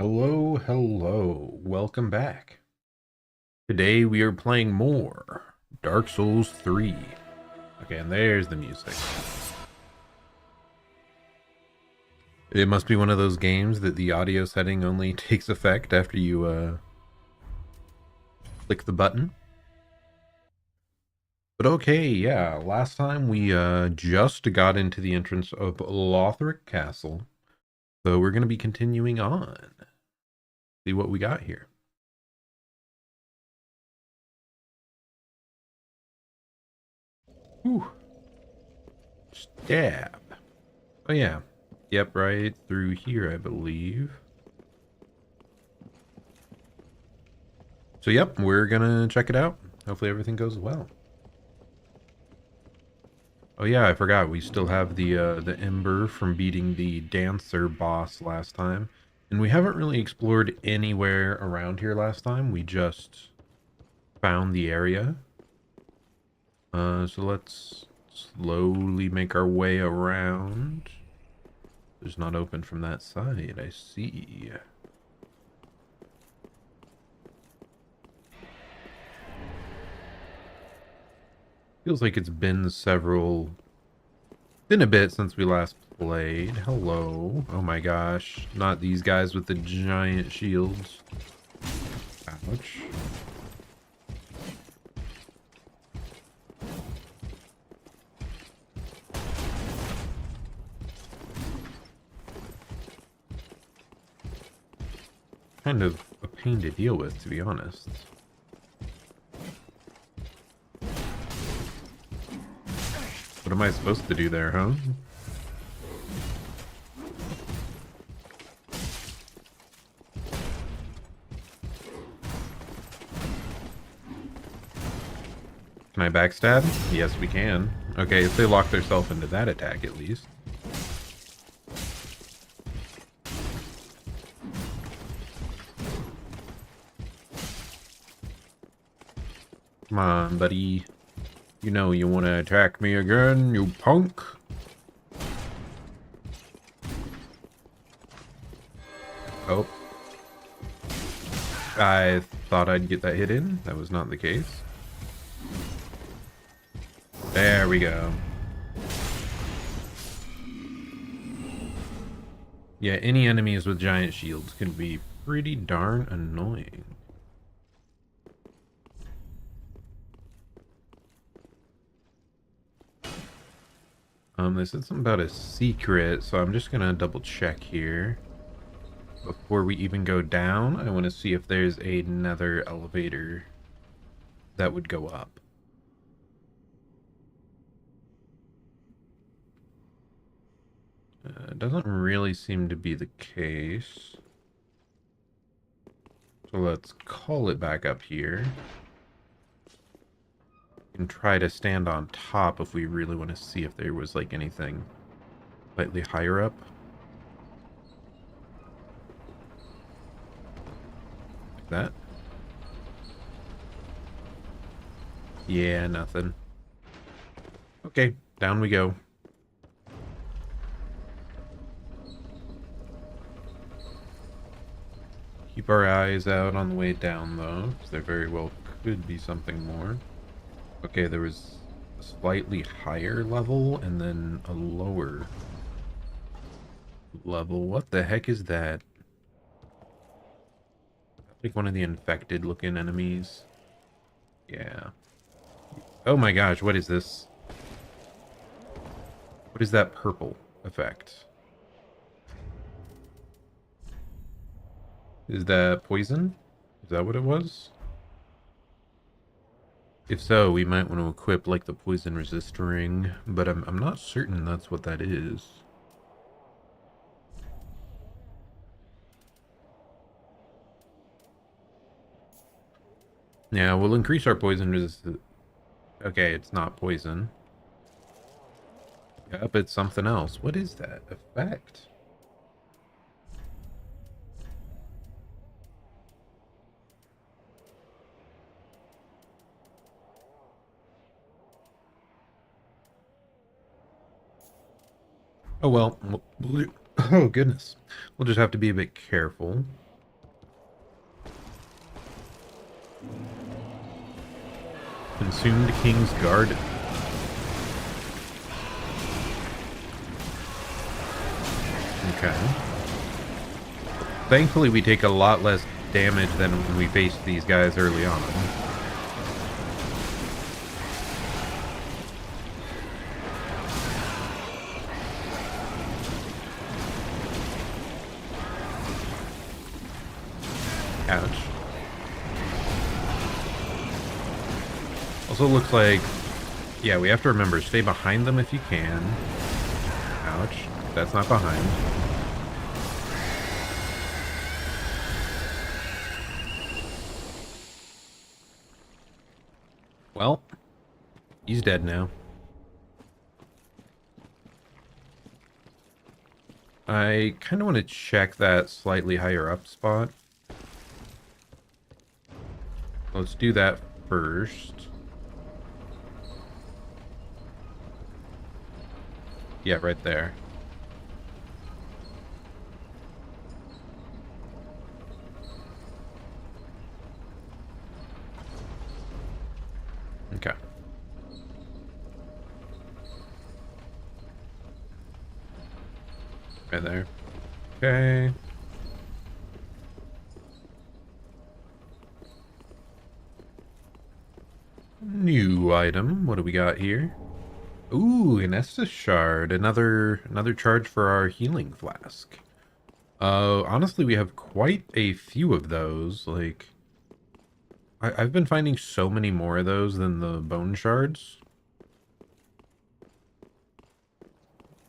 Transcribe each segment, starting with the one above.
Hello, hello. Welcome back. Today we are playing more Dark Souls 3. Okay, and there's the music. It must be one of those games that the audio setting only takes effect after you click the button. But okay, yeah, last time we just got into the entrance of Lothric Castle. So we're going to be continuing on. See what we got here. Whew. Stab. Oh yeah. Yep, right through here, I believe. So yep, we're gonna check it out. Hopefully everything goes well. Oh yeah, I forgot. We still have the Ember from beating the Dancer boss last time. And we haven't really explored anywhere around here last time. We just found the area. So let's slowly make our way around. It's not open from that side, I see. Feels like it's been been a bit since we last played. Hello. Oh my gosh. Not these guys with the giant shields. Ouch. Kind of a pain to deal with, to be honest. What am I supposed to do there, huh? Can I backstab? Yes, we can. Okay, if they lock themselves into that attack, at least. Come on, buddy. You know you want to attack me again, you punk. Oh. I thought I'd get that hit in. That was not the case. There we go. Yeah, any enemies with giant shields can be pretty darn annoying. They said something about a secret, so I'm just gonna double check here. Before we even go down, I want to see if there's another elevator that would go up. Doesn't really seem to be the case. So let's call it back up here. And try to stand on top if we really want to see if there was like anything slightly higher up. Like that. Yeah, nothing. Okay, down we go. Keep our eyes out on the way down, though, because there very well could be something more. Okay, there was a slightly higher level and then a lower level. What the heck is that? I think one of the infected looking enemies. Yeah. Oh my gosh, what is this? What is that purple effect? Is that poison? Is that what it was? If so, we might want to equip like the poison resist ring, but I'm not certain that's what that is. Yeah, we'll increase our poison resistance. Okay, it's not poison. Yep, it's something else. What is that effect? Oh well, oh goodness. We'll just have to be a bit careful. Consumed King's Garden. Okay. Thankfully, we take a lot less damage than when we faced these guys early on. Ouch. Also looks like, yeah, we have to remember, stay behind them if you can. Ouch. That's not behind. Well, he's dead now. I kind of want to check that slightly higher up spot. Let's do that first. Yeah, right there. Okay. Right there. Okay. New item. What do we got here? Ooh, an Estus shard. Another charge for our healing flask. Honestly, we have quite a few of those. Like, I've been finding so many more of those than the bone shards.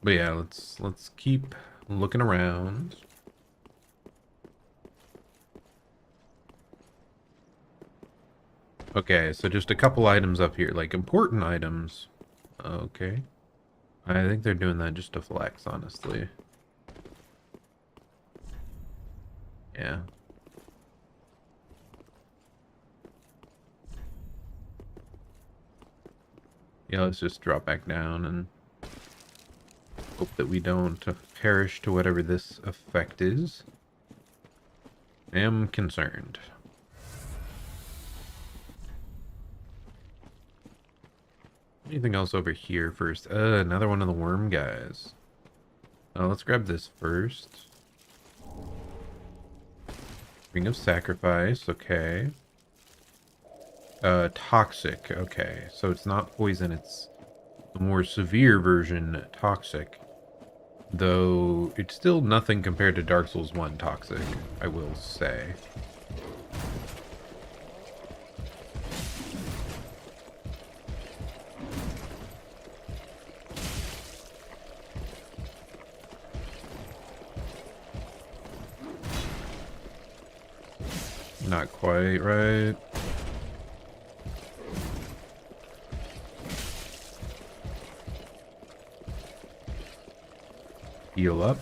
But yeah, let's keep looking around. Okay, so just a couple items up here, like important items. Okay. I think they're doing that just to flex, honestly. Yeah. Yeah, let's just drop back down and hope that we don't perish to whatever this effect is. I am concerned. Anything else over here first? Another one of the worm guys. Let's grab this first. Ring of Sacrifice, okay. Toxic, okay. So it's not poison, it's the more severe version, toxic. Though, it's still nothing compared to Dark Souls 1 toxic, I will say. Not quite right. Heal up.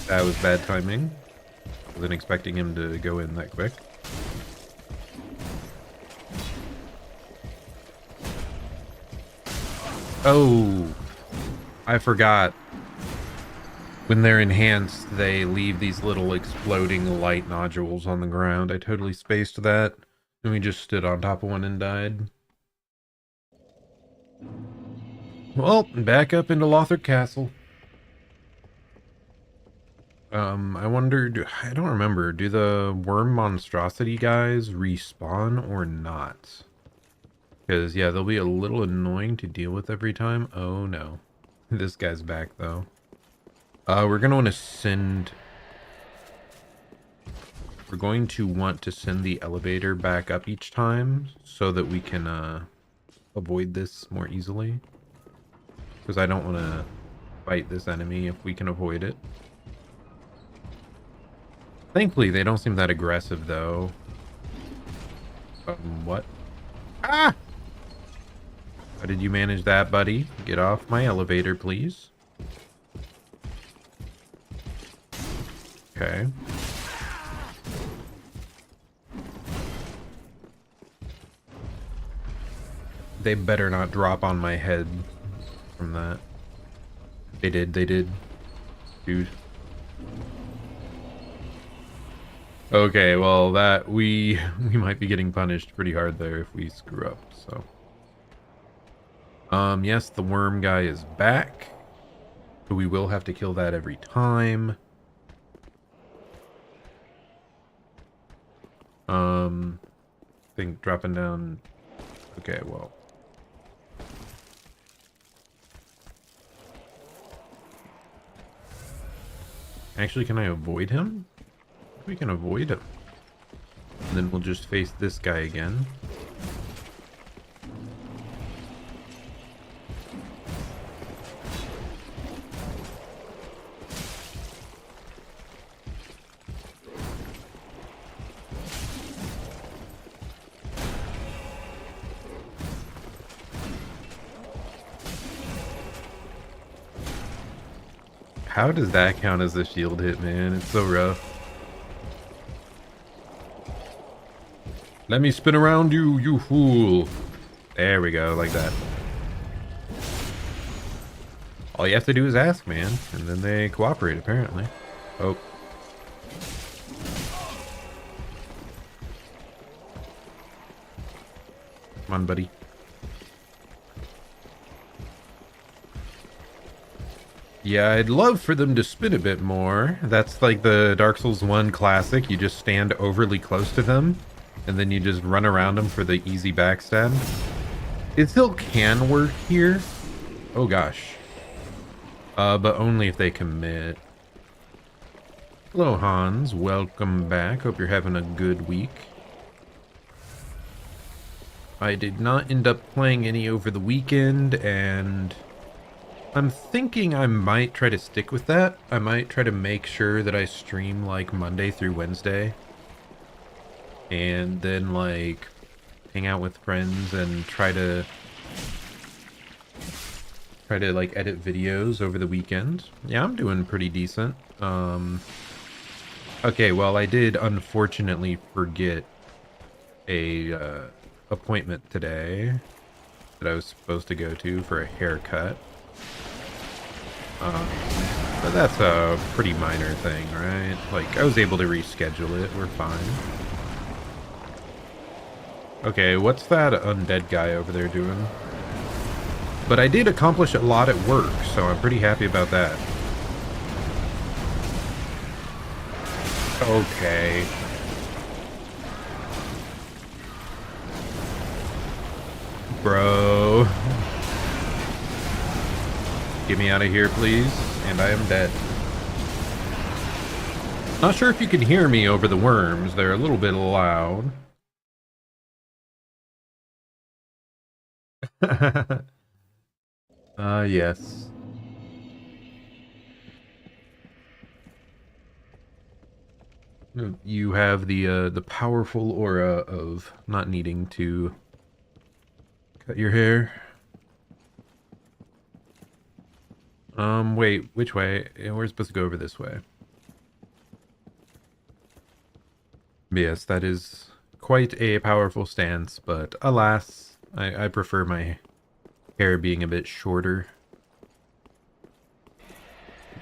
That was bad timing. Wasn't expecting him to go in that quick. Oh, I forgot. When they're enhanced, they leave these little exploding light nodules on the ground. I totally spaced that. And we just stood on top of one and died. Well, back up into Lothric Castle. I wonder, I don't remember, do the worm monstrosity guys respawn or not? Because, yeah, they'll be a little annoying to deal with every time. Oh, no. This guy's back, though. We're going to want to send... We're going to want to send the elevator back up each time so that we can avoid this more easily. Because I don't want to fight this enemy if we can avoid it. Thankfully, they don't seem that aggressive, though. What? Ah! How did you manage that, buddy? Get off my elevator, please. Okay. They better not drop on my head from that. They did. Dude. Okay, well that we might be getting punished pretty hard there if we screw up, so. Yes, the worm guy is back. So we will have to kill that every time. I think dropping down. Okay, well. Actually, can I avoid him? We can avoid him. And then we'll just face this guy again. How does that count as a shield hit, man? It's so rough. Let me spin around you, you fool. There we go, like that. All you have to do is ask, man. And then they cooperate, apparently. Oh. Come on, buddy. Yeah, I'd love for them to spin a bit more. That's like the Dark Souls 1 classic. You just stand overly close to them, and then you just run around them for the easy backstab. It still can work here. Oh, gosh. But only if they commit. Hello, Hans. Welcome back. Hope you're having a good week. I did not end up playing any over the weekend, and I'm thinking I might try to stick with that. I might try to make sure that I stream like Monday through Wednesday. And then like hang out with friends and try to like edit videos over the weekend. Yeah, I'm doing pretty decent. Okay, well I did unfortunately forget a appointment today that I was supposed to go to for a haircut. But that's a pretty minor thing, right? Like, I was able to reschedule it. We're fine. Okay, what's that undead guy over there doing? But I did accomplish a lot at work, so I'm pretty happy about that. Okay. Bro. Get me out of here, please. And I am dead. Not sure if you can hear me over the worms. They're a little bit loud. Yes. You have the powerful aura of not needing to cut your hair. Wait, which way? We're supposed to go over this way. Yes, that is quite a powerful stance, but alas, I prefer my hair being a bit shorter.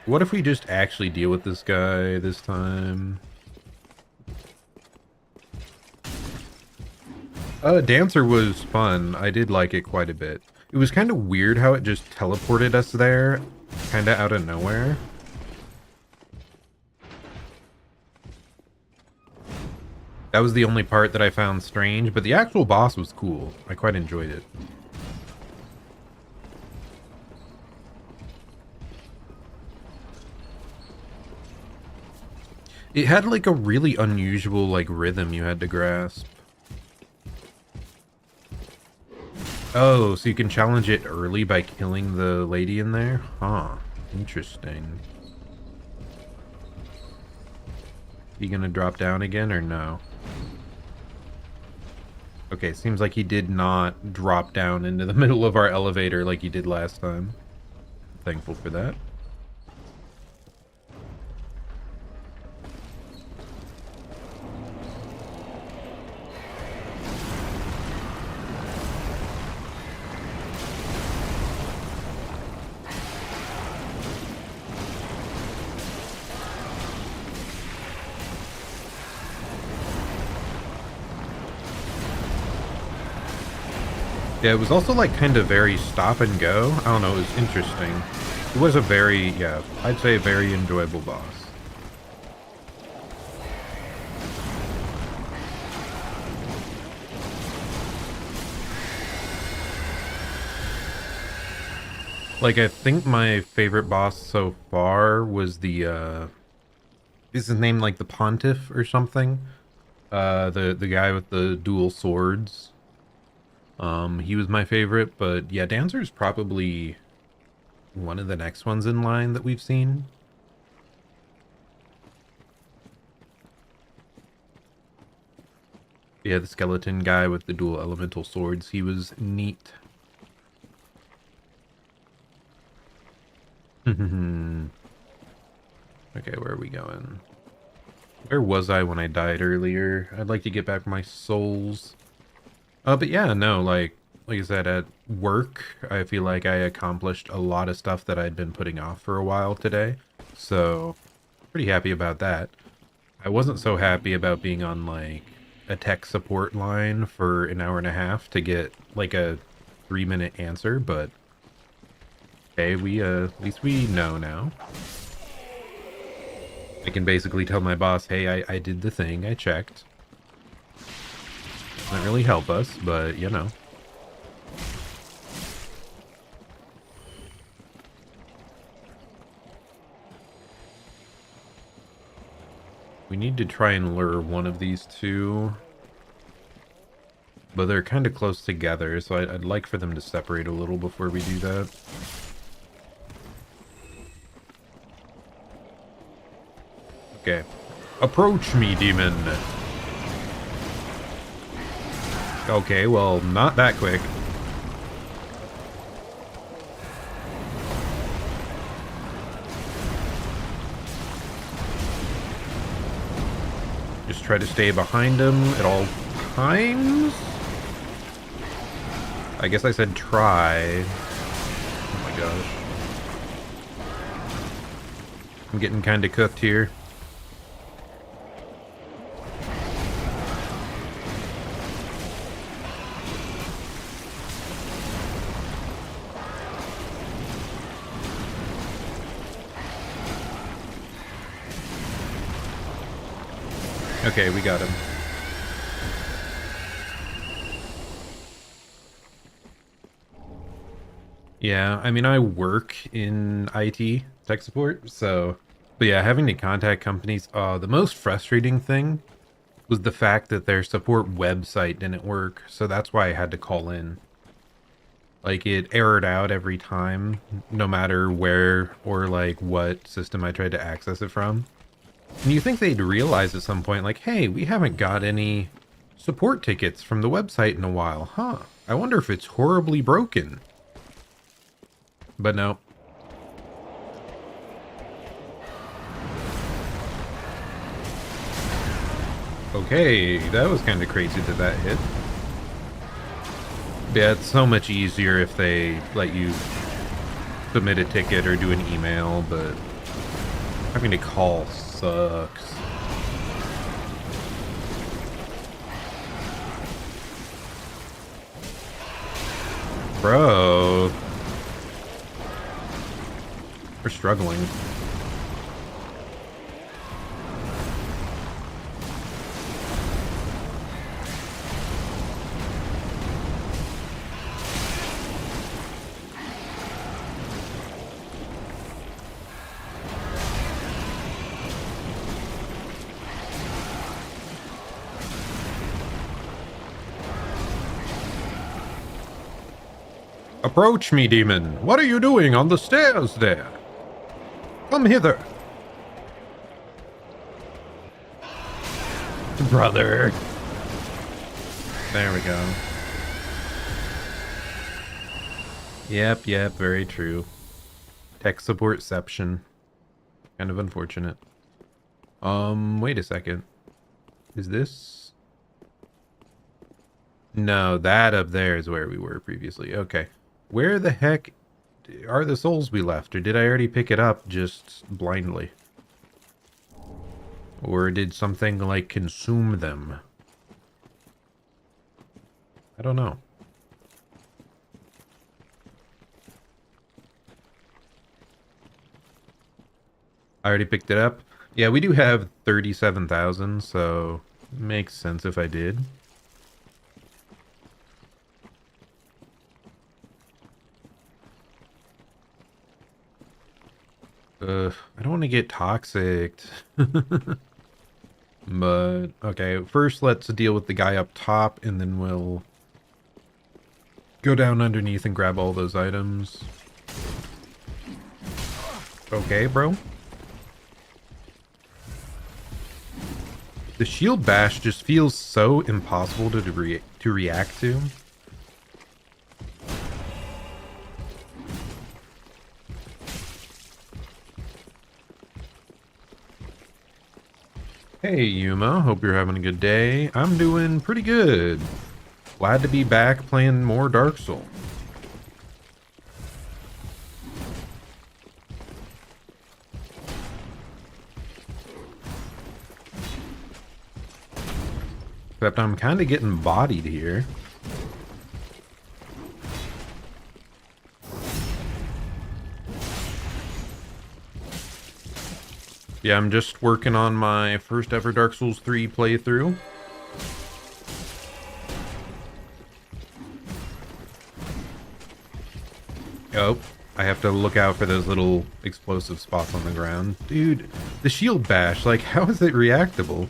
What if we just actually deal with this guy this time? Dancer was fun. I did like it quite a bit. It was kind of weird how it just teleported us there, kind of out of nowhere. That was the only part that I found strange, but the actual boss was cool. I quite enjoyed it. It had like a really unusual like rhythm you had to grasp. Oh, so you can challenge it early by killing the lady in there? Huh. Interesting. You gonna drop down again or no? Okay, seems like he did not drop down into the middle of our elevator like he did last time. Thankful for that. Yeah, it was also like kind of very stop and go. I don't know, it was interesting. It was a very, yeah, I'd say a very enjoyable boss. Like, I think my favorite boss so far was the, is his name like the Pontiff or something? The guy with the dual swords. He was my favorite, but yeah, Dancer's probably one of the next ones in line that we've seen. Yeah, the skeleton guy with the dual elemental swords, he was neat. Okay, where are we going? Where was I when I died earlier? I'd like to get back my souls. But yeah, no, like I said, at work, I feel like I accomplished a lot of stuff that I'd been putting off for a while today. So, pretty happy about that. I wasn't so happy about being on like a tech support line for an hour and a half to get like a 3-minute answer, but okay, we at least we know now. I can basically tell my boss, hey, I did the thing, I checked. Doesn't really help us, but you know. We need to try and lure one of these two. But they're kind of close together, so I'd like for them to separate a little before we do that. Okay. Approach me, demon! Okay, well, not that quick. Just try to stay behind him at all times? I guess I said try. Oh my gosh. I'm getting kind of cooked here. Okay, we got him. Yeah, I mean, I work in IT, tech support, so... But yeah, having to contact companies, the most frustrating thing was the fact that their support website didn't work, so that's why I had to call in. Like, it errored out every time, no matter where or, like, what system I tried to access it from. And you think they'd realize at some point, like, hey, we haven't got any support tickets from the website in a while, huh? I wonder if it's horribly broken. But no. Okay, that was kind of crazy that that hit. Yeah, it's so much easier if they let you submit a ticket or do an email, but having to call sucks. Bro. We're struggling. Approach me, demon. What are you doing on the stairs there? Come hither. Brother. There we go. Yep, very true. Tech supportception. Kind of unfortunate. Wait a second. Is this? No, that up there is where we were previously. Okay. Where the heck are the souls we left? Or did I already pick it up just blindly? Or did something, like, consume them? I don't know. I already picked it up. Yeah, we do have 37,000, so it makes sense if I did. I don't want to get toxic. But, okay, first let's deal with the guy up top, and then we'll go down underneath and grab all those items. Okay, bro. The shield bash just feels so impossible to react to. Hey Yuma, hope you're having a good day. I'm doing pretty good. Glad to be back playing more Dark Souls. Except I'm kind of getting bodied here. Yeah, I'm just working on my first ever Dark Souls 3 playthrough. Oh, I have to look out for those little explosive spots on the ground. Dude, the shield bash, like, how is it reactable?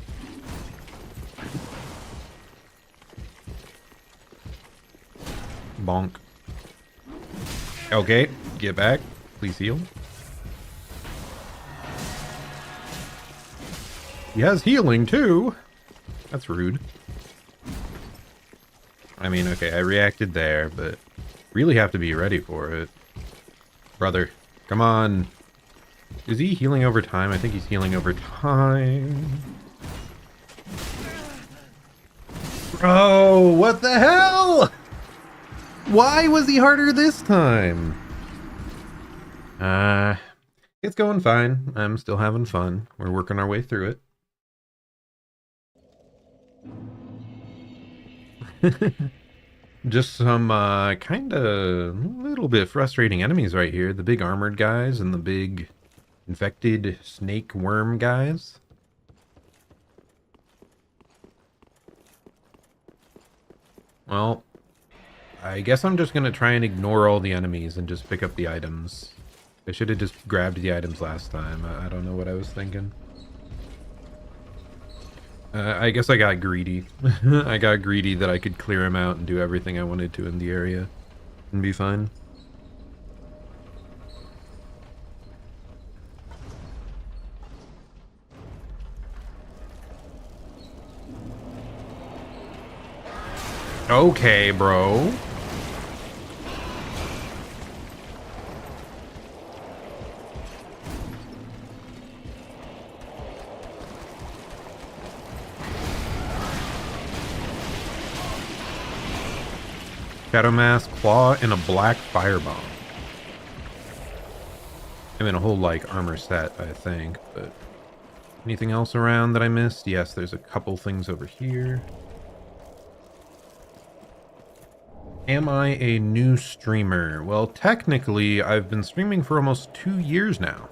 Bonk. Okay, get back. Please heal. He has healing, too. That's rude. I mean, okay, I reacted there, but really have to be ready for it. Brother, come on. Is he healing over time? I think he's healing over time. Oh, what the hell? Why was he harder this time? It's going fine. I'm still having fun. We're working our way through it. Just some kind of little bit frustrating enemies right here. The big armored guys and the big infected snake worm guys. Well, I guess I'm just going to try and ignore all the enemies and just pick up the items. I should have just grabbed the items last time. I don't know what I was thinking. I guess I got greedy. I got greedy that I could clear him out and do everything I wanted to in the area and be fine. Okay, bro. Shadow Mask, Claw, and a black Firebomb. I mean, a whole, like, armor set, I think, but... Anything else around that I missed? Yes, there's a couple things over here. Am I a new streamer? Well, technically, I've been streaming for almost 2 years now.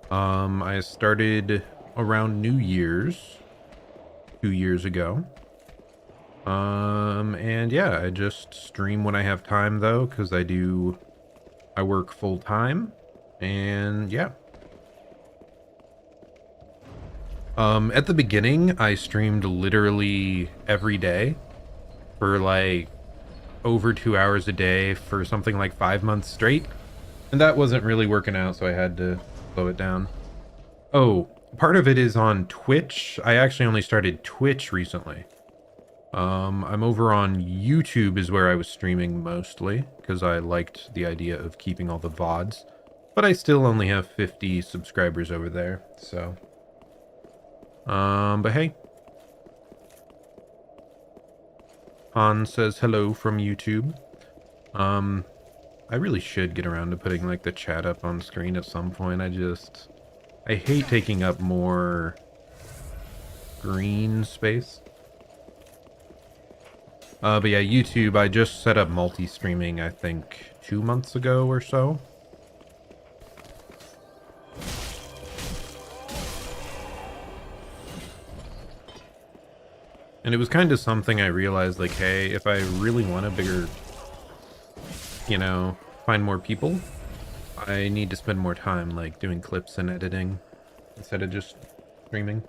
I started around New Year's 2 years ago. And yeah, I just stream when I have time though, because I work full time, and yeah. At the beginning, I streamed literally every day for like over 2 hours a day for something like 5 months straight, and that wasn't really working out, so I had to slow it down. Oh, part of it is on Twitch. I actually only started Twitch recently. I'm over on YouTube is where I was streaming mostly, because I liked the idea of keeping all the VODs. But I still only have 50 subscribers over there, so... but hey. Han says hello from YouTube. I really should get around to putting, like, the chat up on screen at some point. I hate taking up more green space. But yeah, YouTube, I just set up multi-streaming, I think, 2 months ago or so. And it was kind of something I realized, like, hey, if I really want a bigger, you know, find more people, I need to spend more time, like, doing clips and editing instead of just streaming.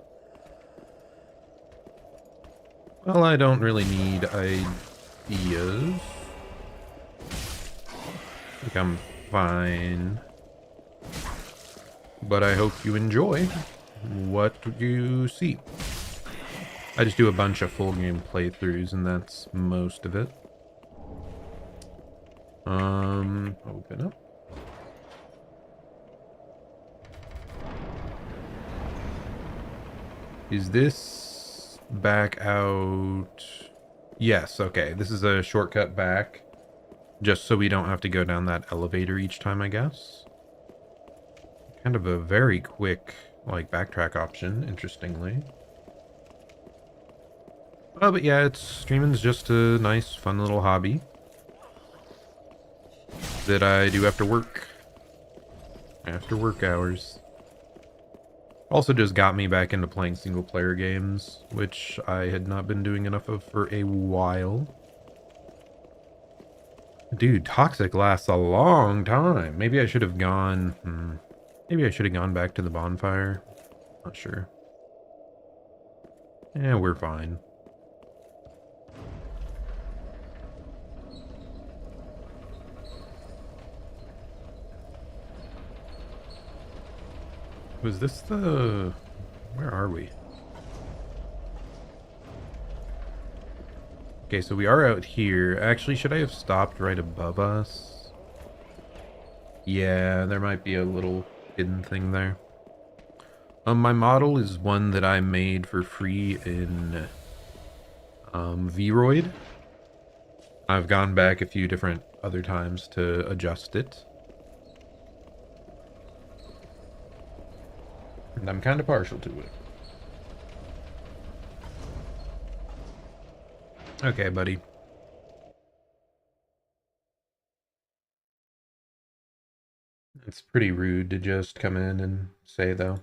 Well, I don't really need ideas. I think I'm fine. But I hope you enjoy what you see. I just do a bunch of full game playthroughs, and that's most of it. Open up. Is this back out? Yes, okay. This is a shortcut back. Just so we don't have to go down that elevator each time, I guess. Kind of a very quick, like, backtrack option, interestingly. Oh, but yeah, streaming's just a nice, fun little hobby that I do after work. After work hours. Also just got me back into playing single-player games, which I had not been doing enough of for a while. Dude, Toxic lasts a long time. Maybe I should have gone... Maybe I should have gone back to the bonfire. Not sure. Yeah, we're fine. Was this the... Where are we? Okay, so we are out here. Actually, should I have stopped right above us? Yeah, there might be a little hidden thing there. My model is one that I made for free in Vroid. I've gone back a few different other times to adjust it. And I'm kind of partial to it. Okay, buddy. It's pretty rude to just come in and say, though.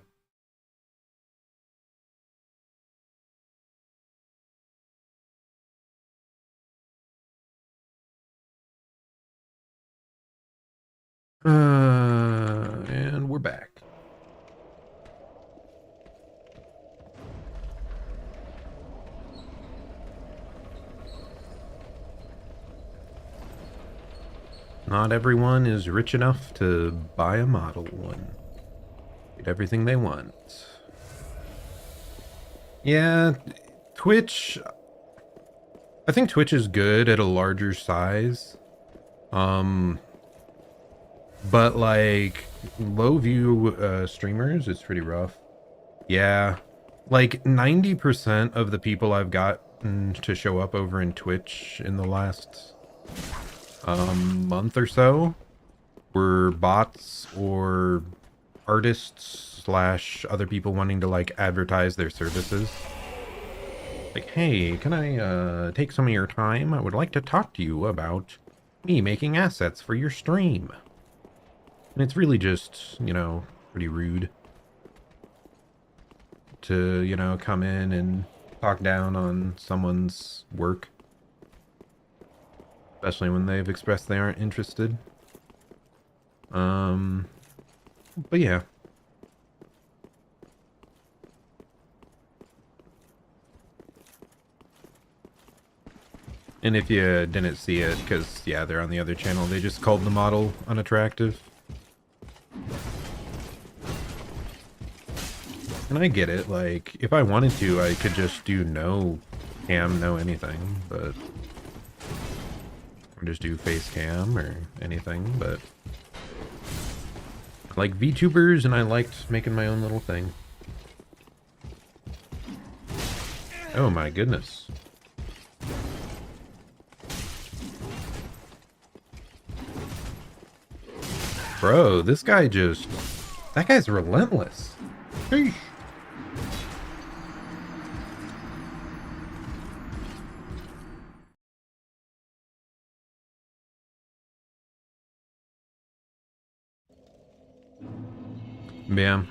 And we're back. Not everyone is rich enough to buy a Model 1. Get everything they want. Yeah, Twitch... I think Twitch is good at a larger size. But like low view streamers, it's pretty rough. Yeah. Like 90% of the people I've gotten to show up over in Twitch in the last month or so were bots or artists slash other people wanting to like advertise their services. Like, hey, can I take some of your time? I would like to talk to you about me making assets for your stream. And it's really just, you know, pretty rude to, you know, come in and talk down on someone's work. Especially when they've expressed they aren't interested. But yeah. And if you didn't see it, because, yeah, they're on the other channel, they just called the model unattractive. And I get it, like, if I wanted to, I could just do no cam, no anything, but... Or just do face cam or anything, but... I like VTubers, and I liked making my own little thing. Oh my goodness. Bro, this guy just... That guy's relentless. Sheesh. Yeah.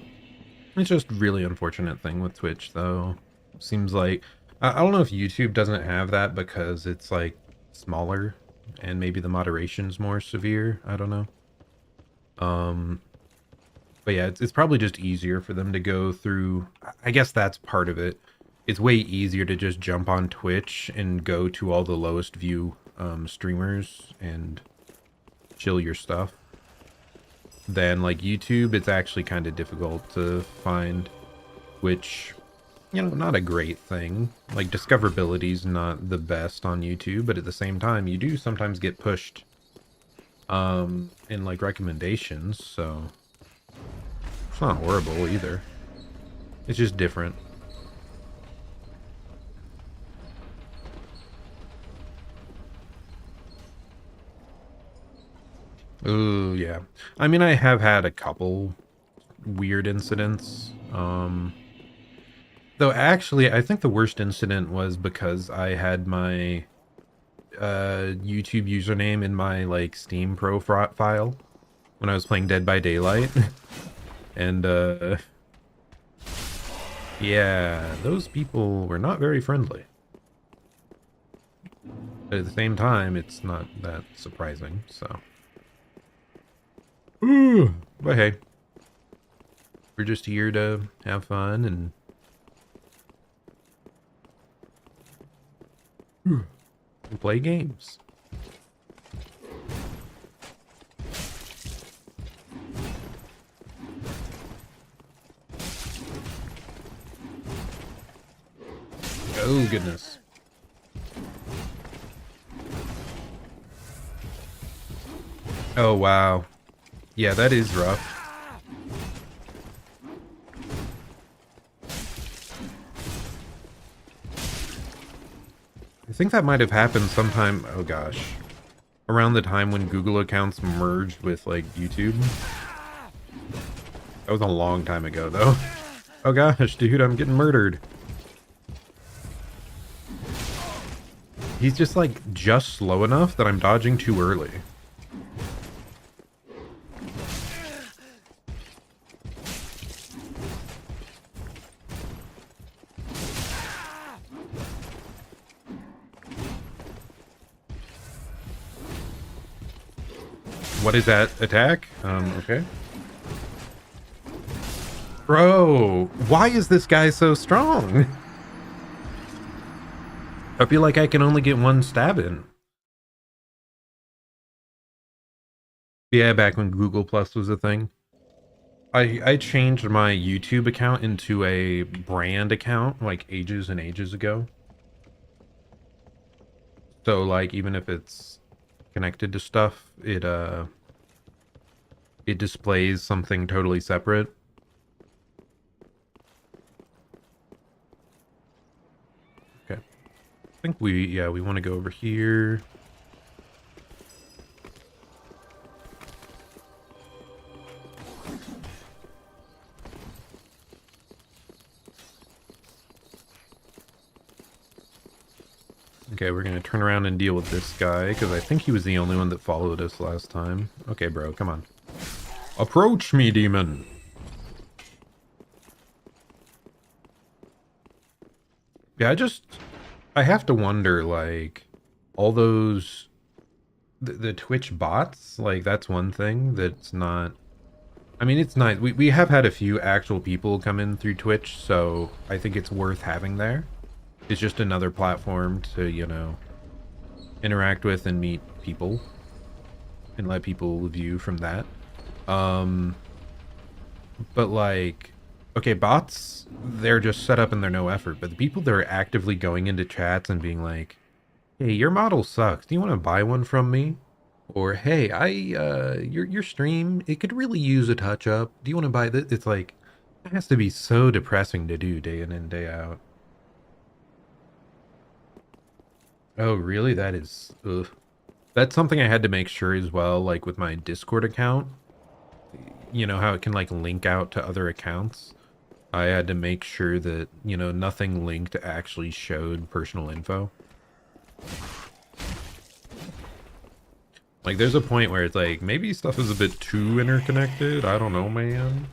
It's just really unfortunate thing with Twitch, though. Seems like I don't know if YouTube doesn't have that because it's like smaller and maybe the moderation's more severe. I don't know. Um, but yeah, it's probably just easier for them to go through. I guess that's part of it. It's way easier to just jump on Twitch and go to all the lowest view streamers and chill your stuff than like YouTube. It's actually kind of difficult to find, which, you know, not a great thing. Like, discoverability's not the best on YouTube, but at the same time, you do sometimes get pushed in like recommendations, so it's not horrible either. It's just different. Ooh, yeah. I mean, I have had a couple weird incidents. Though actually, I think the worst incident was because I had my YouTube username in my like Steam profile when I was playing Dead by Daylight. And yeah, those people were not very friendly. But at the same time, it's not that surprising, so. Ooh, but hey, we're just here to have fun and play games. Oh, goodness. Oh, wow. Yeah, that is rough. I think that might have happened sometime, oh gosh, around the time when Google accounts merged with, like, YouTube. That was a long time ago, though. Oh gosh, dude, I'm getting murdered. He's just, like, just slow enough that I'm dodging too early. What is that attack? Okay. Bro, why is this guy so strong? I feel like I can only get one stab in. Yeah, back when Google Plus was a thing. I changed my YouTube account into a brand account like ages and ages ago. So like even if it's connected to stuff, it displays something totally separate. Okay. I think we want to go over here. Okay, we're gonna turn around and deal with this guy, because I think he was the only one that followed us last time. Okay, bro, come on. Approach me, demon! Yeah, I have to wonder, like, all those... The Twitch bots, like, that's one thing that's not... I mean, it's nice. We have had a few actual people come in through Twitch, so I think it's worth having there. It's just another platform to, you know, interact with and meet people and let people view from that. But like, okay, bots, they're just set up and they're no effort, but the people that are actively going into chats and being like, hey, your model sucks, do you want to buy one from me? Or hey, your stream, it could really use a touch up, do you want to buy this? It's like, it has to be so depressing to do day in and day out. Oh, really? That is, ugh. That's something I had to make sure as well, like with my Discord account. You know how it can like link out to other accounts? I had to make sure that, you know, nothing linked actually showed personal info. Like, there's a point where it's like, maybe stuff is a bit too interconnected. I don't know, man.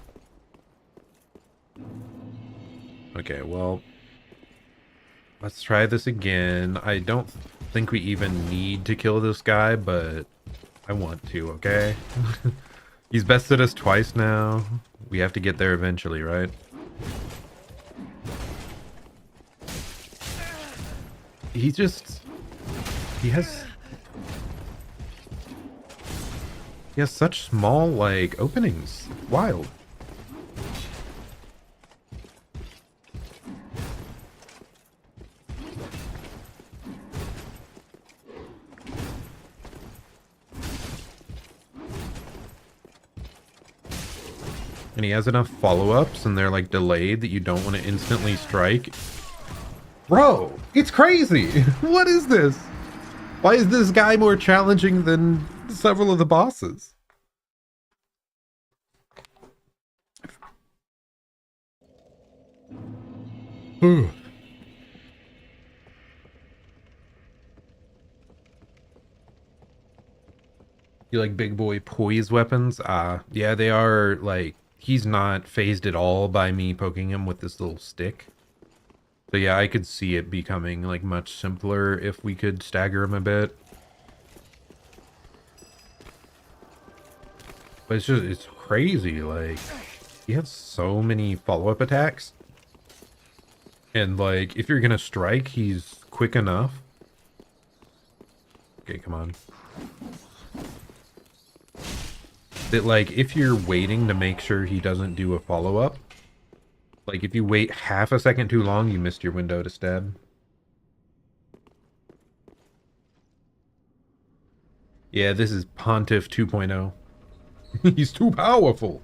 Okay, well... Let's try this again. I don't think we even need to kill this guy, but I want to, okay? He's bested us twice now. We have to get there eventually, right? He just... He has such small, like, openings. Wild. And he has enough follow-ups, and they're, like, delayed that you don't want to instantly strike. Bro, it's crazy! What is this? Why is this guy more challenging than several of the bosses? You like big boy poise weapons? Yeah, they are, like, he's not phased at all by me poking him with this little stick. So yeah, I could see it becoming, like, much simpler if we could stagger him a bit. But it's just, it's crazy, like, he has so many follow-up attacks. And, like, if you're gonna strike, he's quick enough. Okay, come on. That, like, if you're waiting to make sure he doesn't do a follow-up, like, if you wait half a second too long, you missed your window to stab. Yeah, this is Pontiff 2.0. He's too powerful.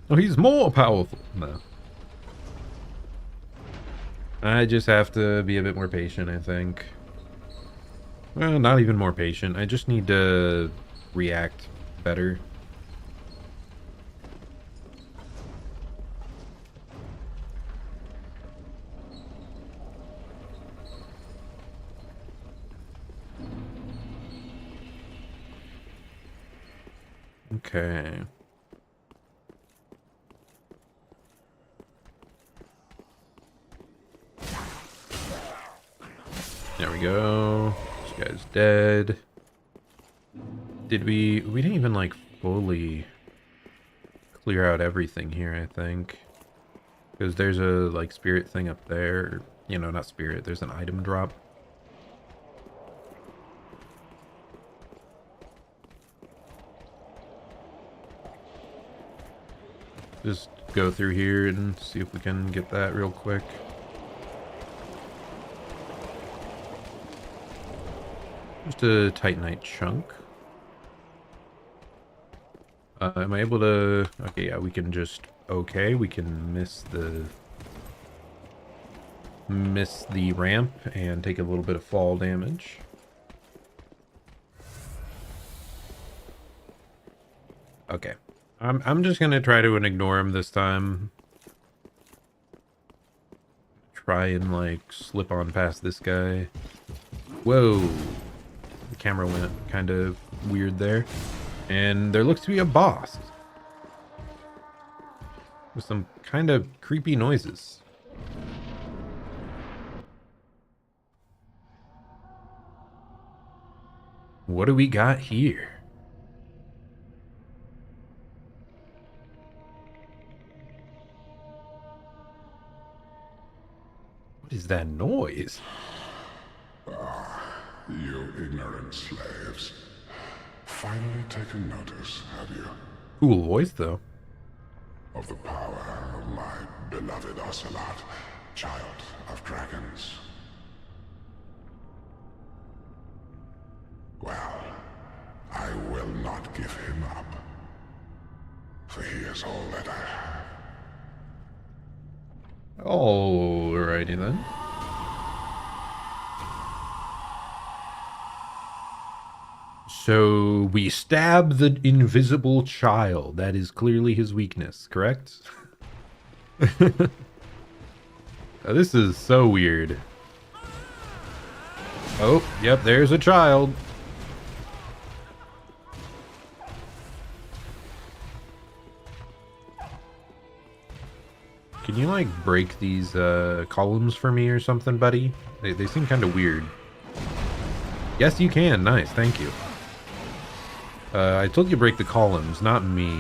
Oh, he's more powerful. No. I just have to be a bit more patient, I think. Well, not even more patient. I just need to react better. Okay. There we go. This guy's dead. Did we didn't even, like, fully clear out everything here, I think. Because there's a, like, spirit thing up there. You know, not spirit, there's an item drop. Just go through here and see if we can get that real quick. Just a Titanite chunk. Am I able to... Okay, yeah, we can just... Okay, we can miss the ramp and take a little bit of fall damage. Okay. I'm just gonna try to ignore him this time. Try and, like, slip on past this guy. Whoa. The camera went kind of weird there. And there looks to be a boss. With some kind of creepy noises. What do we got here? What is that noise? You ignorant slaves. Finally taken notice, have you? Cool voice, though. Of the power of my beloved Ocelot, child of dragons. Well, I will not give him up. For he is all that I have. Alrighty then. So we stab the invisible child. That is clearly his weakness, correct? This is so weird. Oh, yep, there's a child. Can you, like, like break these columns for me or something, buddy? They seem kind of weird. Yes, you can. Nice, thank you. I told you to break the columns, not me.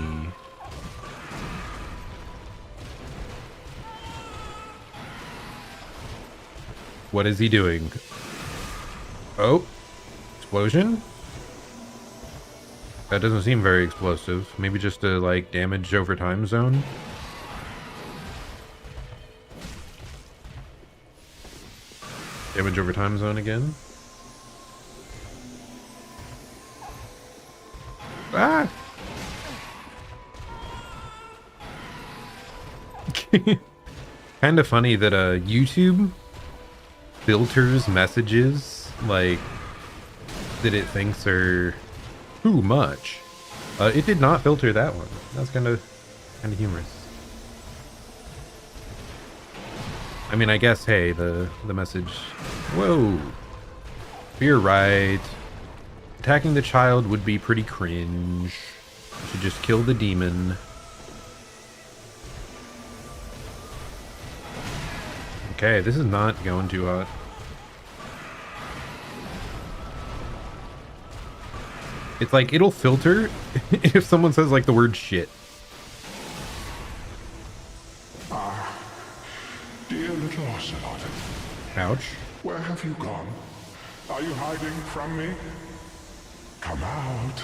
What is he doing? Oh, explosion? That doesn't seem very explosive. Maybe just a, like, damage over time zone? Damage over time zone again? Ah! Kind of funny that YouTube filters messages like that it thinks are too much. It did not filter that one. That's kind of humorous. I mean, I guess, hey, the message. Whoa, you're right. Attacking the child would be pretty cringe. You should just kill the demon. Okay, this is not going too hot. It's like, it'll filter if someone says, like, the word shit. Dear little Ocelot. Ouch. Where have you gone? Are you hiding from me? Come out.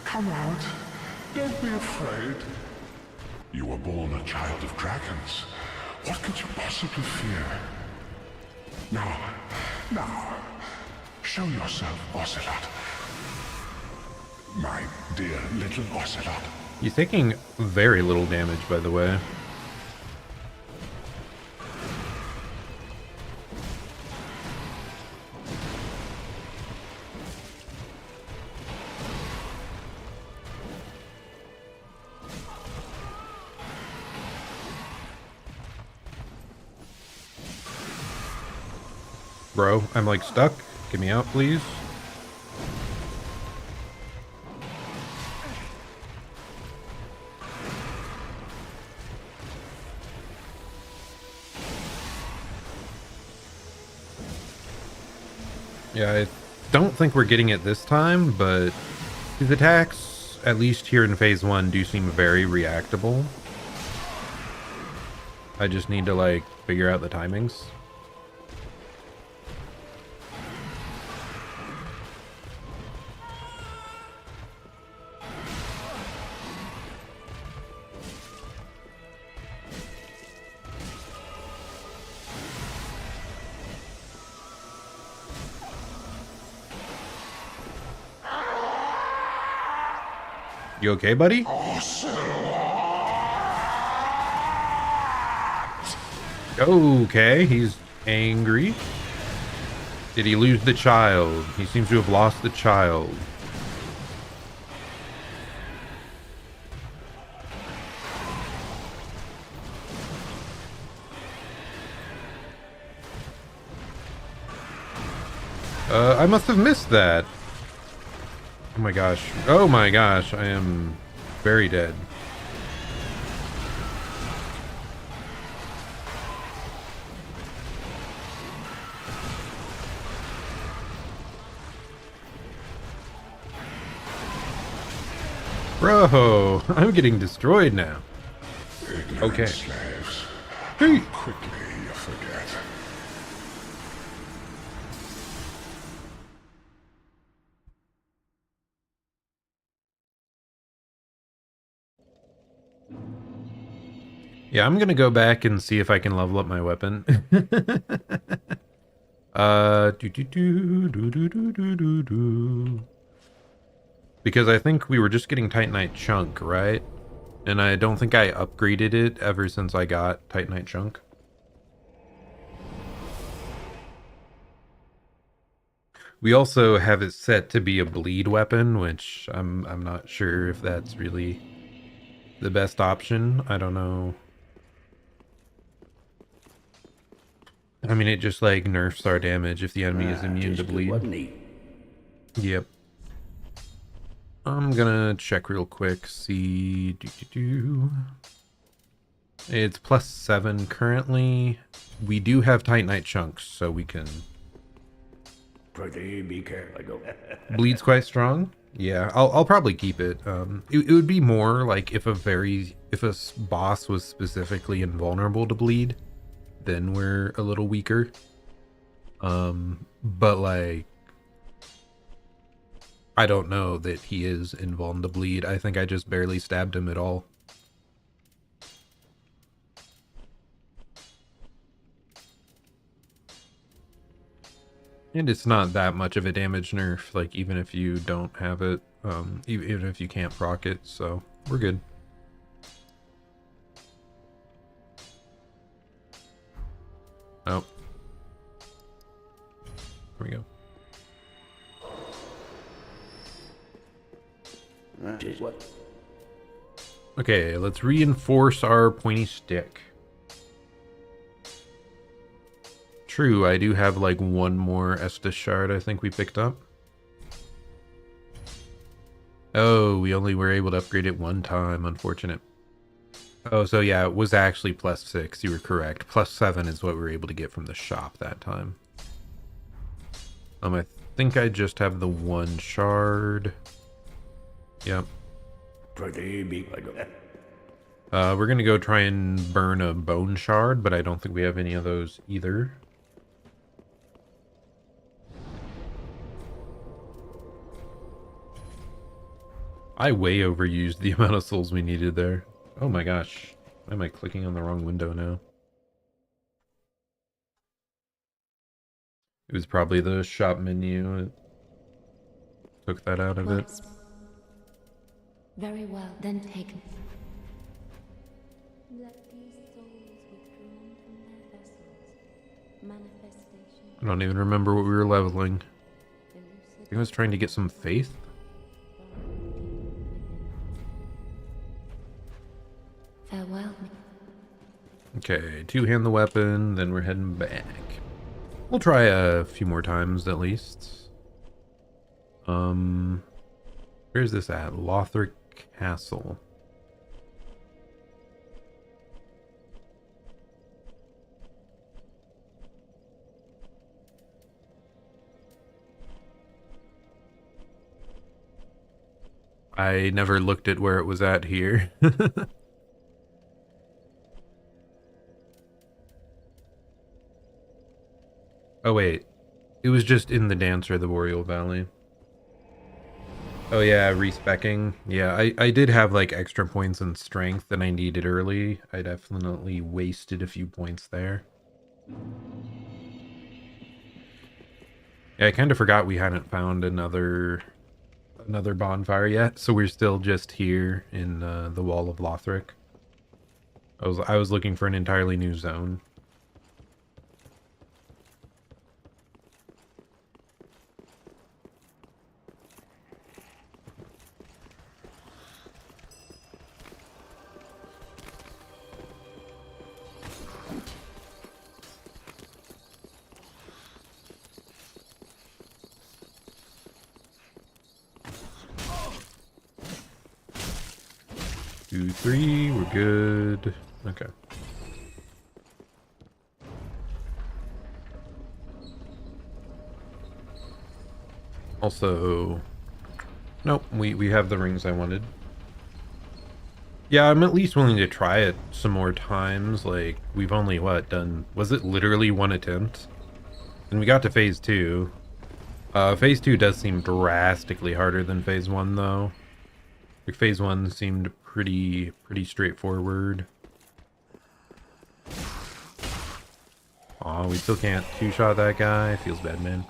Come out. Don't be afraid. You were born a child of dragons. What could you possibly fear? Now, show yourself, Ocelot. My dear little Ocelot. He's taking very little damage, by the way. Bro, I'm like stuck. Get me out, please. Yeah, I don't think we're getting it this time, but his attacks, at least here in phase 1, do seem very reactable. I just need to, like, figure out the timings. You okay, buddy? Okay, he's angry. Did he lose the child? He seems to have lost the child. I must have missed that. Oh my gosh. Oh my gosh, I am very dead. Bro, I'm getting destroyed now. Ignorant Okay. slaves. Hey. How quickly you forget. Yeah, I'm gonna go back and see if I can level up my weapon. Because I think we were just getting Titanite Chunk, right? And I don't think I upgraded it ever since I got Titanite Chunk. We also have it set to be a bleed weapon, which I'm not sure if that's really the best option. I don't know. I mean, it just like nerfs our damage if the enemy is immune to bleed. Wasn't he? Yep. I'm gonna check real quick, see. It's +7 currently. We do have Titanite chunks, so we can... Pretty be careful. Bleed's quite strong. Yeah, I'll probably keep it. It would be more like if a boss was specifically invulnerable to bleed, then we're a little weaker. But like, I don't know that he is invulnerable to bleed. I think I just barely stabbed him at all. And it's not that much of a damage nerf, like even if you don't have it, even if you can't proc it, so we're good. Oh. Here we go. What? Okay, let's reinforce our pointy stick. True, I do have like one more Estus shard I think we picked up. Oh, we only were able to upgrade it one time, unfortunate. Oh, so yeah, it was actually +6, you were correct. +7 is what we were able to get from the shop that time. I think I just have the one shard. Yep. Pretty be We're gonna go try and burn a bone shard, but I don't think we have any of those either. I way overused the amount of souls we needed there. Oh my gosh. Why am I clicking on the wrong window now? It was probably the shop menu. It took that out of it. Very well, then take me. Let these souls withdrawn from their vessels. Manifestation. I don't even remember what we were leveling. I think I was trying to get some faith. Farewell. Okay, two-hand the weapon, then we're heading back. We'll try a few more times at least. Where's this at? Lothric Castle. I never looked at where it was at here. Oh wait, it was just in the Dancer of the Boreal Valley. Oh yeah, respecking. Yeah, I did have like extra points in strength that I needed early. I definitely wasted a few points there. Yeah, I kind of forgot we hadn't found another bonfire yet, so we're still just here in the Wall of Lothric. I was looking for an entirely new zone. Two, three, we're good. Okay. Also, nope, we have the rings I wanted. Yeah, I'm at least willing to try it some more times. Like, we've only, what, done... Was it literally one attempt? And we got to phase 2. Phase 2 does seem drastically harder than phase 1, though. Like, phase 1 seemed pretty straightforward. Aw, we still can't two-shot that guy. Feels bad, man.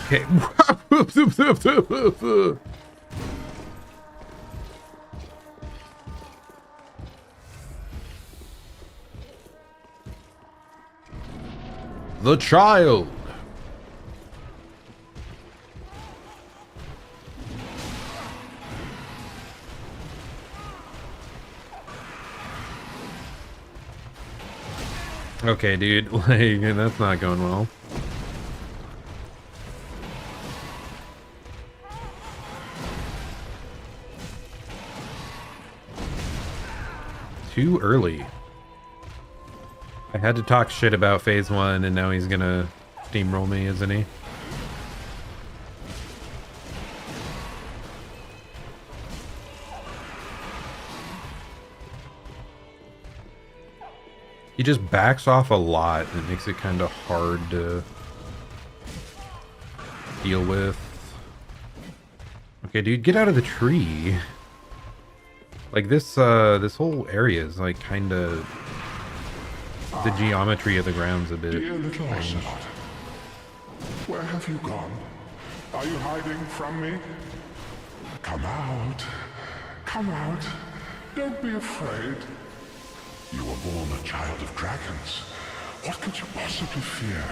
Okay. The child. Okay, dude, like, that's not going well. Too early. I had to talk shit about phase 1, and now he's gonna steamroll me, isn't he? He just backs off a lot, and it makes it kind of hard to deal with. Okay, dude, get out of the tree. Like this whole area is like kind of, the geometry of the ground's a bit Dear little strange. Ocelot, where have you gone? Are you hiding from me? Come out. Come out. Don't be afraid. You were born a child of dragons. What could you possibly fear?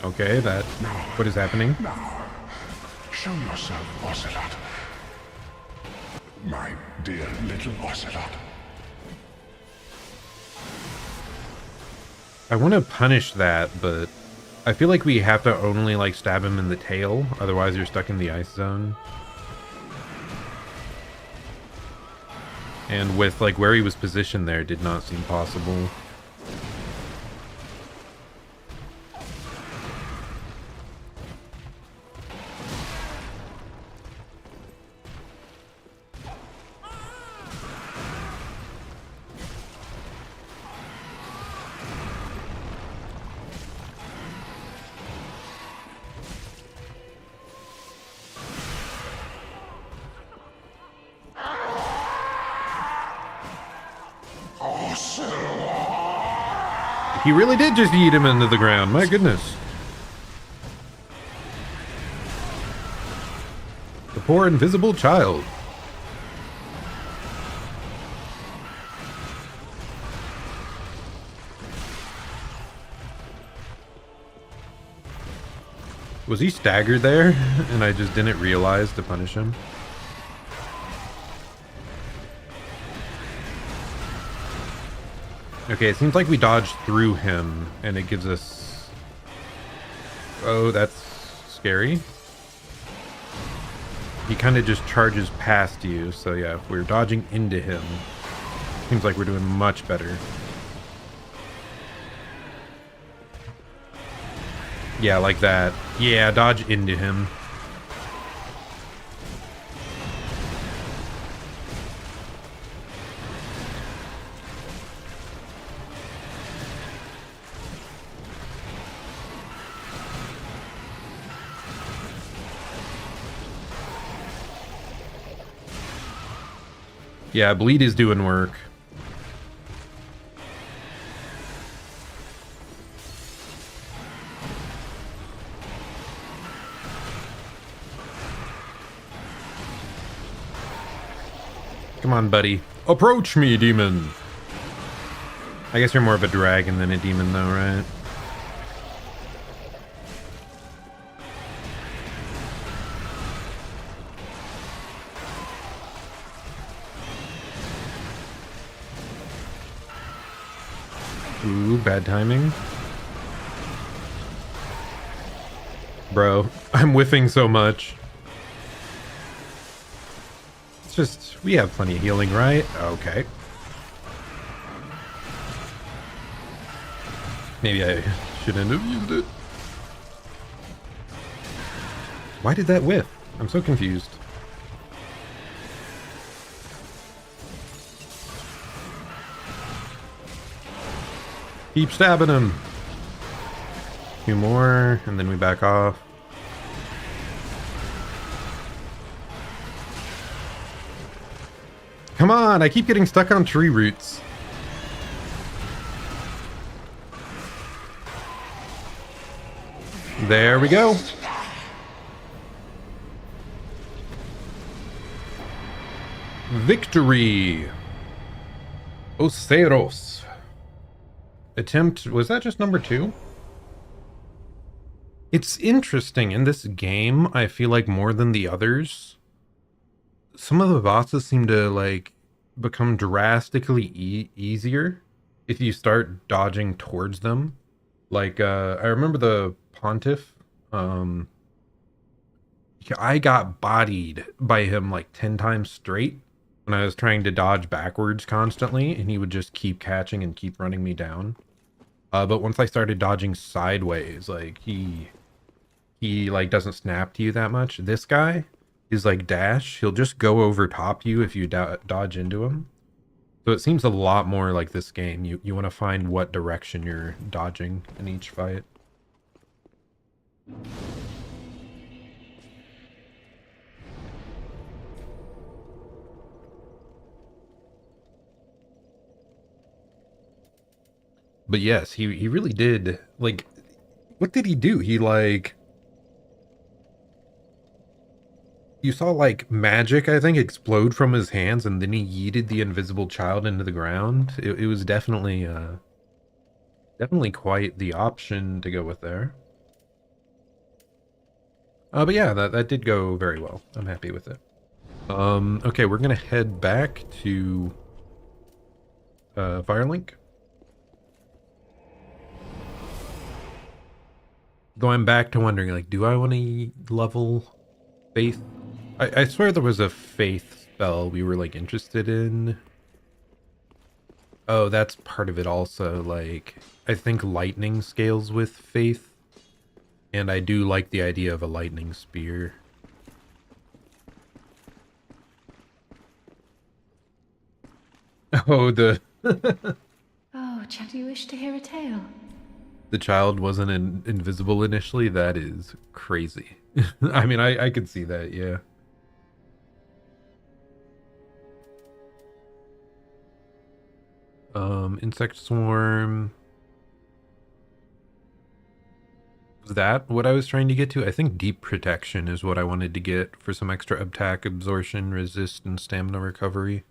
Okay, what is happening? Now, show yourself, Ocelot. My dear little Ocelot. I want to punish that, but I feel like we have to only like stab him in the tail, otherwise you're stuck in the ice zone. And with like where he was positioned there, it did not seem possible. He really did just eat him into the ground. My goodness. The poor invisible child. Was he staggered there and I just didn't realize to punish him? Okay, it seems like we dodged through him, and it gives us... Oh, that's scary. He kind of just charges past you, so yeah, if we're dodging into him, seems like we're doing much better. Yeah, like that. Yeah, dodge into him. Yeah, bleed is doing work. Come on, buddy. Approach me, demon. I guess you're more of a dragon than a demon, though, right? Ooh, bad timing. Bro, I'm whiffing so much. It's just, we have plenty of healing, right? Okay. Maybe I shouldn't have used it. Why did that whiff? I'm so confused. Keep stabbing him. A few more, and then we back off. Come on, I keep getting stuck on tree roots. There we go. Victory. Oceros. Attempt, was that just number 2? It's interesting, in this game, I feel like more than the others, some of the bosses seem to like become drastically easier if you start dodging towards them. Like, I remember the Pontiff, I got bodied by him like 10 times straight, when I was trying to dodge backwards constantly, and he would just keep catching and keep running me down. But once I started dodging sideways, like he like doesn't snap to you that much. This guy is like dash. He'll just go over top you if you dodge into him. So it seems a lot more like this game. You want to find what direction you're dodging in each fight. But yes, he really did, like, what did he do? He, like, you saw, like, magic, I think, explode from his hands, and then he yeeted the invisible child into the ground. It was definitely, definitely quite the option to go with there. But yeah, that did go very well. I'm happy with it. Okay, we're gonna head back to, Firelink. Though I'm back to wondering, like, do I want to level Faith? I swear there was a Faith spell we were, like, interested in. Oh, that's part of it also. Like, I think lightning scales with Faith. And I do like the idea of a lightning spear. Oh, Oh, chat, do you wish to hear a tale? the child wasn't invisible initially. That is crazy. I mean, I could see that, yeah. Insect swarm. Was that what I was trying to get to? I think deep protection is what I wanted to get for some extra attack, absorption, resist, and stamina recovery.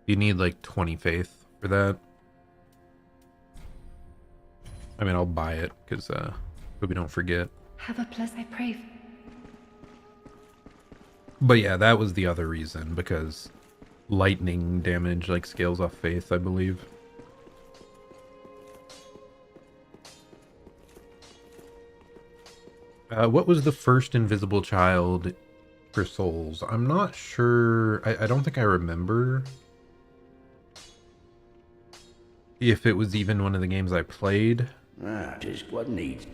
You need like 20 faith for that. I mean, I'll buy it because hope we don't forget. Have a plus, I pray. But yeah, that was the other reason, because lightning damage like scales off faith, I believe. What was the first invisible child for souls? I'm not sure. I don't think I remember if it was even one of the games I played. Just what needs.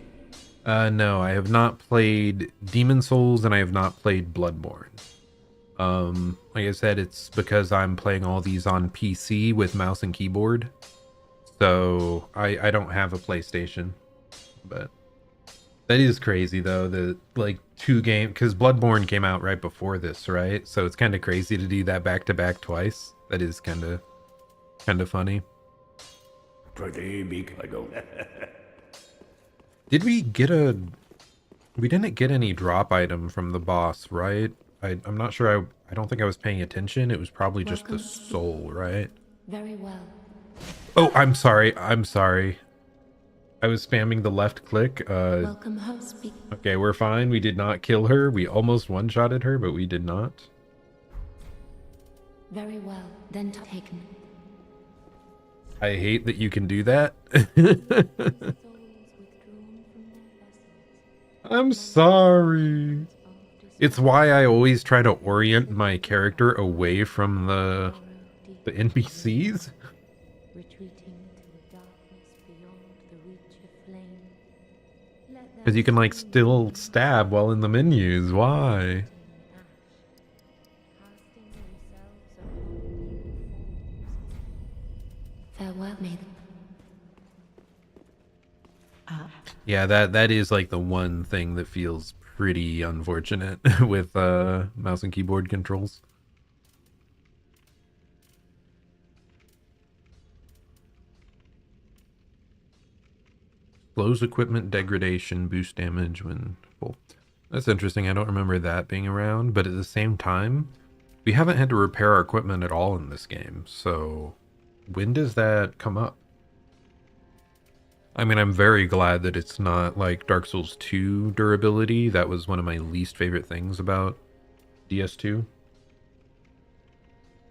No, I have not played Demon Souls and I have not played Bloodborne. Like I said, it's because I'm playing all these on PC with mouse and keyboard. So I don't have a PlayStation. But that is crazy though, that like two games, because Bloodborne came out right before this, right? So it's kind of crazy to do that back to back twice. That is kind of funny. Pretty big, I go. Did we get a... We didn't get any drop item from the boss, right? I'm not sure. I don't think I was paying attention. It was probably just the soul, right? Very well. Oh, I'm sorry. I'm sorry. I was spamming the left click. Welcome, host. Okay, we're fine. We did not kill her. We almost one-shotted her, but we did not. Very well. Then taken. I hate that you can do that. I'm sorry. It's why I always try to orient my character away from the NPCs. Because you can like still stab while in the menus. Why? Farewell, maiden. Yeah, that is like the one thing that feels pretty unfortunate with mouse and keyboard controls. Slows equipment degradation, boost damage when full. That's interesting. I don't remember that being around, but at the same time, we haven't had to repair our equipment at all in this game. So when does that come up? I mean, I'm very glad that it's not like Dark Souls 2 durability. That was one of my least favorite things about DS2.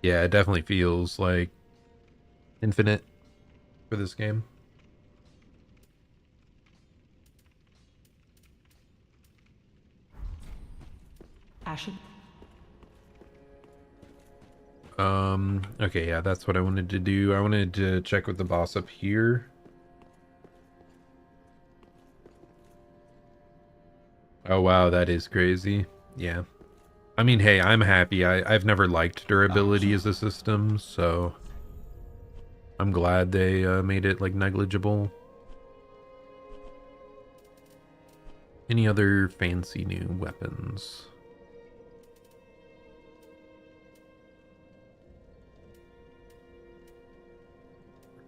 Yeah, it definitely feels like infinite for this game. Ashen. Okay, yeah, that's what I wanted to do. I wanted to check with the boss up here. Oh wow, that is crazy. Yeah. I mean, hey, I'm happy. I've never liked durability as a system, so I'm glad they made it like negligible. Any other fancy new weapons?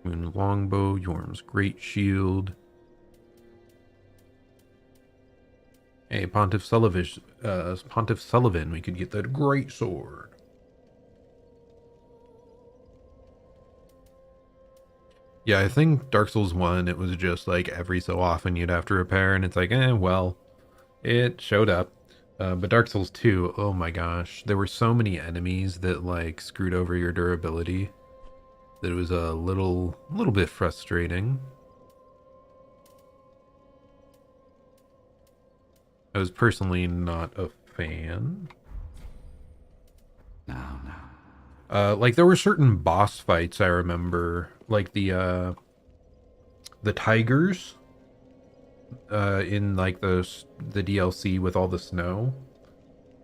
Moon longbow, Yorm's great shield. Hey, Pontiff Sullivan, we could get that great sword. Yeah, I think Dark Souls 1, it was just like every so often you'd have to repair, and it's like, well, it showed up. But Dark Souls 2, oh my gosh, there were so many enemies that like screwed over your durability that it was a little bit frustrating. I was personally not a fan. Now. Like there were certain boss fights I remember, like the tigers in like the DLC with all the snow.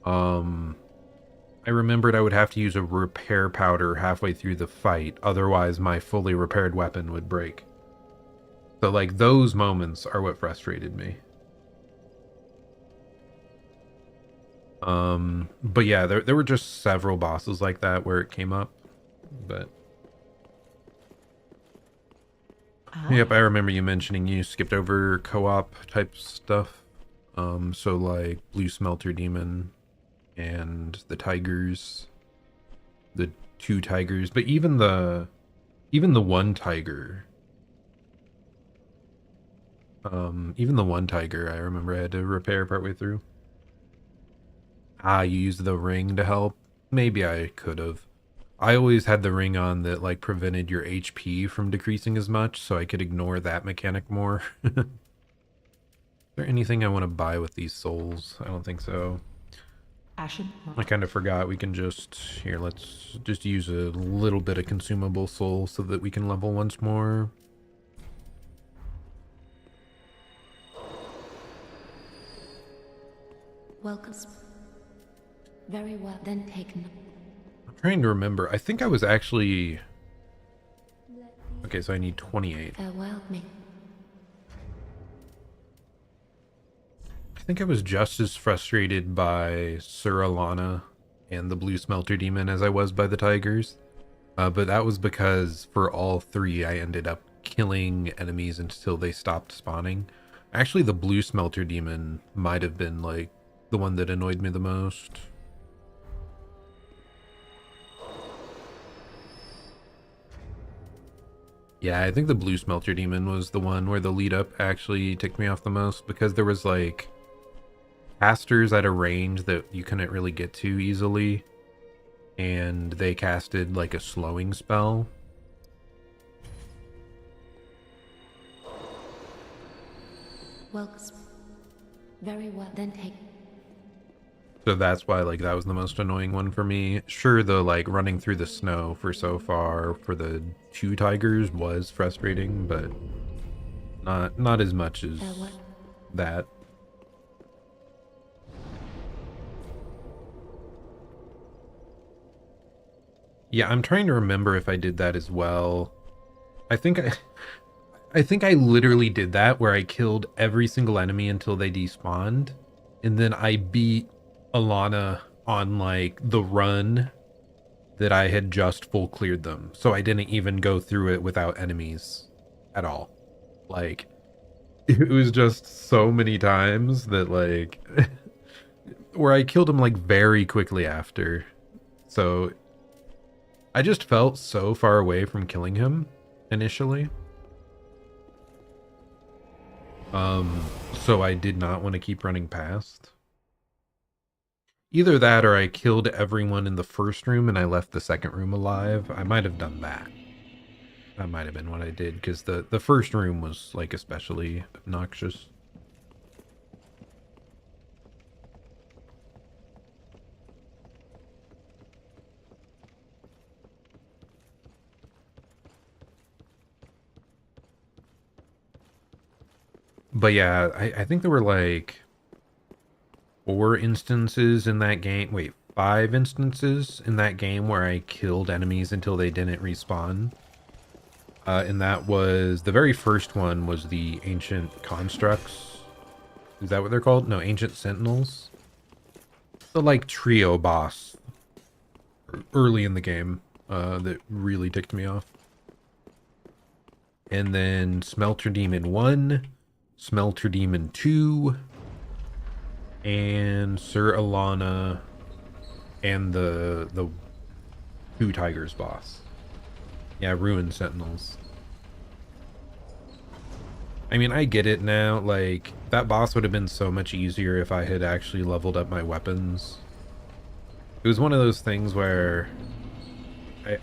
I remembered I would have to use a repair powder halfway through the fight, otherwise my fully repaired weapon would break. So like those moments are what frustrated me. But yeah, there were just several bosses like that where it came up. But yep, I remember you mentioning you skipped over co-op type stuff. So like Blue Smelter Demon and the tigers, the two tigers, but even the one tiger. Even the one tiger, I remember I had to repair partway through. You used the ring to help. Maybe I could have. I always had the ring on that like prevented your HP from decreasing as much, so I could ignore that mechanic more. Is there anything I want to buy with these souls? I don't think so. Ashen. I kind of forgot we can just... Here, let's just use a little bit of consumable soul so that we can level once more. Welcome. Very well, then taken. I'm trying to remember. I think I was actually... Okay, so I need 28. Farewell me. I think I was just as frustrated by Sir Alana and the Blue Smelter Demon as I was by the Tigers. But that was because for all three, I ended up killing enemies until they stopped spawning. Actually, the Blue Smelter Demon might have been, like, the one that annoyed me the most. Yeah, I think the Blue Smelter Demon was the one where the lead up actually ticked me off the most, because there was like casters at a range that you couldn't really get to easily, and they casted like a slowing spell. Welcome. Very well, then take. So that's why like that was the most annoying one for me. Sure, the like running through the snow for so far for the two tigers was frustrating, but not as much as that. Yeah, I'm trying to remember if I did that as well. I think I literally did that where I killed every single enemy until they despawned, and then I beat Alana on like the run that I had just full cleared them. So I didn't even go through it without enemies at all. Like it was just so many times that like where I killed him like very quickly after. So I just felt so far away from killing him initially. So I did not want to keep running past. Either that or I killed everyone in the first room and I left the second room alive. I might have done that. That might have been what I did, because the first room was like especially obnoxious. But yeah, I think there were like 4 instances in that game. Wait, 5 instances in that game where I killed enemies until they didn't respawn. And that was the very first one was the ancient constructs. Is that what they're called? No, ancient sentinels. The like trio boss early in the game that really ticked me off. And then Smelter Demon 1, Smelter Demon 2, and Sir Alana and the Two Tigers boss. Yeah, Ruin Sentinels. I mean, I get it now. Like, that boss would have been so much easier if I had actually leveled up my weapons. It was one of those things where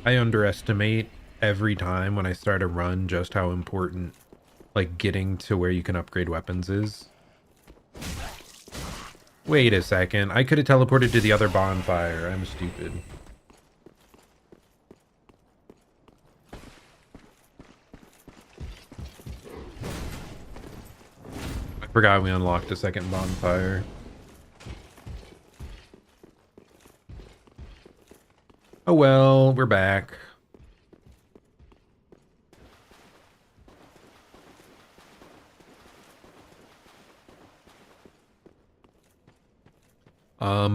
I underestimate every time when I start a run just how important, like, getting to where you can upgrade weapons is. Wait a second. I could have teleported to the other bonfire. I'm stupid. I forgot we unlocked a second bonfire. Oh well, we're back.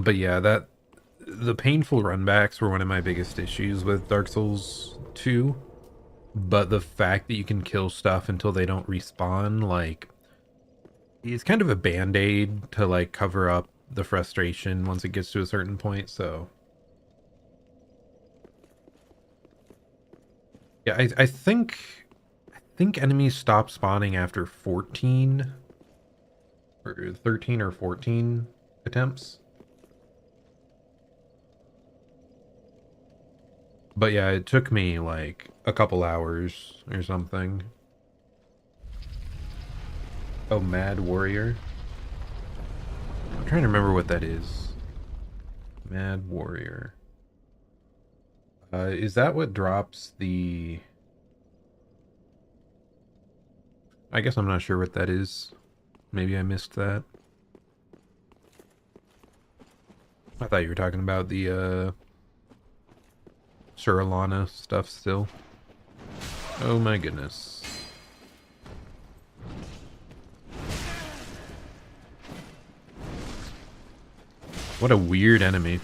But yeah, the painful runbacks were one of my biggest issues with Dark Souls 2. But the fact that you can kill stuff until they don't respawn, like, it's kind of a band-aid to like cover up the frustration once it gets to a certain point, so yeah, I think enemies stop spawning after 14 or 13 or 14 attempts. But yeah, it took me like a couple hours or something. Oh, Mad Warrior. I'm trying to remember what that is. Mad Warrior. Is that what drops the... I guess I'm not sure what that is. Maybe I missed that. I thought you were talking about the Sir Alana stuff still. Oh my goodness. What a weird enemy.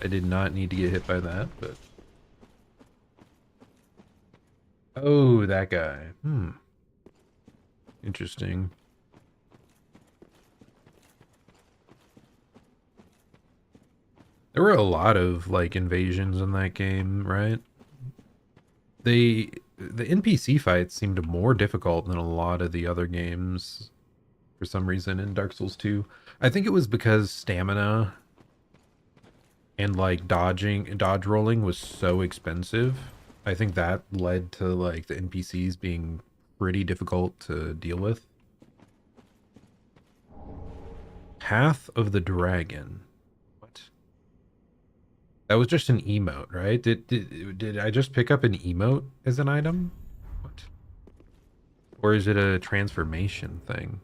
I did not need to get hit by that, but... Oh, that guy. Interesting. There were a lot of, like, invasions in that game, right? The NPC fights seemed more difficult than a lot of the other games for some reason in Dark Souls 2. I think it was because stamina and like dodge rolling was so expensive. I think that led to like the NPCs being pretty difficult to deal with. Path of the Dragon. What? That was just an emote, right? Did I just pick up an emote as an item? What? Or is it a transformation thing?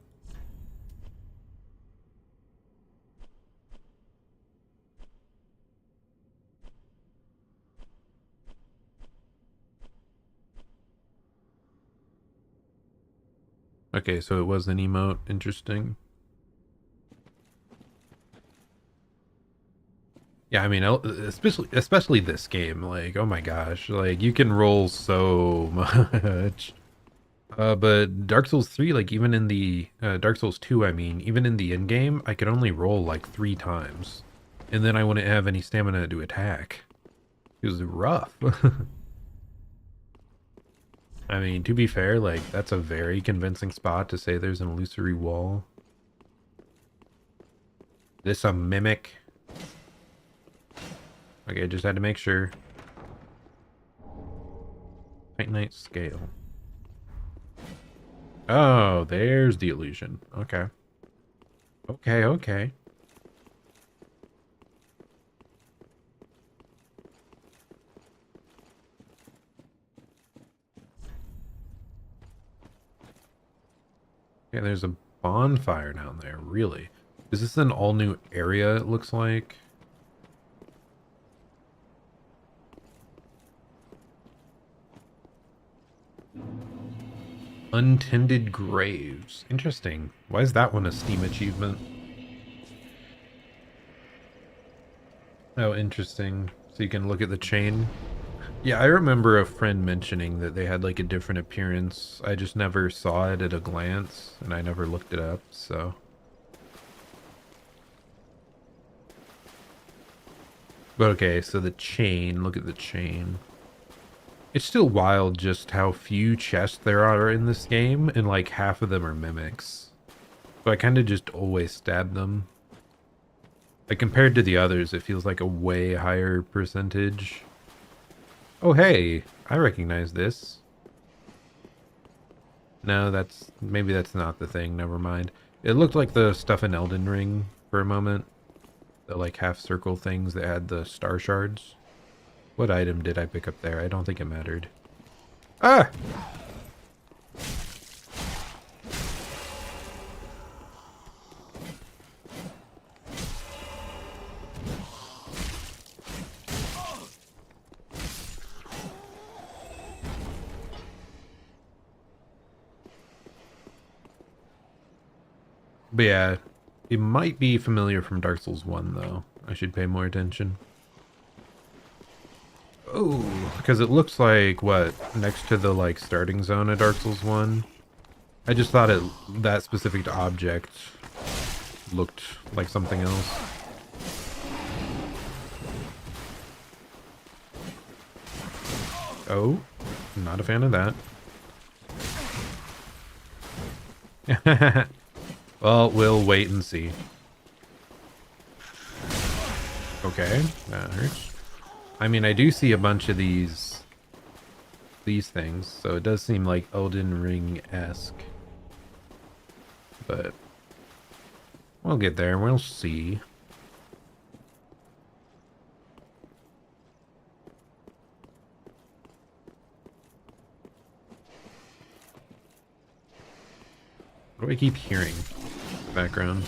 Okay, so it was an emote. Interesting. Yeah, I mean, especially this game. Like, oh my gosh, like you can roll so much. But Dark Souls 3, like even in the Dark Souls 2, I mean, even in the end game, I could only roll like 3 times, and then I wouldn't have any stamina to attack. It was rough. I mean, to be fair, like that's a very convincing spot to say there's an illusory wall. This a mimic? Okay, just had to make sure. Titanite scale. Oh, there's the illusion. Okay. Okay. Okay, there's a bonfire down there, really. Is this an all new area, it looks like? Untended graves. Interesting. Why is that one a Steam achievement? Oh, interesting. So you can look at the chain. Yeah, I remember a friend mentioning that they had like a different appearance. I just never saw it at a glance, and I never looked it up, so. But okay, so the chain, look at the chain. It's still wild just how few chests there are in this game, and like half of them are mimics. So I kind of just always stab them. Like compared to the others, it feels like a way higher percentage. Oh hey, I recognize this. No, maybe that's not the thing, never mind. It looked like the stuff in Elden Ring for a moment. The like half circle things that had the star shards. What item did I pick up there? I don't think it mattered. Ah! But yeah, it might be familiar from Dark Souls 1 though. I should pay more attention. Oh, because it looks like, what, next to the like starting zone of Dark Souls 1? I just thought that specific object looked like something else. Oh, not a fan of that. Well, we'll wait and see. Okay, that hurts. I mean, I do see a bunch of these things, so it does seem like Elden Ring-esque. But we'll get there and we'll see. What do I keep hearing in the background?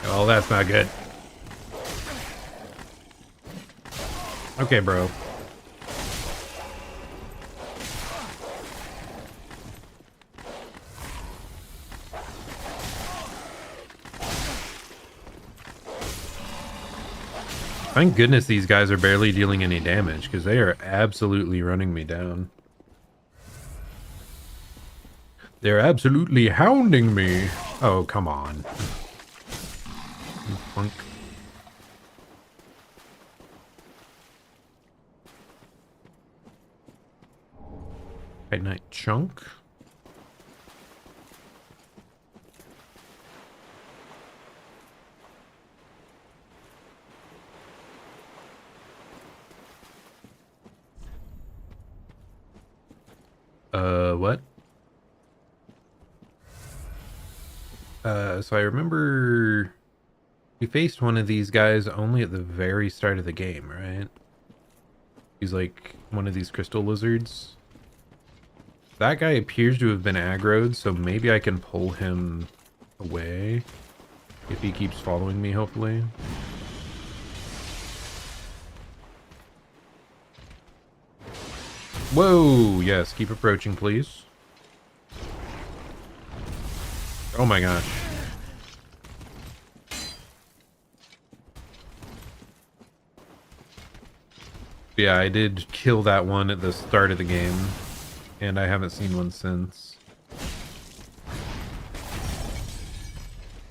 Oh, that's not good. Okay, bro. Thank goodness these guys are barely dealing any damage, because they are absolutely running me down. They're absolutely hounding me. Oh, come on. Punk. Night chunk. What? So I remember we faced one of these guys only at the very start of the game, right? He's like one of these crystal lizards. That guy appears to have been aggroed, so maybe I can pull him away if he keeps following me, hopefully. Whoa, yes, keep approaching, please. Oh my gosh. Yeah, I did kill that one at the start of the game, and I haven't seen one since.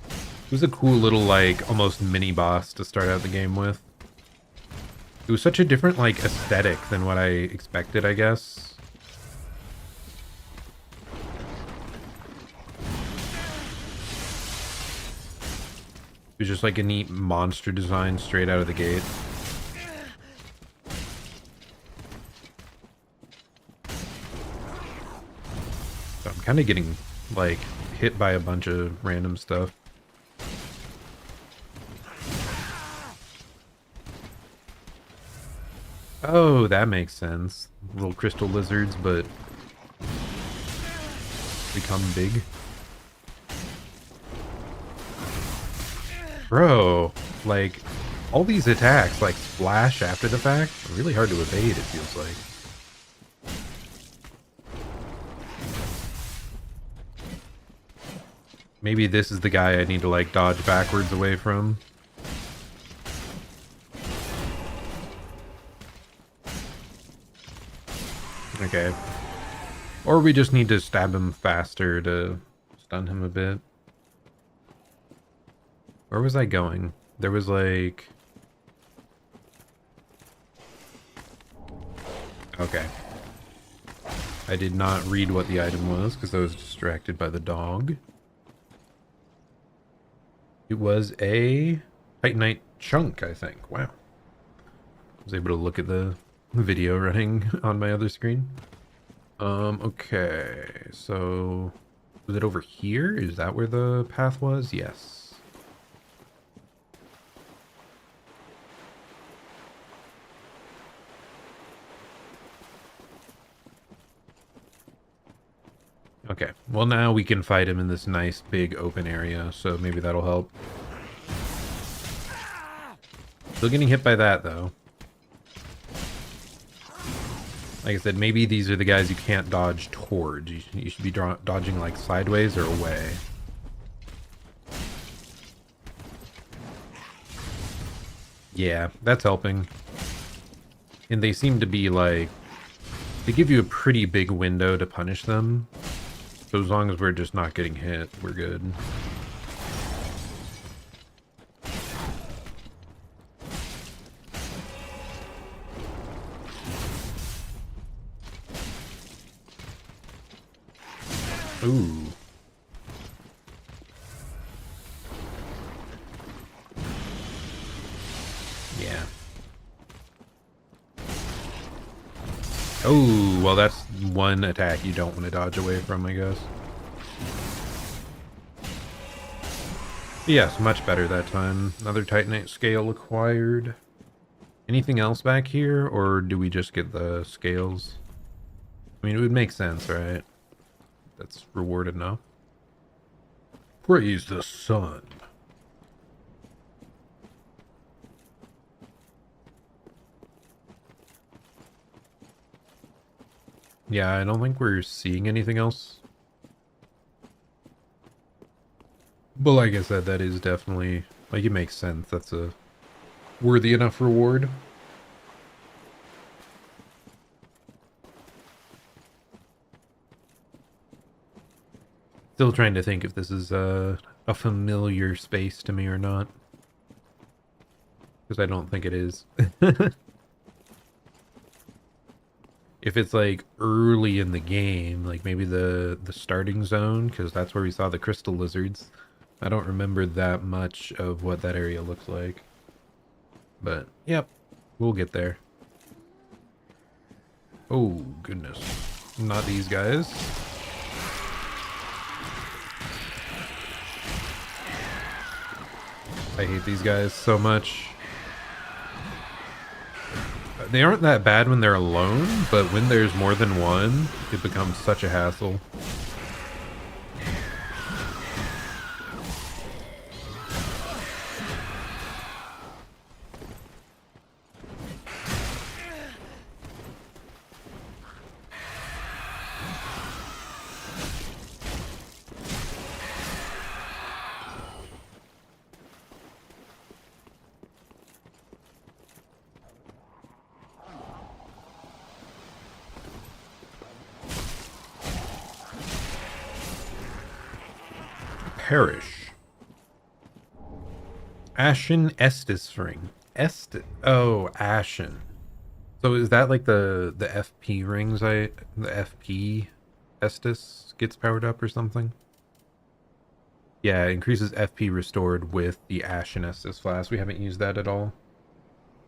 It was a cool little, like, almost mini boss to start out the game with. It was such a different, like, aesthetic than what I expected, I guess. It was just like a neat monster design straight out of the gate. So I'm kind of getting, like, hit by a bunch of random stuff. Oh, that makes sense. Little crystal lizards, but become big. Bro, like, all these attacks, like, splash after the fact. Really hard to evade, it feels like. Maybe this is the guy I need to, like, dodge backwards away from. Okay. Or we just need to stab him faster to stun him a bit. Where was I going? There was, like... Okay. I did not read what the item was because I was distracted by the dog. It was a Titanite chunk, I think. Wow. I was able to look at the video running on my other screen. Okay. So, was it over here? Is that where the path was? Yes. Okay, well now we can fight him in this nice big open area, so maybe that'll help. Still getting hit by that though. Like I said, maybe these are the guys you can't dodge towards. You should be dodging like sideways or away. Yeah, that's helping. And they seem to be like... They give you a pretty big window to punish them. So as long as we're just not getting hit, we're good. Ooh. Yeah. Oh, well that's one attack you don't want to dodge away from, I guess. Yes, much better that time. Another Titanite scale acquired. Anything else back here, or do we just get the scales? I mean, it would make sense, right? That's reward enough. Praise the sun. Yeah, I don't think we're seeing anything else. But like I said, that is definitely... Like, it makes sense. That's a worthy enough reward. Still trying to think if this is a familiar space to me or not. Because I don't think it is. If it's like early in the game, like maybe the starting zone, because that's where we saw the crystal lizards. I don't remember that much of what that area looks like. But, yep, we'll get there. Oh, goodness. Not these guys. I hate these guys so much. They aren't that bad when they're alone, but when there's more than one, it becomes such a hassle. Perish. Ashen Estus ring. Oh, Ashen. So is that like the FP rings? The FP Estus gets powered up or something? Yeah, it increases FP restored with the Ashen Estus flask. We haven't used that at all.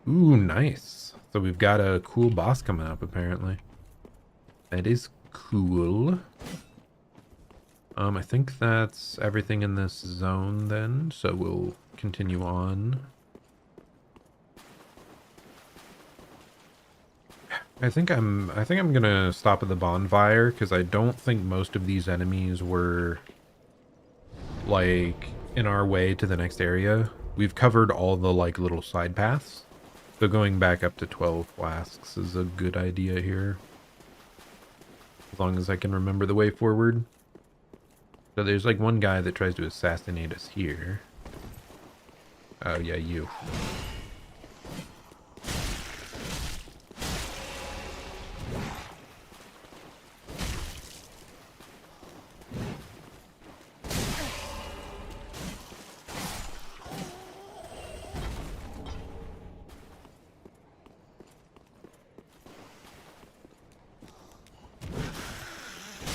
Ooh, nice. So we've got a cool boss coming up apparently. That is cool. I think that's everything in this zone then, so we'll continue on. I think I'm gonna stop at the bonfire because I don't think most of these enemies were like in our way to the next area. We've covered all the like little side paths. So going back up to 12 flasks is a good idea here. As long as I can remember the way forward. So there's like one guy that tries to assassinate us here. Oh yeah, you.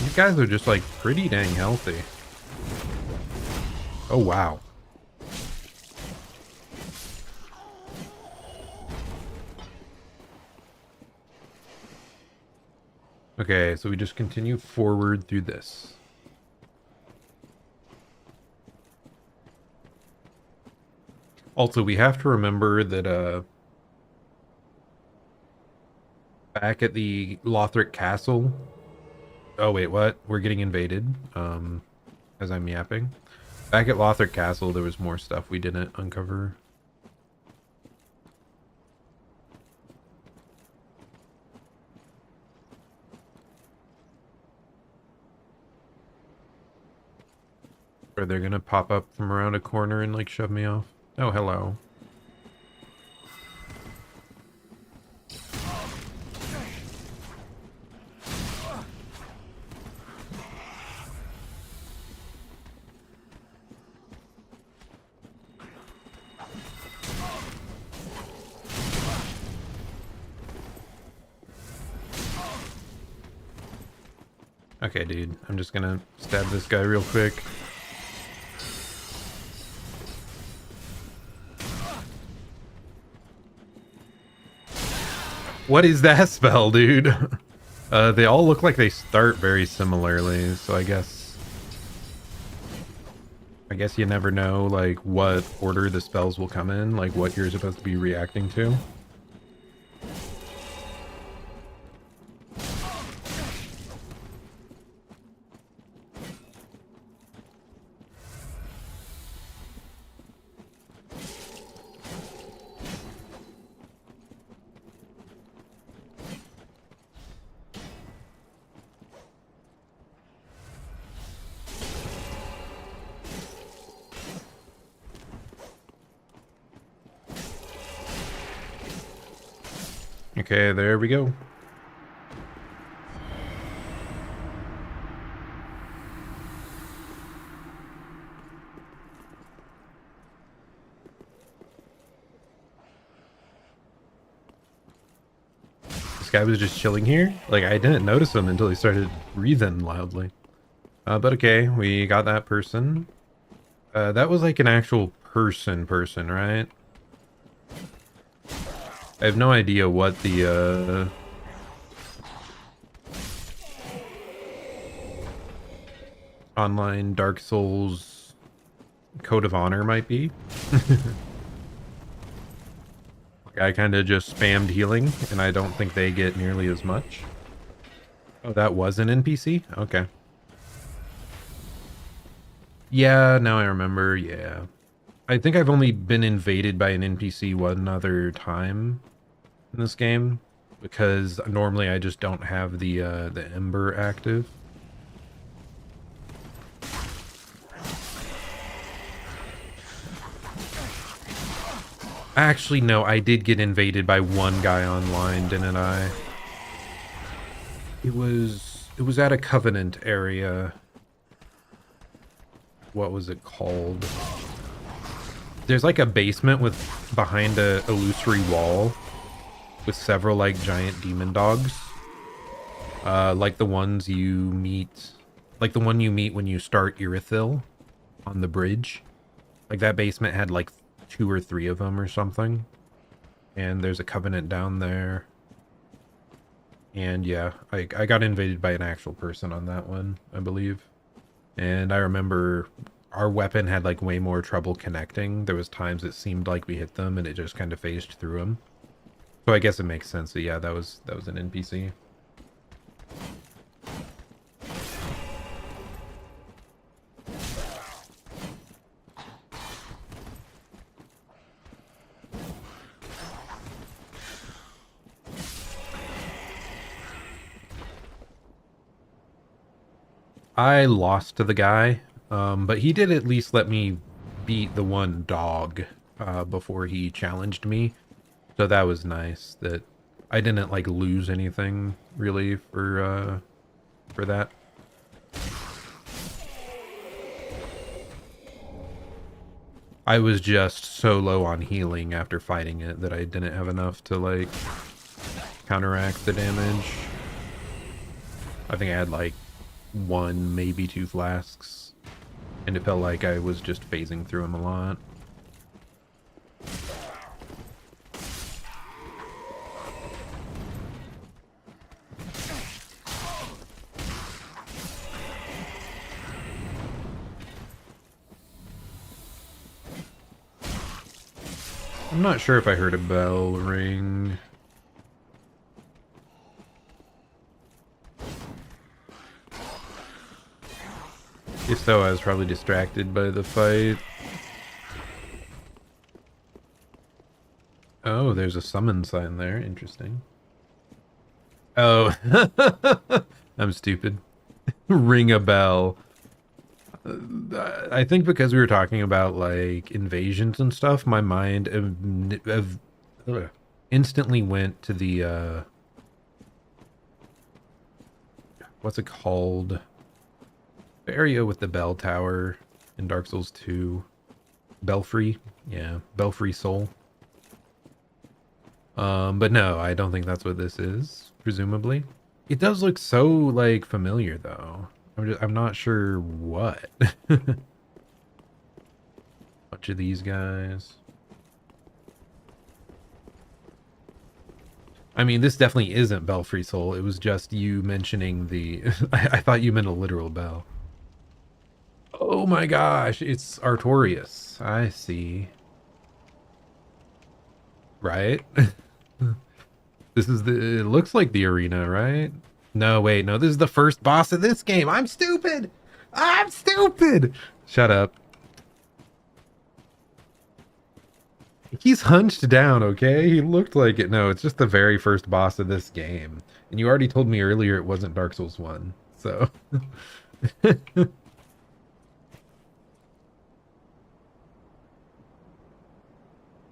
These guys are just like pretty dang healthy. Oh wow. Okay, so we just continue forward through this. Also, we have to remember that back at the Lothric castle. Oh wait, what? We're getting invaded. As I'm yapping. Back at Lothric castle there was more stuff we didn't uncover. Or they're gonna pop up from around a corner and like shove me off. Oh, hello. Okay, dude. I'm just gonna stab this guy real quick. What is that spell, dude? They all look like they start very similarly, so I guess you never know, like, what order the spells will come in, like, what you're supposed to be reacting to. Okay, there we go. This guy was just chilling here. Like, I didn't notice him until he started breathing loudly. But okay, we got that person. That was like an actual person, right? I have no idea what the, online Dark Souls code of honor might be. I kind of just spammed healing, and I don't think they get nearly as much. Oh, that was an NPC? Okay. Yeah, now I remember, yeah. I think I've only been invaded by an NPC one other time in this game, because normally I just don't have the Ember active. Actually, no, I did get invaded by one guy online, didn't I? It was at a Covenant area. What was it called? There's like a basement with behind a illusory wall with several like giant demon dogs. Like the ones you meet, like the one you meet when you start Irithil on the bridge. Like that basement had like 2 or 3 of them or something. And there's a Covenant down there. And yeah, I got invaded by an actual person on that one, I believe. And I remember our weapon had like way more trouble connecting. There was times it seemed like we hit them and it just kind of phased through them. So I guess it makes sense. So yeah, that was an NPC. I lost to the guy, but he did at least let me beat the one dog before he challenged me. So that was nice that I didn't like lose anything really for that. I was just so low on healing after fighting it that I didn't have enough to like counteract the damage. I think I had like one, maybe two flasks, and it felt like I was just phasing through them a lot. I'm not sure if I heard a bell ring. If so, I was probably distracted by the fight. Oh, there's a summon sign there. Interesting. Oh, I'm stupid. Ring a bell. I think because we were talking about like invasions and stuff, my mind instantly went to the what's it called? The area with the bell tower in Dark Souls 2. Belfry. Yeah, Belfry Soul. But no, I don't think that's what this is, presumably. It does look so like familiar though. I'm not sure what. Bunch of these guys. I mean, this definitely isn't Belfry Soul. It was just you mentioning the... I thought you meant a literal bell. Oh my gosh, it's Artorias. I see. Right? This is the... It looks like the arena, right? No, wait, no, this is the first boss of this game. I'm stupid! I'm stupid! Shut up. He's hunched down, okay? He looked like it. No, it's just the very first boss of this game. And you already told me earlier it wasn't Dark Souls 1, so...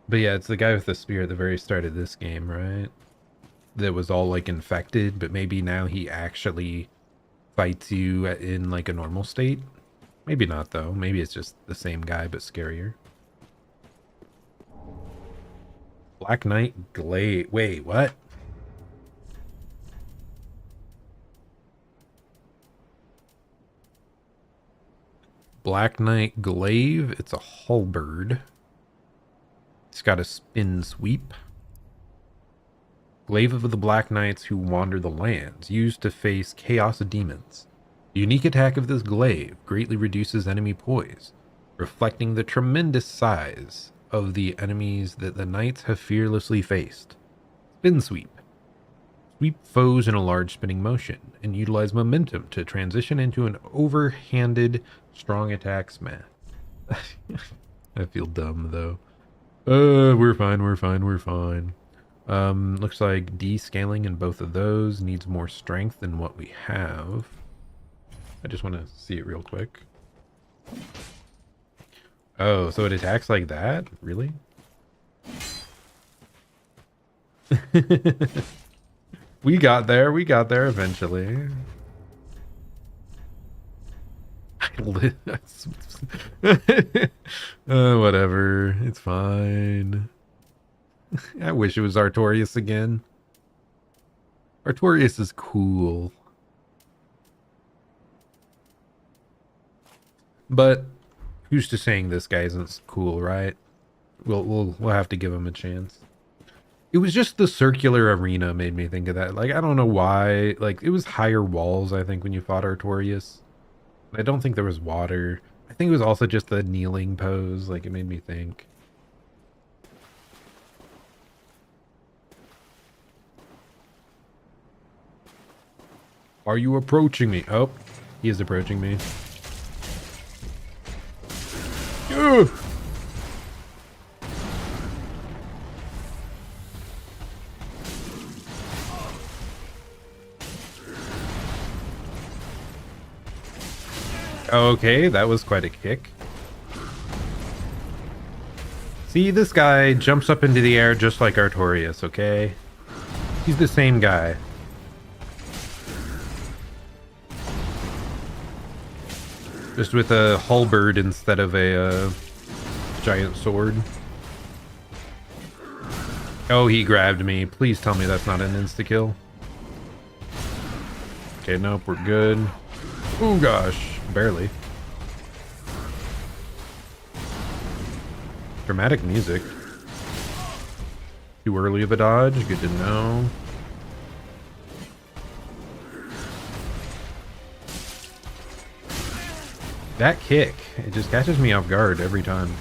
But yeah, it's the guy with the spear at the very start of this game, right? That was all like infected, but maybe now he actually fights you in like a normal state. Maybe not though. Maybe it's just the same guy but scarier. Black Knight Glade. Wait, what? Black Knight Glaive. It's a halberd. It's got a spin sweep. Glaive of the Black Knights who wander the lands, used to face chaos demons. The unique attack of this glaive greatly reduces enemy poise, reflecting the tremendous size of the enemies that the knights have fearlessly faced. Spin sweep. Sweep foes in a large spinning motion, and utilize momentum to transition into an overhanded, strong attack smash. I feel dumb, though. We're fine, we're fine, we're fine. Looks like descaling in both of those needs more strength than what we have. I just want to see it real quick. Oh, so it attacks like that? Really? We got there eventually. Whatever. It's fine. I wish it was Artorias again. Artorias is cool. But who's to saying this guy isn't cool, right? We'll have to give him a chance. It was just the circular arena made me think of that. Like, I don't know why. Like, it was higher walls, I think, when you fought Artorias. I don't think there was water. I think it was also just the kneeling pose. Like, it made me think. Are you approaching me? Oh, he is approaching me. Ugh! Okay, that was quite a kick. See, this guy jumps up into the air just like Artorias, okay? He's the same guy. Just with a halberd instead of a giant sword. Oh, he grabbed me. Please tell me that's not an insta-kill. Okay, nope, we're good. Oh gosh, barely. Dramatic music. Too early of a dodge, good to know. That kick, it just catches me off guard every time.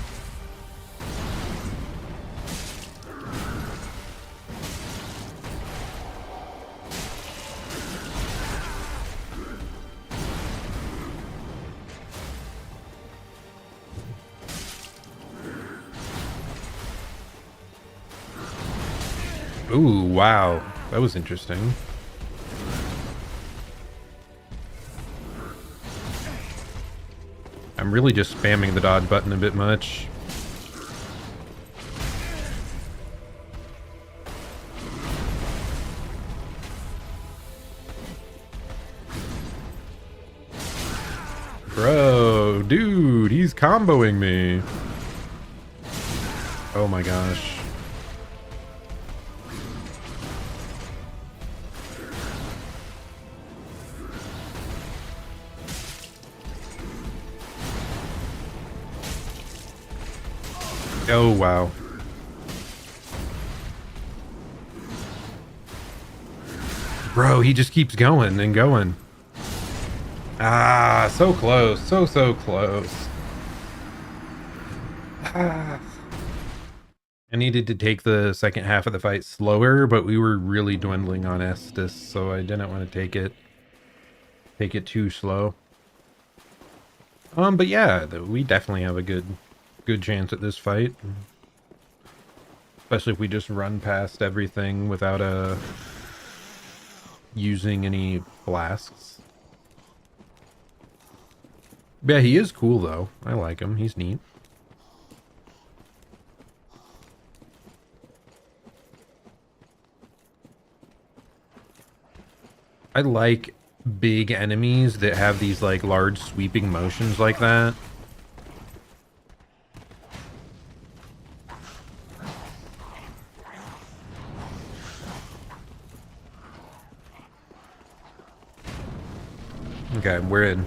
Ooh, wow. That was interesting. I'm really just spamming the dodge button a bit much. Bro, dude, he's comboing me. Oh my gosh. Oh, wow. Bro, he just keeps going and going. Ah, so close. So close. Ah. I needed to take the second half of the fight slower, but we were really dwindling on Estus, so I didn't want to take it too slow. But yeah, we definitely have a good chance at this fight. Especially if we just run past everything without using any flasks. Yeah, he is cool though. I like him. He's neat. I like big enemies that have these like large sweeping motions like that. Okay, we're in.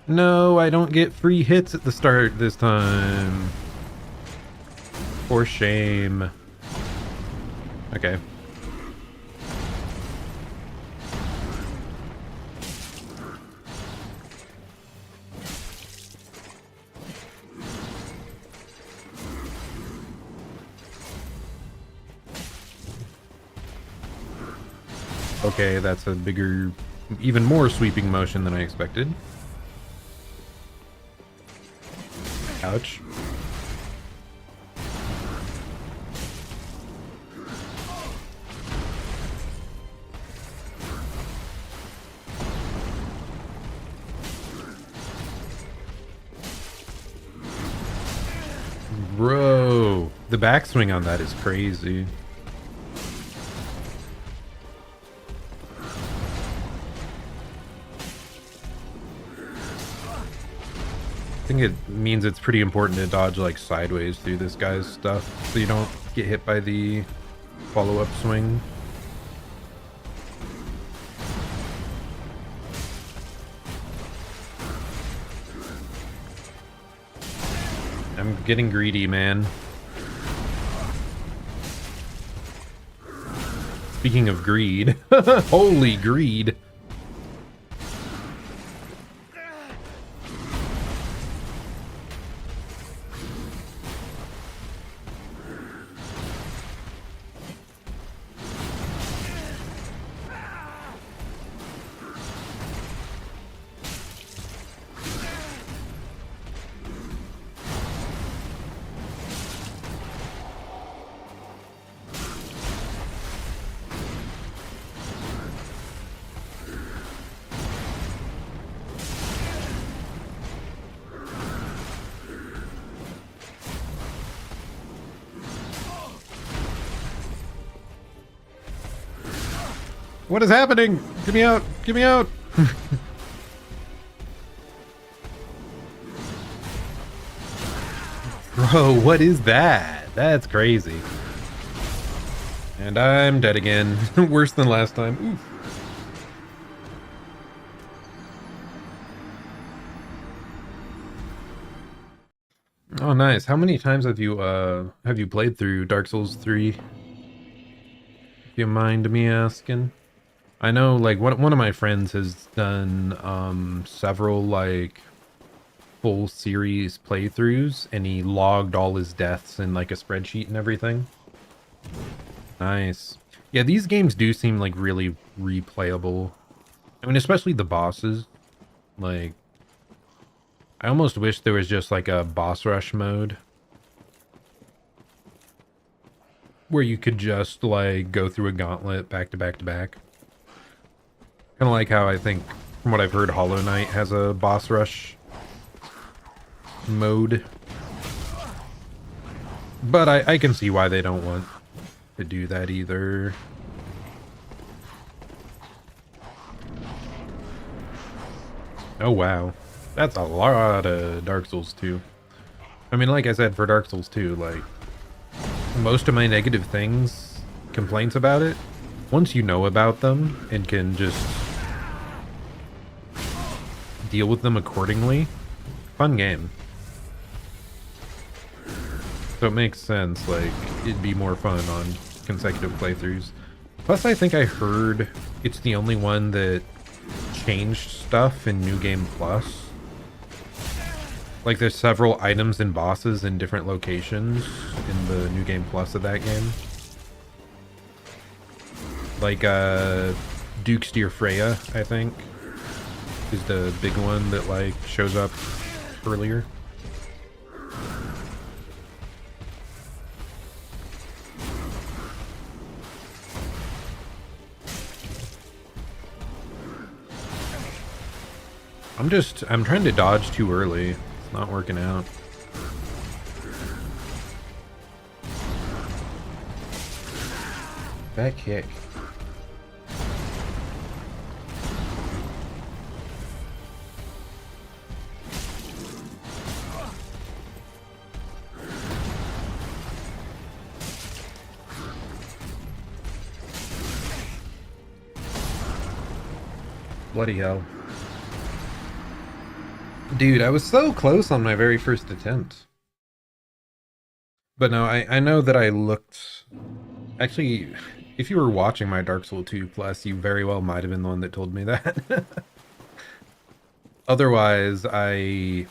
No, I don't get free hits at the start this time. For shame. Okay. Okay, that's a bigger, even more sweeping motion than I expected. Ouch. Bro, the backswing on that is crazy. I think it means it's pretty important to dodge like sideways through this guy's stuff so you don't get hit by the follow-up swing. I'm getting greedy, man. Speaking of greed, holy greed. What is happening? Get me out! Get me out! Bro, what is that? That's crazy. And I'm dead again. Worse than last time. Oof. Oh, nice. How many times have you played through Dark Souls 3? If you mind me asking. I know like one of my friends has done several like full series playthroughs and he logged all his deaths in like a spreadsheet and everything. Nice. Yeah, these games do seem like really replayable. I mean, especially the bosses. Like I almost wish there was just like a boss rush mode where you could just like go through a gauntlet back to back to back. Kind of like how I think, from what I've heard, Hollow Knight has a boss rush mode. But I can see why they don't want to do that either. Oh wow. That's a lot of Dark Souls 2. I mean, like I said, for Dark Souls 2, like, most of my negative complaints about it, once you know about them and can just deal with them accordingly, fun game. So it makes sense, like, it'd be more fun on consecutive playthroughs. Plus, I think I heard it's the only one that changed stuff in New Game Plus. Like, there's several items and bosses in different locations in the New Game Plus of that game. Like, Duke's Dear Freya, I think, is the big one that, like, shows up earlier. I'm trying to dodge too early. It's not working out. That kick. Bloody hell. Dude, I was so close on my very first attempt. But no, I know that I looked... Actually, if you were watching my Dark Souls 2 Plus, you very well might have been the one that told me that. Otherwise, I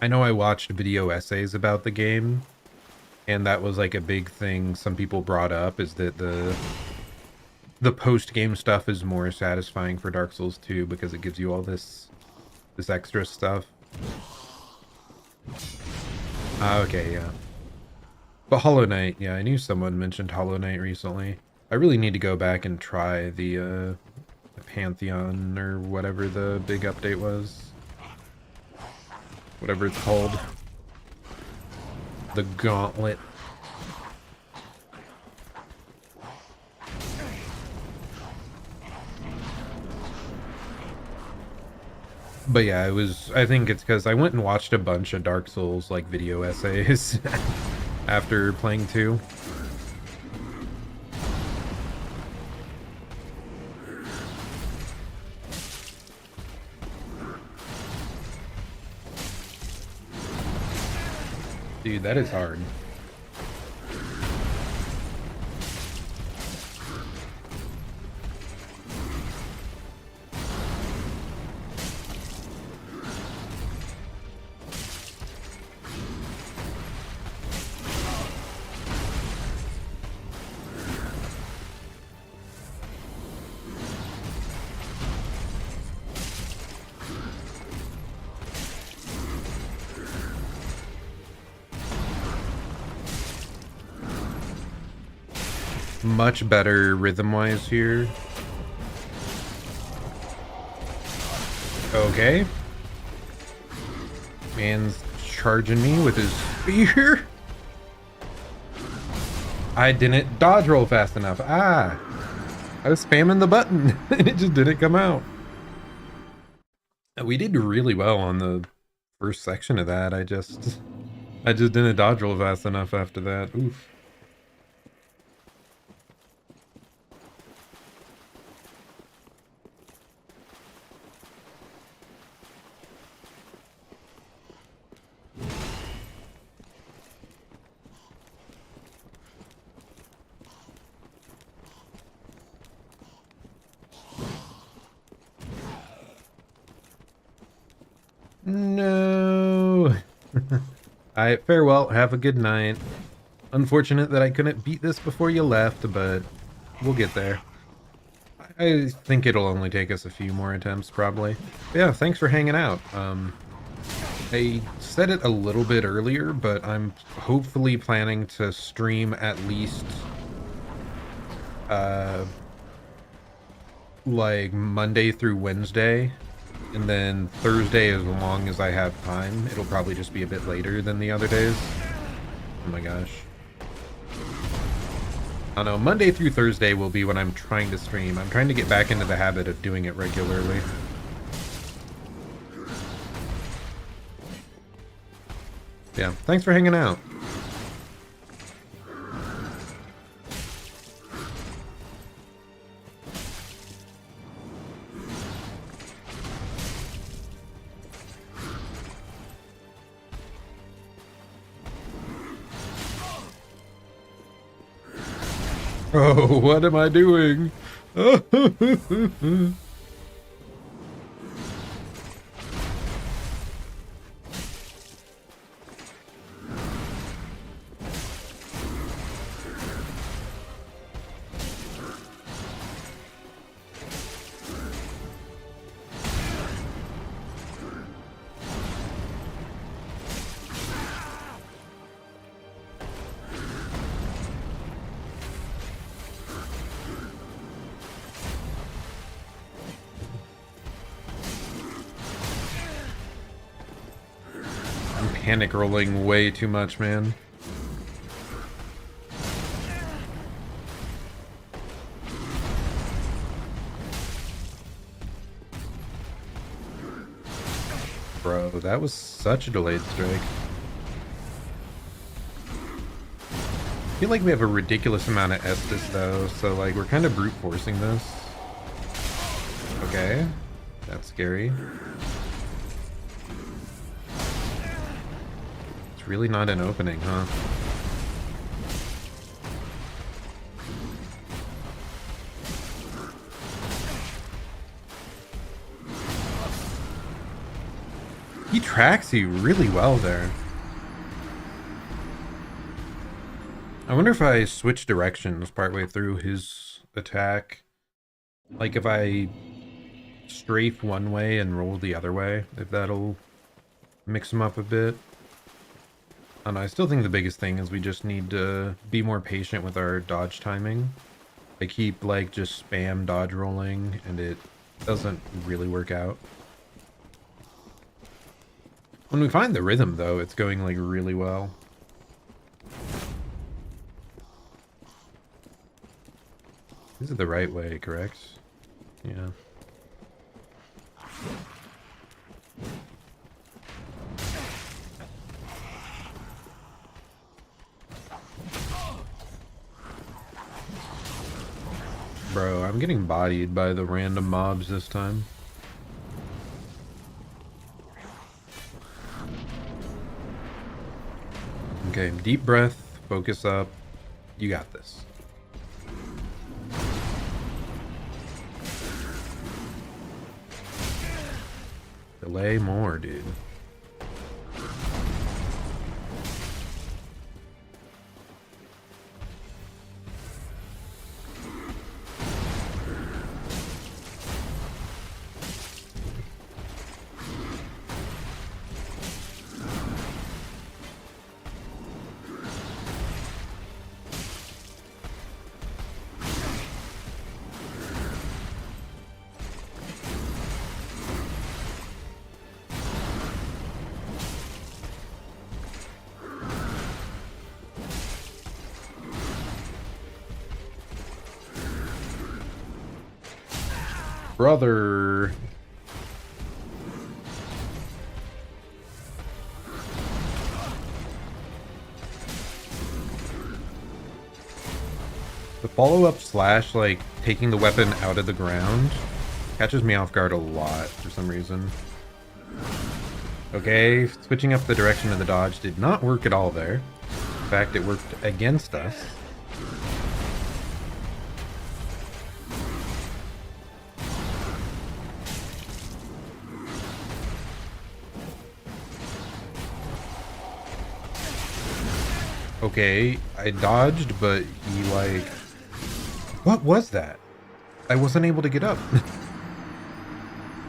know I watched video essays about the game, and that was like a big thing some people brought up, is that the post-game stuff is more satisfying for Dark Souls 2 because it gives you all this extra stuff. Okay, yeah. But Hollow Knight, yeah, I knew someone mentioned Hollow Knight recently. I really need to go back and try the Pantheon, or whatever the big update was. Whatever it's called. The Gauntlet. But yeah, I think it's because I went and watched a bunch of Dark Souls, like, video essays after playing 2. Dude, that is hard. Much better rhythm-wise here. Okay. Man's charging me with his spear. I didn't dodge roll fast enough. Ah. I was spamming the button and it just didn't come out. We did really well on the first section of that. I just didn't dodge roll fast enough after that. Oof. No. Alright, farewell. Have a good night. Unfortunate that I couldn't beat this before you left, but we'll get there. I think it'll only take us a few more attempts, probably. But yeah, thanks for hanging out. I said it a little bit earlier, but I'm hopefully planning to stream at least like Monday through Wednesday, and then Thursday as long as I have time. It'll probably just be a bit later than the other days. Oh my gosh. I don't know, Monday through Thursday will be when I'm trying to stream. I'm trying to get back into the habit of doing it regularly. Yeah, thanks for hanging out. Oh, what am I doing? Panic rolling way too much, man. Bro, that was such a delayed strike. I feel like we have a ridiculous amount of Estus though, so like we're kind of brute forcing this. Okay, that's scary. Really not an opening, huh? He tracks you really well there. I wonder if I switch directions partway through his attack. Like if I strafe one way and roll the other way, if that'll mix him up a bit. I don't know, I still think the biggest thing is we just need to be more patient with our dodge timing. I keep like just spam dodge rolling and it doesn't really work out. When we find the rhythm though, it's going like really well. This is the right way, correct? Yeah. Bro, I'm getting bodied by the random mobs this time. Okay, deep breath, focus up. You got this. Delay more, dude. Brother. The follow-up slash, like, taking the weapon out of the ground catches me off guard a lot for some reason. Okay, switching up the direction of the dodge did not work at all there. In fact, it worked against us. Okay, I dodged, but he, like... What was that? I wasn't able to get up.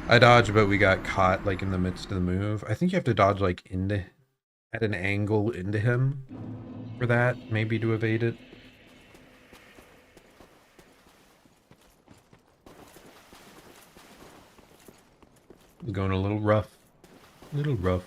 I dodged, but we got caught, like, in the midst of the move. I think you have to dodge, like, at an angle into him for that, maybe to evade it. It's going a little rough. A little rough.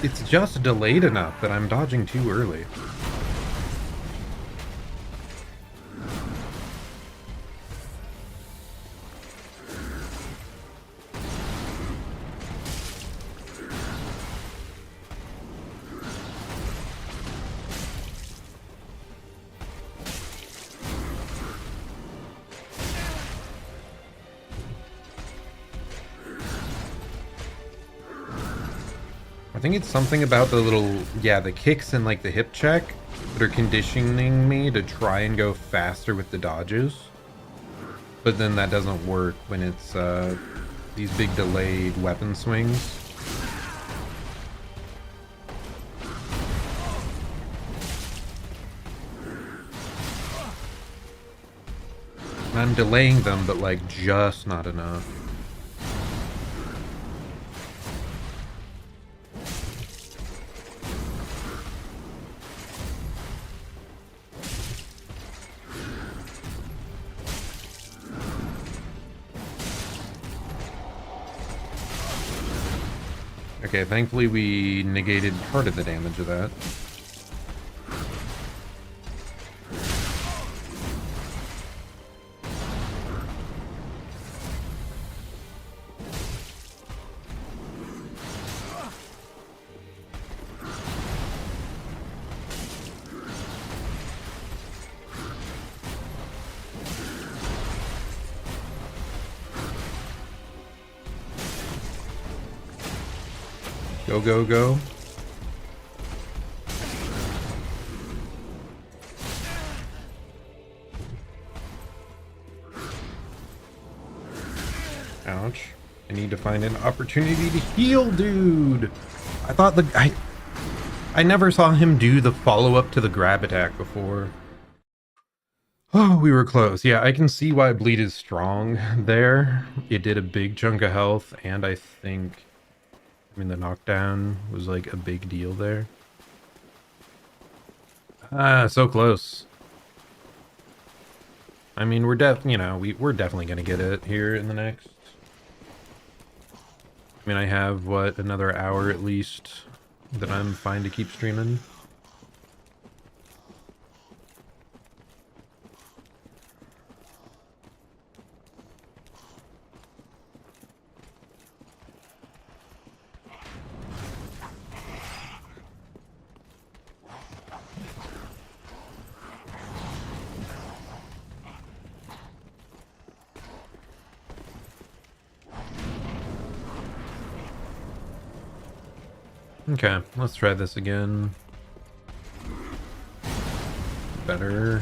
It's just delayed enough that I'm dodging too early. I think it's something about the little, yeah, the kicks and like the hip check that are conditioning me to try and go faster with the dodges. But then that doesn't work when it's these big delayed weapon swings. I'm delaying them, but like just not enough. Okay, thankfully we negated part of the damage of that. Go, go, go. Ouch. I need to find an opportunity to heal, dude. I thought I never saw him do the follow-up to the grab attack before. Oh, we were close. Yeah, I can see why bleed is strong there. It did a big chunk of health, and I mean, the knockdown was like a big deal there. Ah, so close. I mean, we're definitely gonna get it here in the next. I mean, I have what, another hour at least that I'm fine to keep streaming. Okay, let's try this again. Better.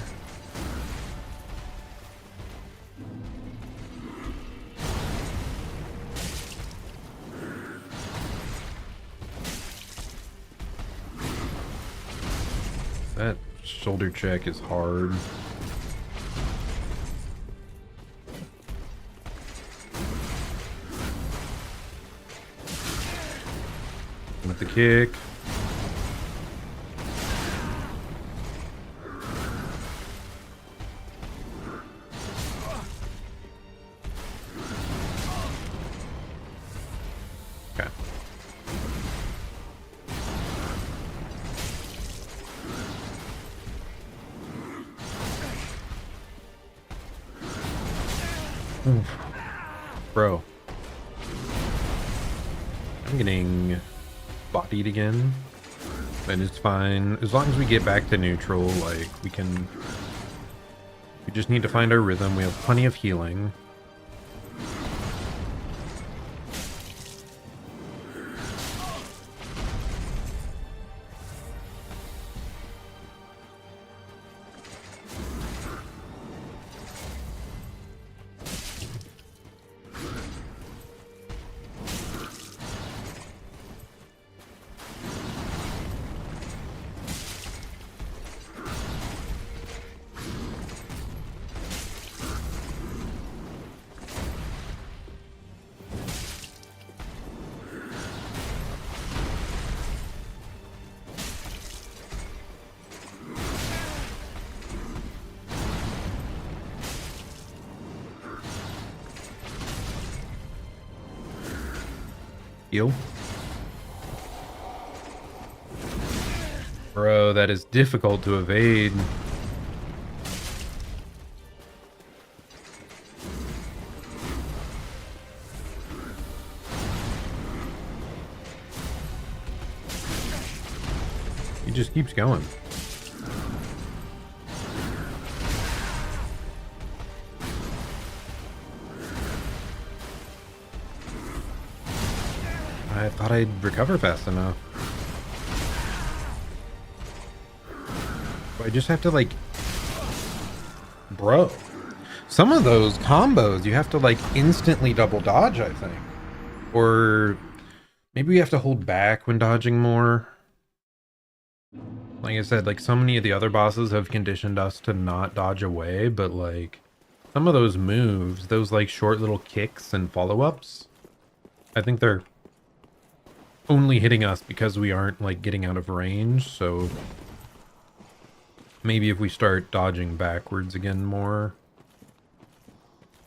That shoulder check is hard. With the kick. Okay. Oof. Bro. I'm getting bodied again. And it's fine. As long as we get back to neutral, like, we can... We just need to find our rhythm. We have plenty of healing. Heal. Bro, that is difficult to evade. He just keeps going. I thought I'd recover fast enough. I just have to, like... Bro. Some of those combos, you have to, like, instantly double dodge, I think. Or... Maybe we have to hold back when dodging more. Like I said, like, so many of the other bosses have conditioned us to not dodge away, but, like... Some of those moves, those, like, short little kicks and follow-ups, I think they're only hitting us because we aren't, like, getting out of range, so... Maybe if we start dodging backwards again more.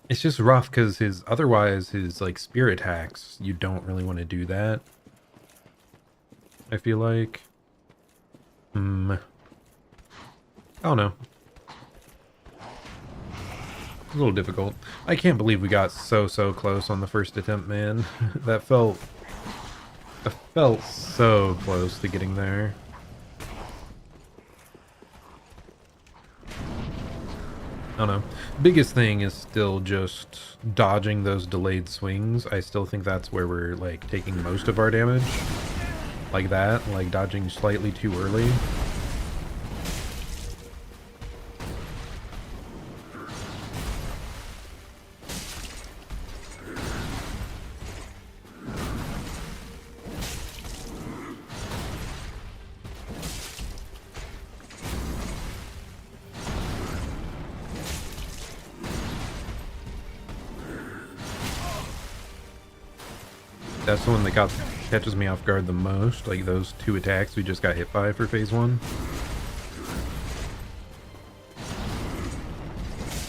It's just rough because otherwise his, like, spirit hacks, you don't really want to do that. I feel like. I don't know. A little difficult. I can't believe we got so close on the first attempt, man. That felt so close to getting there. I don't know. Biggest thing is still just dodging those delayed swings. I still think that's where we're, like, taking most of our damage. Like that, like dodging slightly too early. That's the one that catches me off guard the most, like those two attacks we just got hit by for phase 1.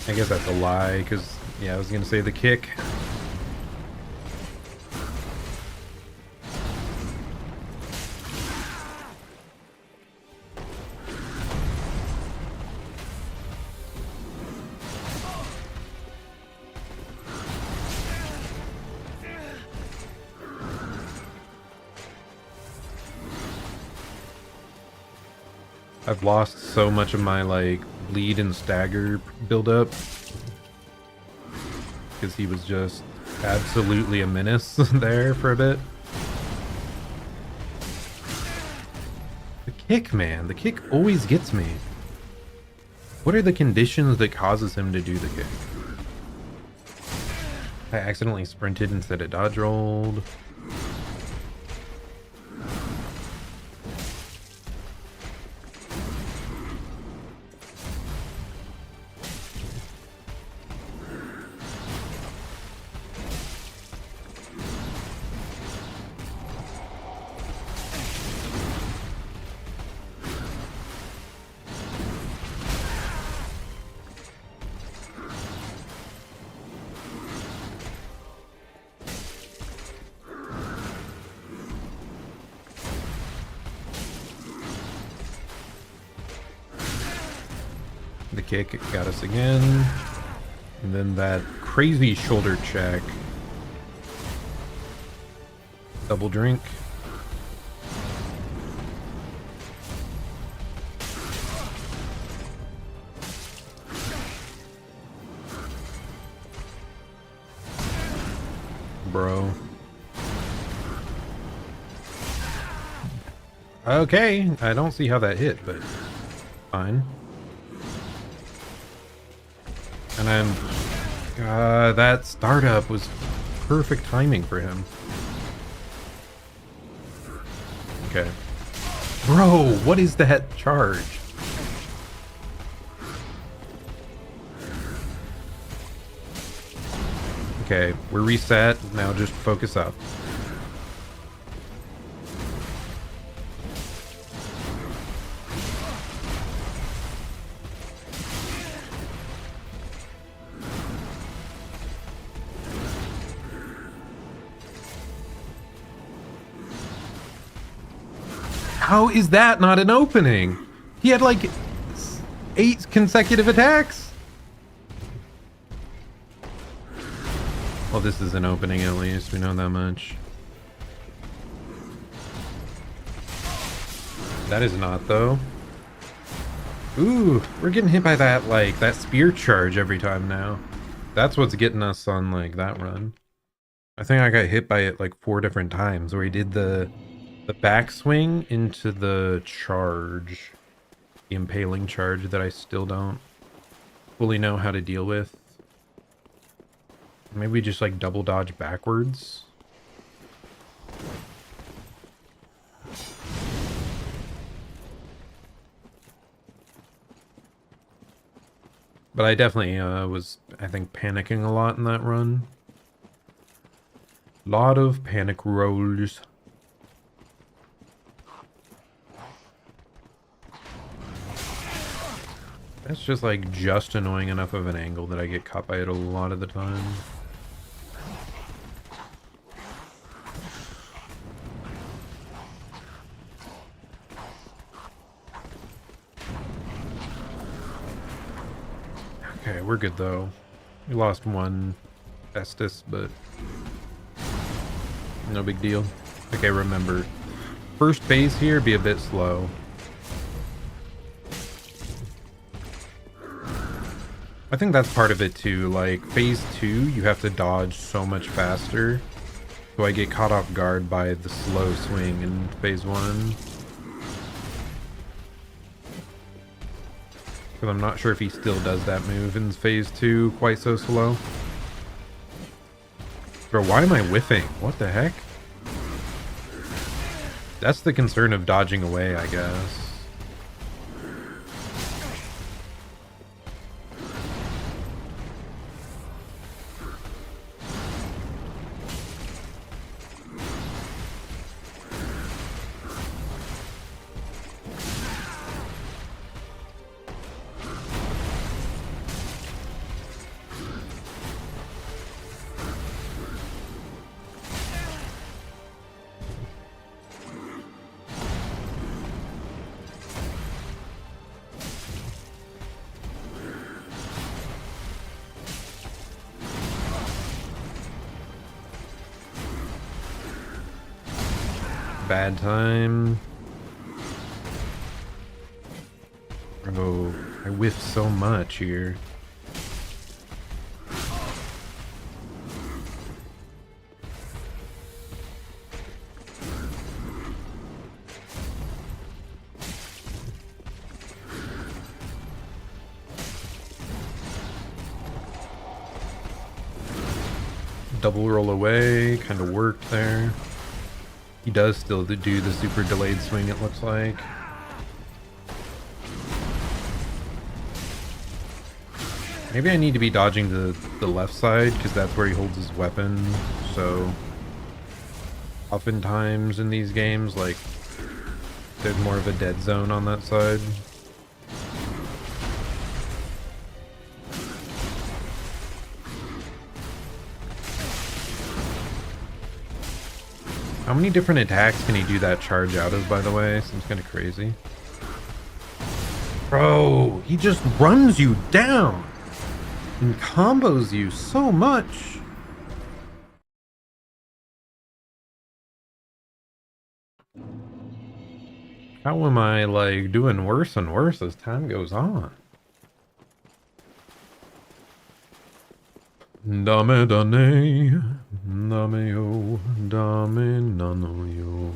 I guess that's a lie, because, yeah, I was going to say the kick. I've lost so much of my, like, bleed and stagger buildup because he was just absolutely a menace there for a bit. kick, man. The kick always gets me. What are the conditions that causes him to do the kick? I accidentally sprinted instead of dodge rolled. The kick got us again. And then that crazy shoulder check. Double drink. Bro. Okay, I don't see how that hit, but fine. And I'm... that startup was perfect timing for him. Okay. Bro, what is that charge? Okay, we're reset. Now just focus up. How is that not an opening? He had like 8 consecutive attacks. Well, this is an opening at least. We know that much. That is not though. Ooh, we're getting hit by that like that spear charge every time now. That's what's getting us on like that run. I think I got hit by it like 4 different times where he did the backswing into the charge, the impaling charge that I still don't fully know how to deal with. Maybe just like double dodge backwards. But I definitely was, I think, panicking a lot in that run. Lot of panic rolls. That's just like just annoying enough of an angle that I get caught by it a lot of the time. Okay, we're good though. We lost one Festus, but no big deal. Okay, remember, first phase here, be a bit slow. I think that's part of it too, like phase 2 you have to dodge so much faster, so I get caught off guard by the slow swing in phase 1. Because I'm not sure if he still does that move in phase 2 quite so slow. Bro, why am I whiffing? What the heck? That's the concern of dodging away, I guess. Bad time. Oh, I whiffed so much here. double roll away kind of worked there. He does still do the super delayed swing, it looks like. Maybe I need to be dodging the left side, because that's where he holds his weapon, so... Oftentimes in these games, like, there's more of a dead zone on that side. How many different attacks can he do that charge out of, by the way? Seems kind of crazy. Bro, he just runs you down and combos you so much. How am I, like, doing worse and worse as time goes on? Dame dane, dame yo, dame nano yo.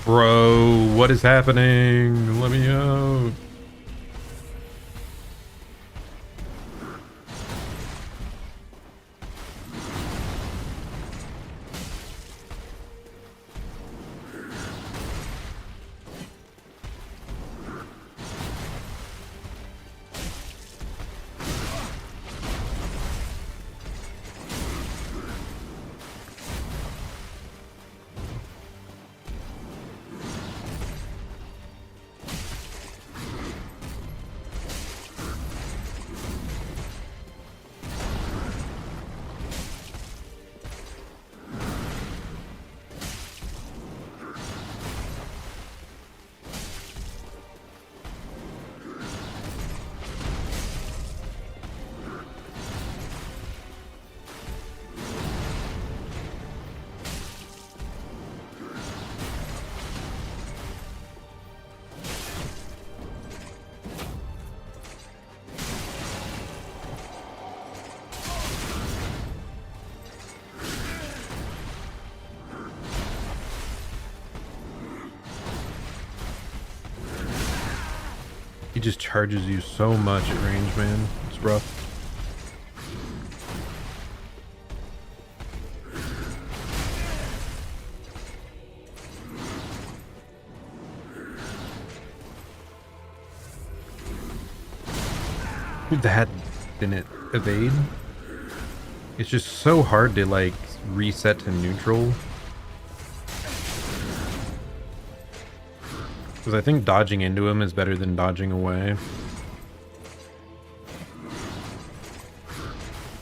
Bro, what is happening? Let me out. He just charges you so much at range, man. It's rough. That didn't evade. It's just so hard to, like, reset to neutral. Because I think dodging into him is better than dodging away.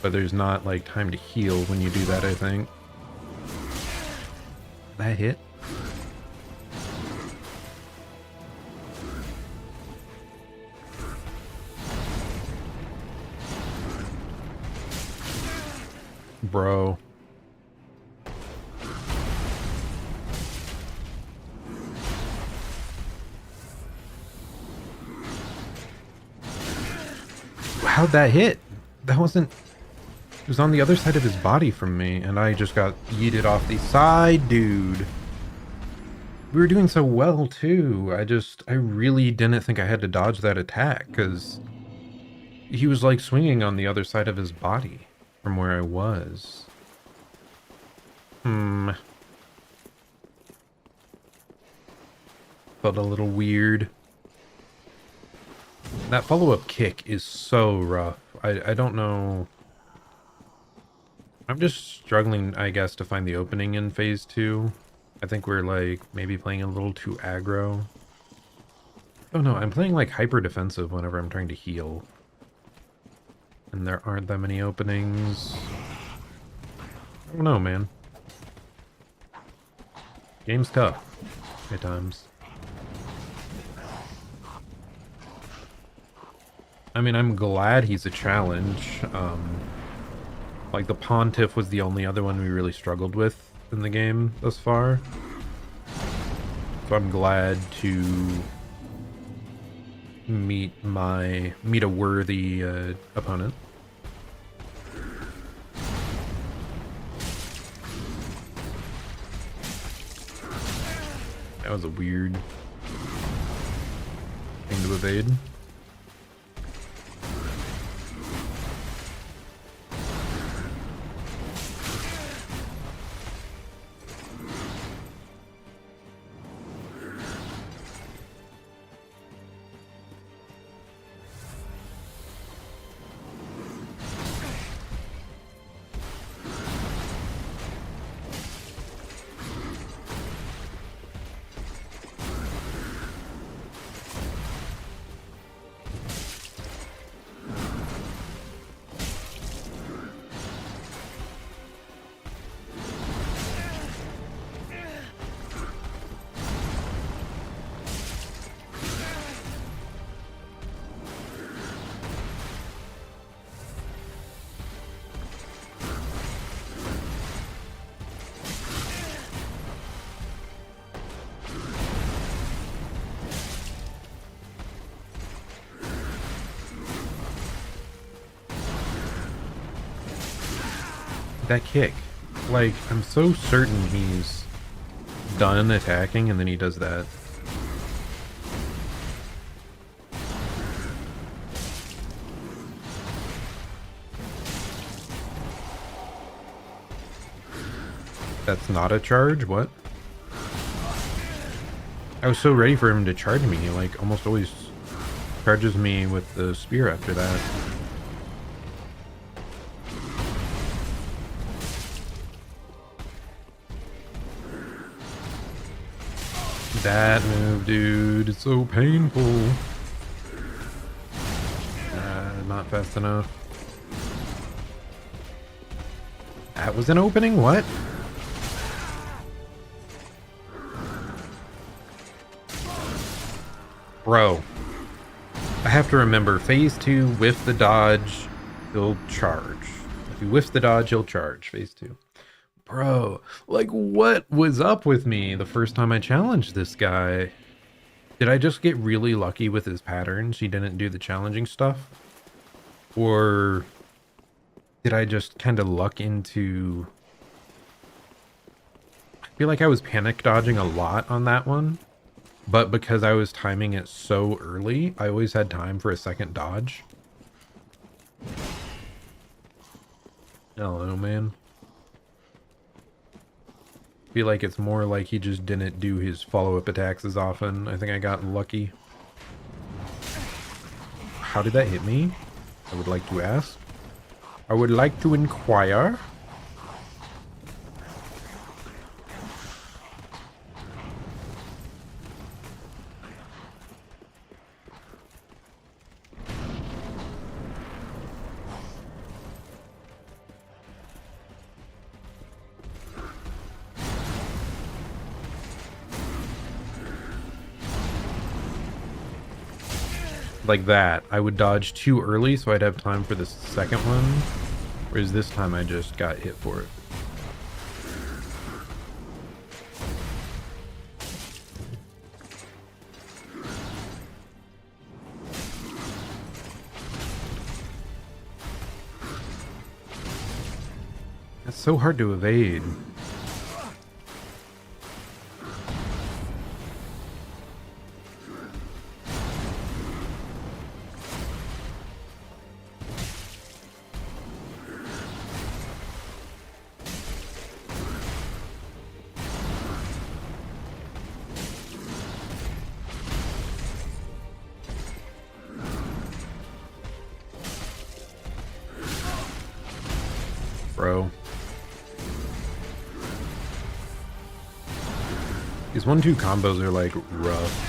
But there's not, like, time to heal when you do that, I think. That hit? Bro. How'd that hit? That wasn't... It was on the other side of his body from me, and I just got yeeted off the side, dude. We were doing so well, too. I really didn't think I had to dodge that attack, because he was, like, swinging on the other side of his body from where I was. Felt a little weird. That follow-up kick is so rough. I don't know. I'm just struggling, I guess, to find the opening in phase 2. I think we're, like, maybe playing a little too aggro. Oh no, I'm playing, like, hyper defensive whenever I'm trying to heal. And there aren't that many openings. I don't know, man. Game's tough at times. I mean, I'm glad he's a challenge. Like, the Pontiff was the only other one we really struggled with in the game thus far. So I'm glad to meet a worthy opponent. That was a weird thing to evade. That kick. Like, I'm so certain he's done attacking and then he does that. That's not a charge? What? I was so ready for him to charge me. He, like, almost always charges me with the spear after that. That move, dude, it's so painful. Not fast enough. That was an opening? What? Bro. I have to remember, phase 2, whiff the dodge, he'll charge. If he whiffs the dodge, he'll charge. Phase 2. Bro, like, what was up with me the first time I challenged this guy? Did I just get really lucky with his patterns? He didn't do the challenging stuff? Or did I just kind of luck into... I feel like I was panic dodging a lot on that one. But because I was timing it so early, I always had time for a second dodge. I don't know, man. Feel like it's more like he just didn't do his follow-up attacks as often. I think I got lucky. How did that hit me? I would like to ask. I would like to inquire. Like that. I would dodge too early so I'd have time for the second one. Whereas this time I just got hit for it. That's so hard to evade. Bro. These 1-2 combos are like rough.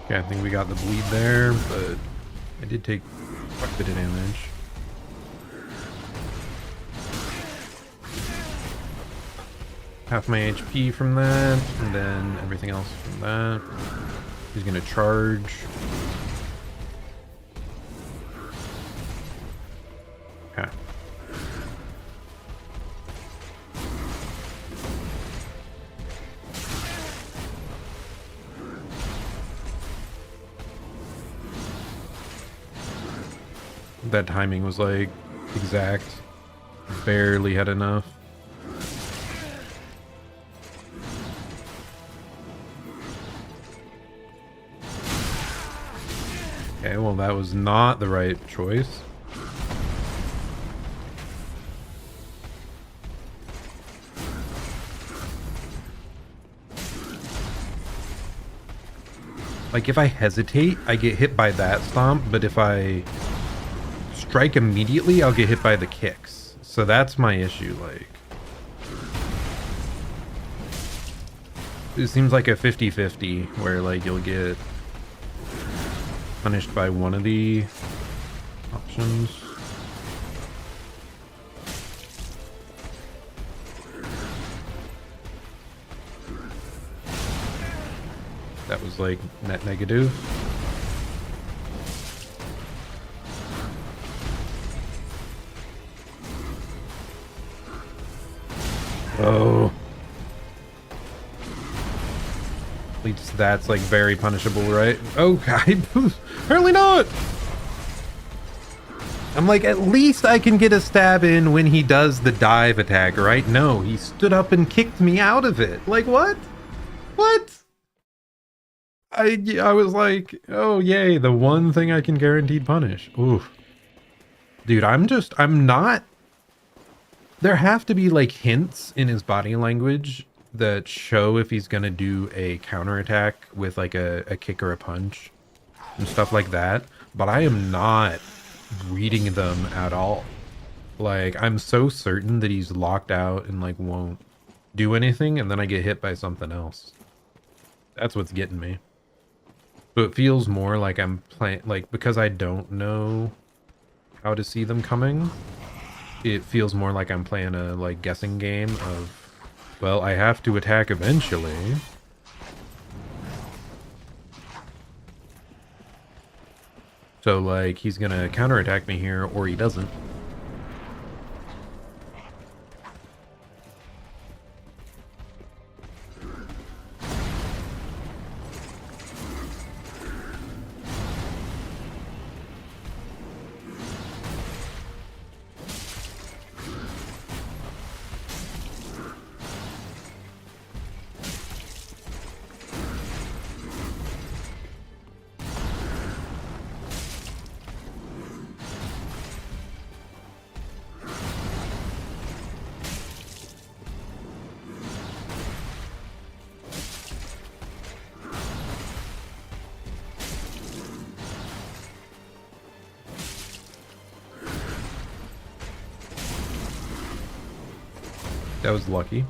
Okay, I think we got the bleed there, but I did take quite a bit of damage. Half my HP from that, and then everything else from that. He's gonna charge. Okay. That timing was like exact. Barely had enough. Okay, well that was not the right choice. Like if I hesitate, I get hit by that stomp, but if I strike immediately, I'll get hit by the kicks. So that's my issue, like. It seems like a 50-50 where like you'll get punished by one of the options. That was like net negative. Oh. At least that's like very punishable, right? Oh god, apparently not. I'm like, at least I can get a stab in when he does the dive attack, right? No, he stood up and kicked me out of it. Like, what? What? I was like, oh yay, the one thing I can guaranteed punish. Oof. Dude, I'm not. There have to be like hints in his body language that show if he's gonna do a counterattack with like a kick or a punch and stuff like that. But I am not reading them at all. Like, I'm so certain that he's locked out and like won't do anything, and then I get hit by something else. That's what's getting me. So it feels more like I'm playing, like, because I don't know how to see them coming, it feels more like I'm playing a, like, guessing game of, well, I have to attack eventually. So, like, he's gonna counterattack me here, or he doesn't. That was lucky.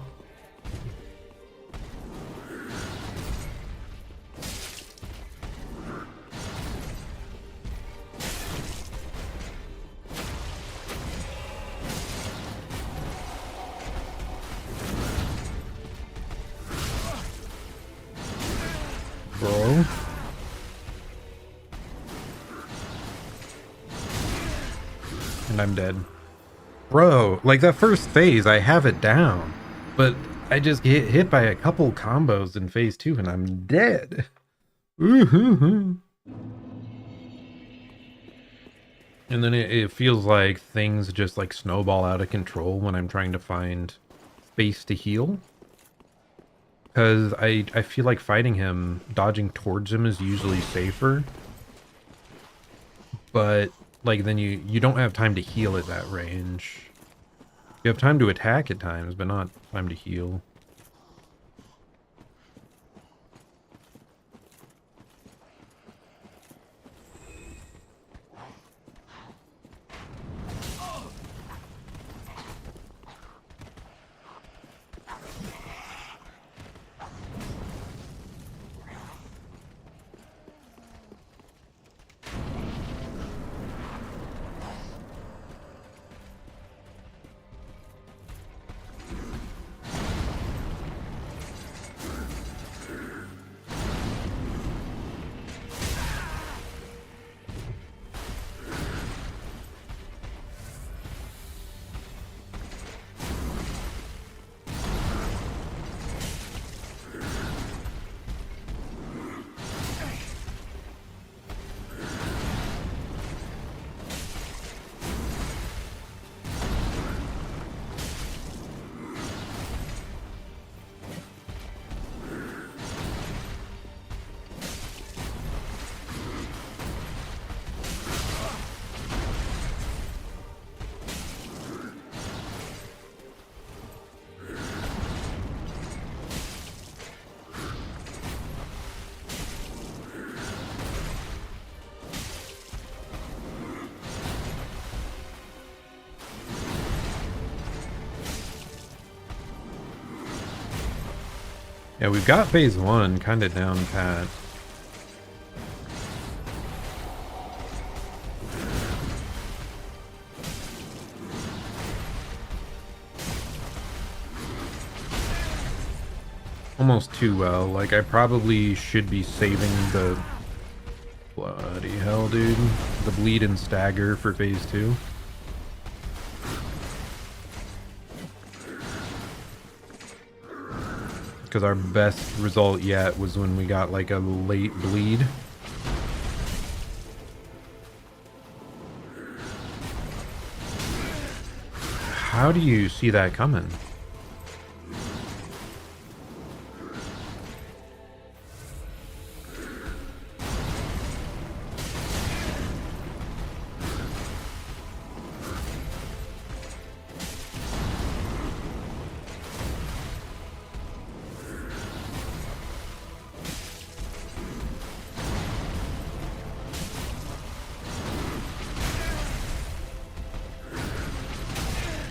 Bro. And I'm dead. Bro, like that first phase, I have it down. But I just get hit by a couple combos in phase 2 and I'm dead. And then it feels like things just like snowball out of control when I'm trying to find space to heal. Because I feel like fighting him, dodging towards him is usually safer. But like then you don't have time to heal at that range. You have time to attack at times, but not time to heal. Yeah, we've got phase 1 kind of down pat. Almost too well. Like, I probably should be saving the... Bloody hell, dude. The bleed and stagger for phase 2. Because our best result yet was when we got like a late bleed. How do you see that coming?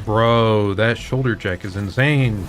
Bro, that shoulder check is insane.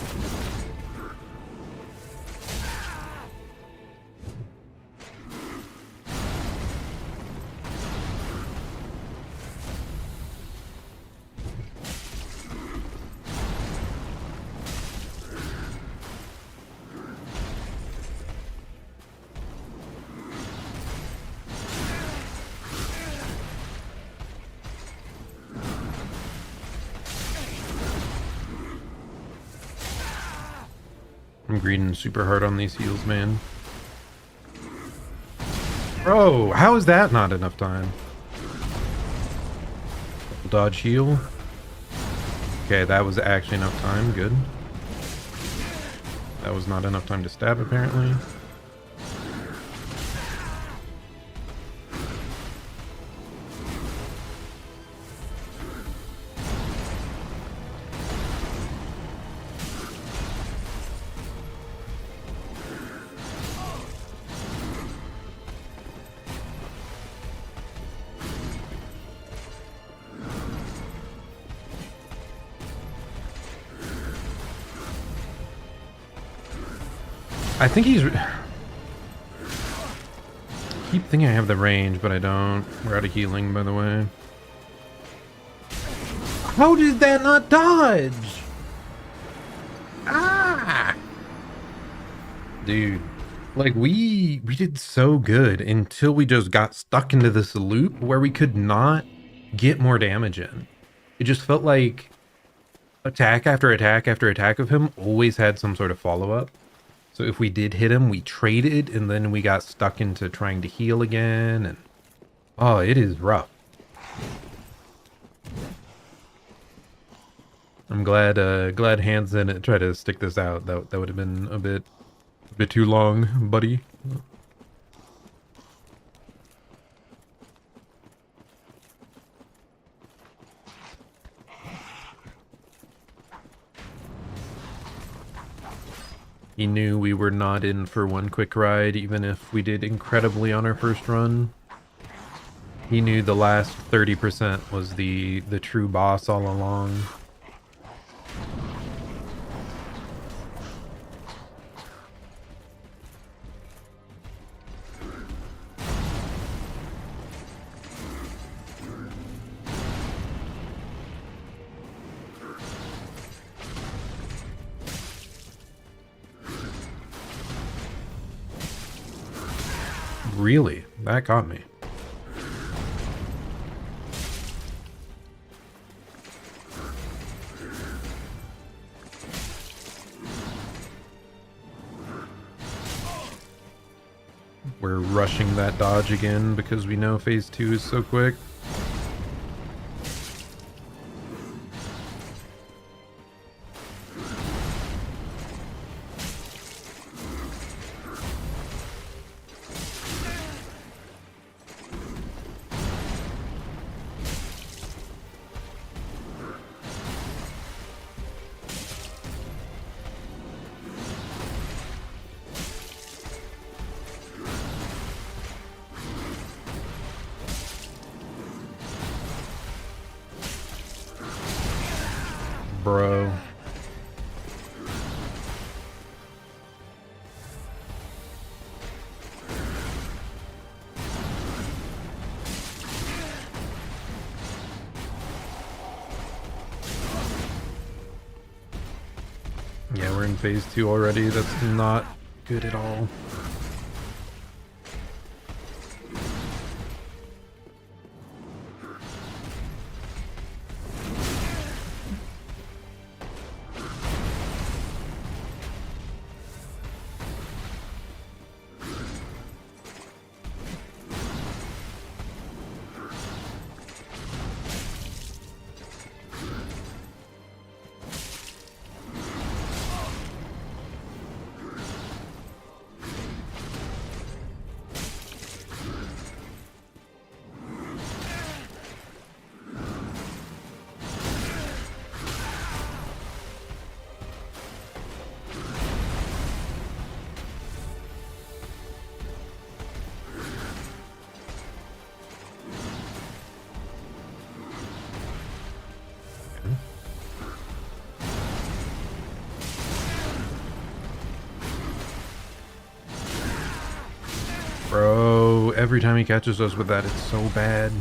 I'm greeding super hard on these heals, man. Bro, how is that not enough time? Dodge heal. Okay, that was actually enough time. Good. That was not enough time to stab, apparently. I think he's... keep thinking I have the range, but I don't. We're out of healing, by the way. How did that not dodge? Ah! Dude. Like, we did so good until we just got stuck into this loop where we could not get more damage in. It just felt like attack after attack after attack of him always had some sort of follow-up. So if we did hit him, we traded, and then we got stuck into trying to heal again, and... oh, it is rough. I'm glad Hans didn't try to stick this out. That would have been a bit too long, buddy. He knew we were not in for one quick ride, even if we did incredibly on our first run. He knew the last 30% was the true boss all along. Really? That caught me. We're rushing that dodge again because we know phase 2 is so quick. Bro. in phase 2 already. That's not good at all. Bro, every time he catches us with that, it's so bad.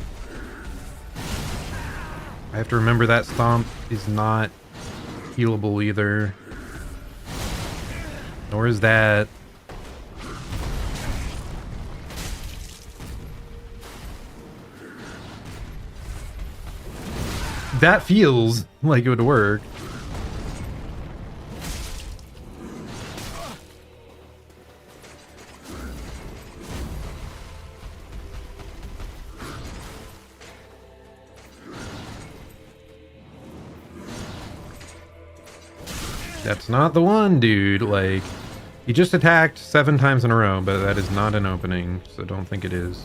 I have to remember that stomp is not healable either. Nor is that. That feels like it would work. That's not the one, dude. Like, he just attacked 7 times in a row, but that is not an opening, so don't think it is.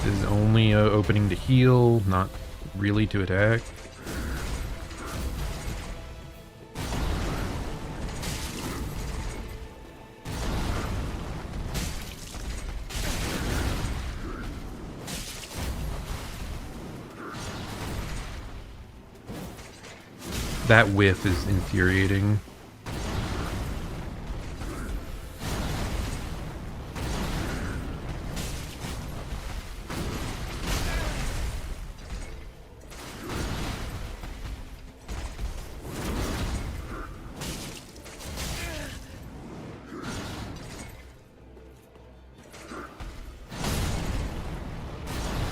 This is only an opening to heal, not really to attack. That whiff is infuriating.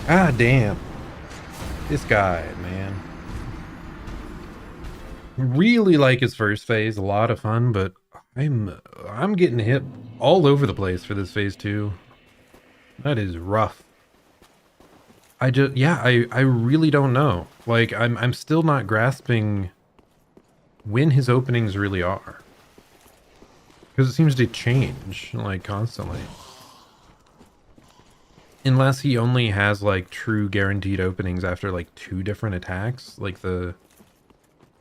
Ah, damn. This guy, man. Really like his first phase, a lot of fun, but I'm getting hit all over the place for this phase 2. That is rough. I really don't know. Like, I'm still not grasping when his openings really are. Because it seems to change, like, constantly. Unless he only has, like, true guaranteed openings after, like, 2 different attacks. Like,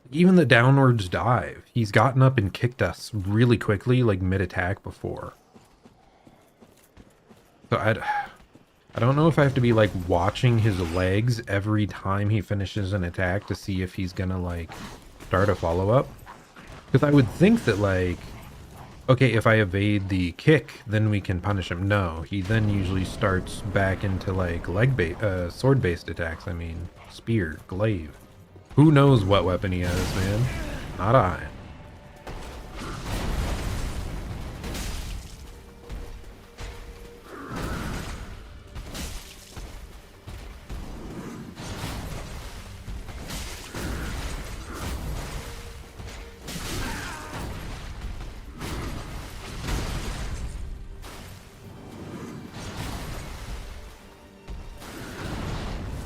even the downwards dive. He's gotten up and kicked us really quickly, like, mid-attack before. So I don't know if I have to be, like, watching his legs every time he finishes an attack to see if he's gonna, like, start a follow-up. Because I would think that, like, okay, if I evade the kick, then we can punish him. No, he then usually starts back into, like, sword-based attacks. I mean, spear, glaive. Who knows what weapon he has, man? Not I.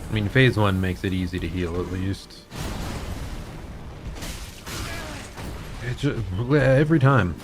I mean, phase 1 makes it easy to heal, at least. It's just, every time.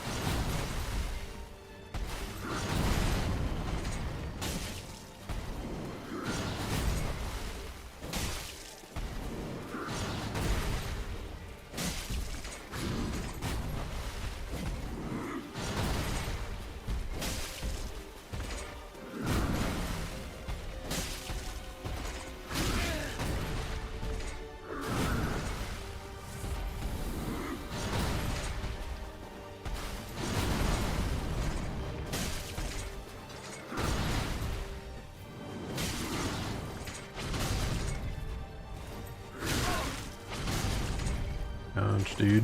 Ouch, dude.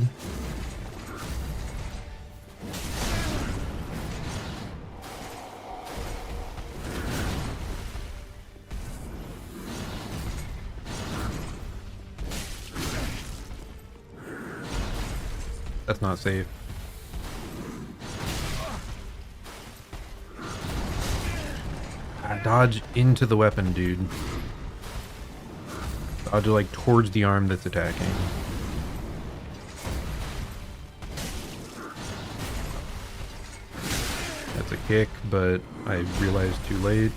That's not safe. I dodge into the weapon, dude. Dodge like towards the arm that's attacking. That's a kick, but I realized too late.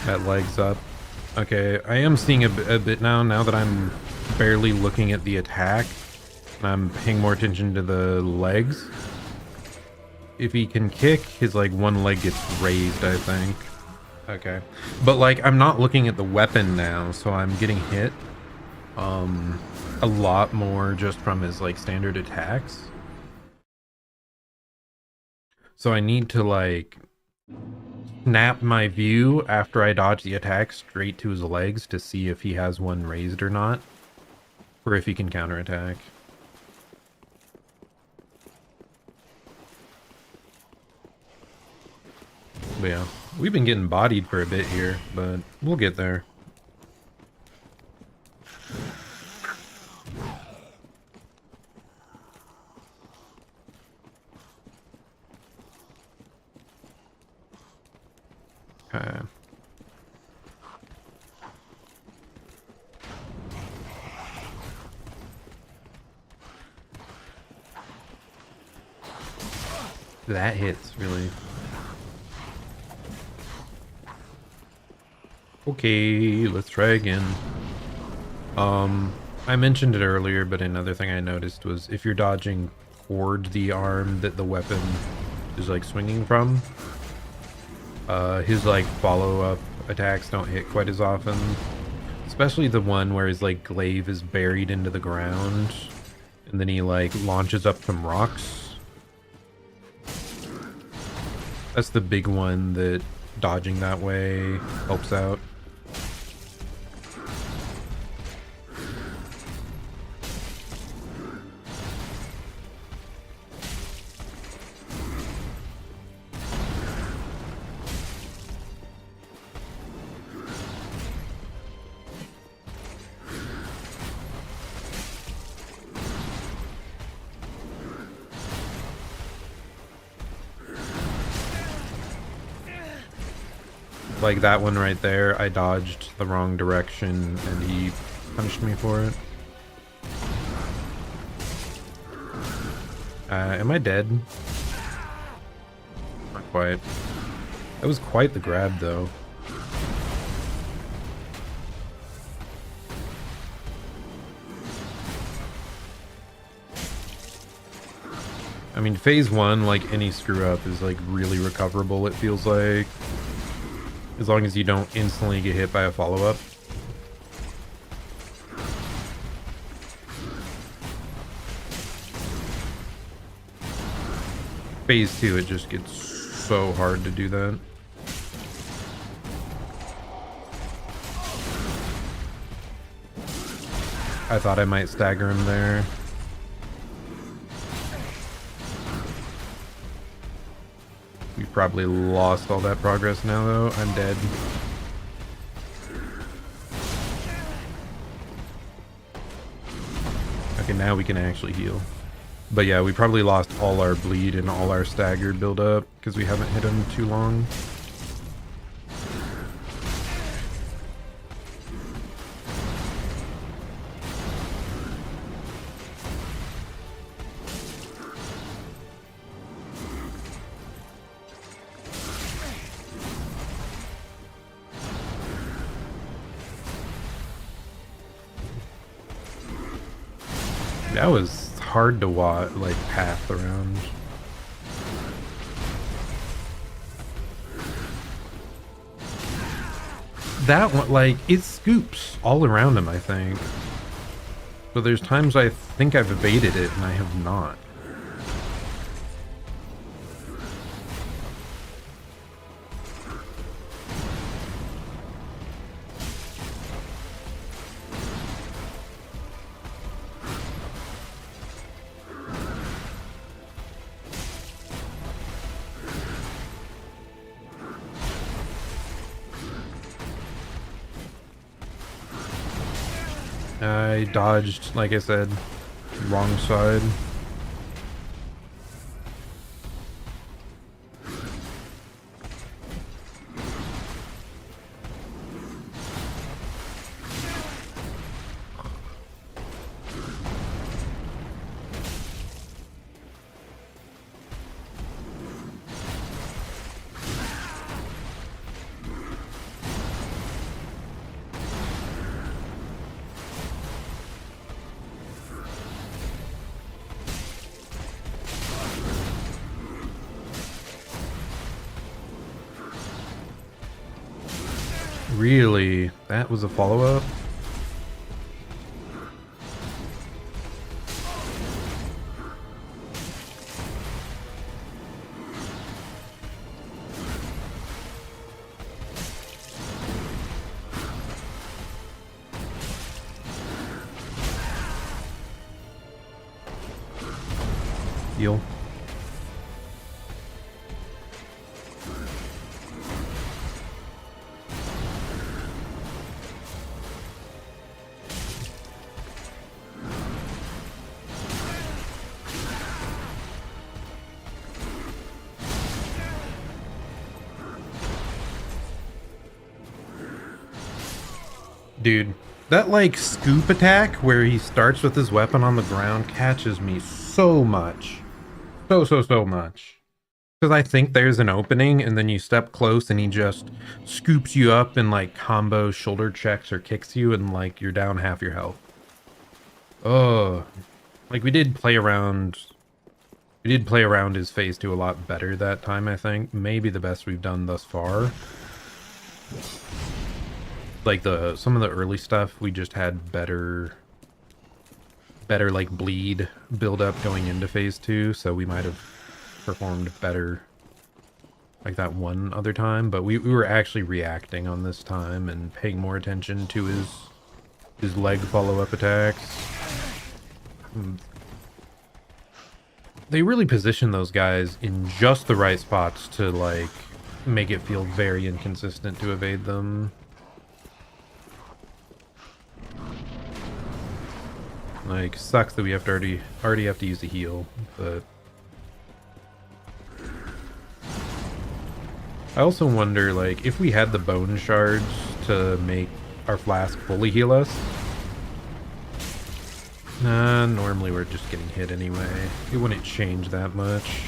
That leg's up. Okay, I am seeing a bit now that I'm barely looking at the attack. And I'm paying more attention to the legs. If he can kick, his like one leg gets raised, I think. Okay. But like I'm not looking at the weapon now, so I'm getting hit a lot more just from his like standard attacks. So I need to like snap my view after I dodge the attack straight to his legs to see if he has one raised or not, or if he can counterattack. But yeah, we've been getting bodied for a bit here, but we'll get there. Okay. That hits, really. Okay, let's try again. I mentioned it earlier, but another thing I noticed was if you're dodging toward the arm that the weapon is like swinging from, his like follow-up attacks don't hit quite as often. Especially the one where his like glaive is buried into the ground and then he like launches up some rocks. That's the big one that dodging that way helps out. Like that one right there, I dodged the wrong direction and he punished me for it. Am I dead? Not quite. That was quite the grab though. I mean, phase one, like any screw up, is like really recoverable, it feels like. As long as you don't instantly get hit by a follow-up. Phase 2, it just gets so hard to do that. I thought I might stagger him there. We've probably lost all that progress now, though. I'm dead. Okay, now we can actually heal. But yeah, we probably lost all our bleed and all our stagger build up because we haven't hit him too long. That was hard to like path around. That one, like, it scoops all around him, I think. So there's times I think I've evaded it and I have not. I dodged, like I said, wrong side. Really? That was a follow-up? Heal. Dude, that like scoop attack where he starts with his weapon on the ground catches me so much. So much. Because I think there's an opening and then you step close and he just scoops you up and like combo shoulder checks or kicks you and like you're down half your health. Oh, like we did play around his phase 2 a lot better that time, I think. Maybe the best we've done thus far. Like some of the early stuff, we just had better like bleed build up going into phase 2, so we might have performed better like that one other time, but we were actually reacting on this time and paying more attention to his leg follow-up attacks. They really position those guys in just the right spots to like make it feel very inconsistent to evade them. Like, sucks that we have to already have to use a heal, but I also wonder, like, if we had the bone shards to make our flask fully heal us. Nah, normally we're just getting hit anyway. It wouldn't change that much.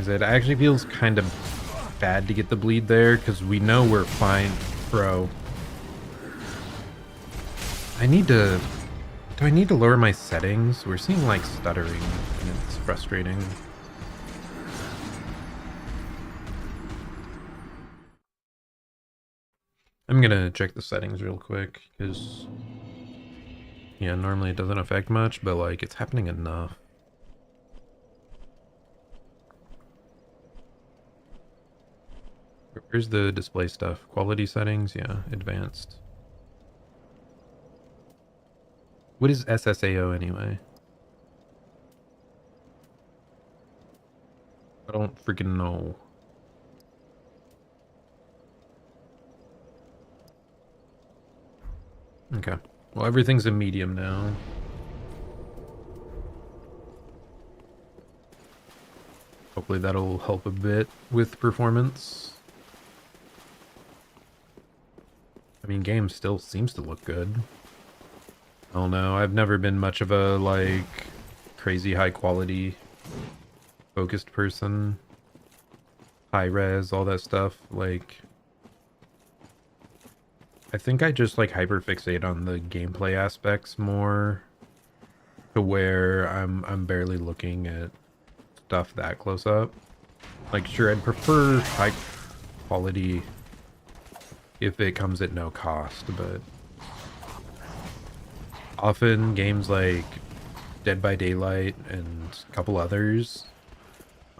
It actually feels kind of bad to get the bleed there because we know we're fine, bro. Do I need to lower my settings? We're seeing like stuttering and it's frustrating. I'm gonna check the settings real quick because yeah, normally it doesn't affect much, but like it's happening enough. Where's the display stuff? Quality settings? Yeah, advanced. What is SSAO anyway? I don't freaking know. Okay. Well, everything's a medium now. Hopefully that'll help a bit with performance. I mean, game still seems to look good. I don't know. I've never been much of a, like, crazy high quality focused person. High res, all that stuff. Like, I think I just, like, hyperfixate on the gameplay aspects more to where I'm barely looking at stuff that close up. Like, sure, I'd prefer high quality if it comes at no cost, but often games like Dead by Daylight and a couple others,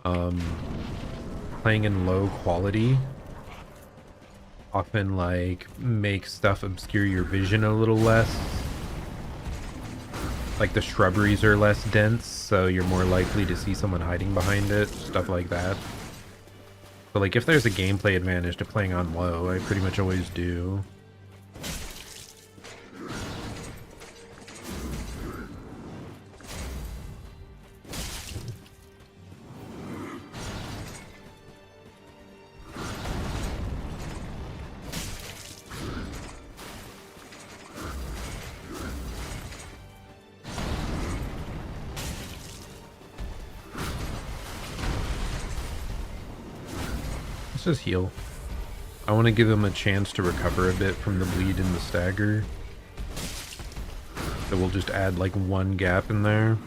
playing in low quality often like make stuff obscure your vision a little less. Like the shrubberies are less dense, so you're more likely to see someone hiding behind it, stuff like that. But like if there's a gameplay advantage to playing on low, I pretty much always do. Let's just heal. I want to give him a chance to recover a bit from the bleed and the stagger. So we'll just add like one gap in there.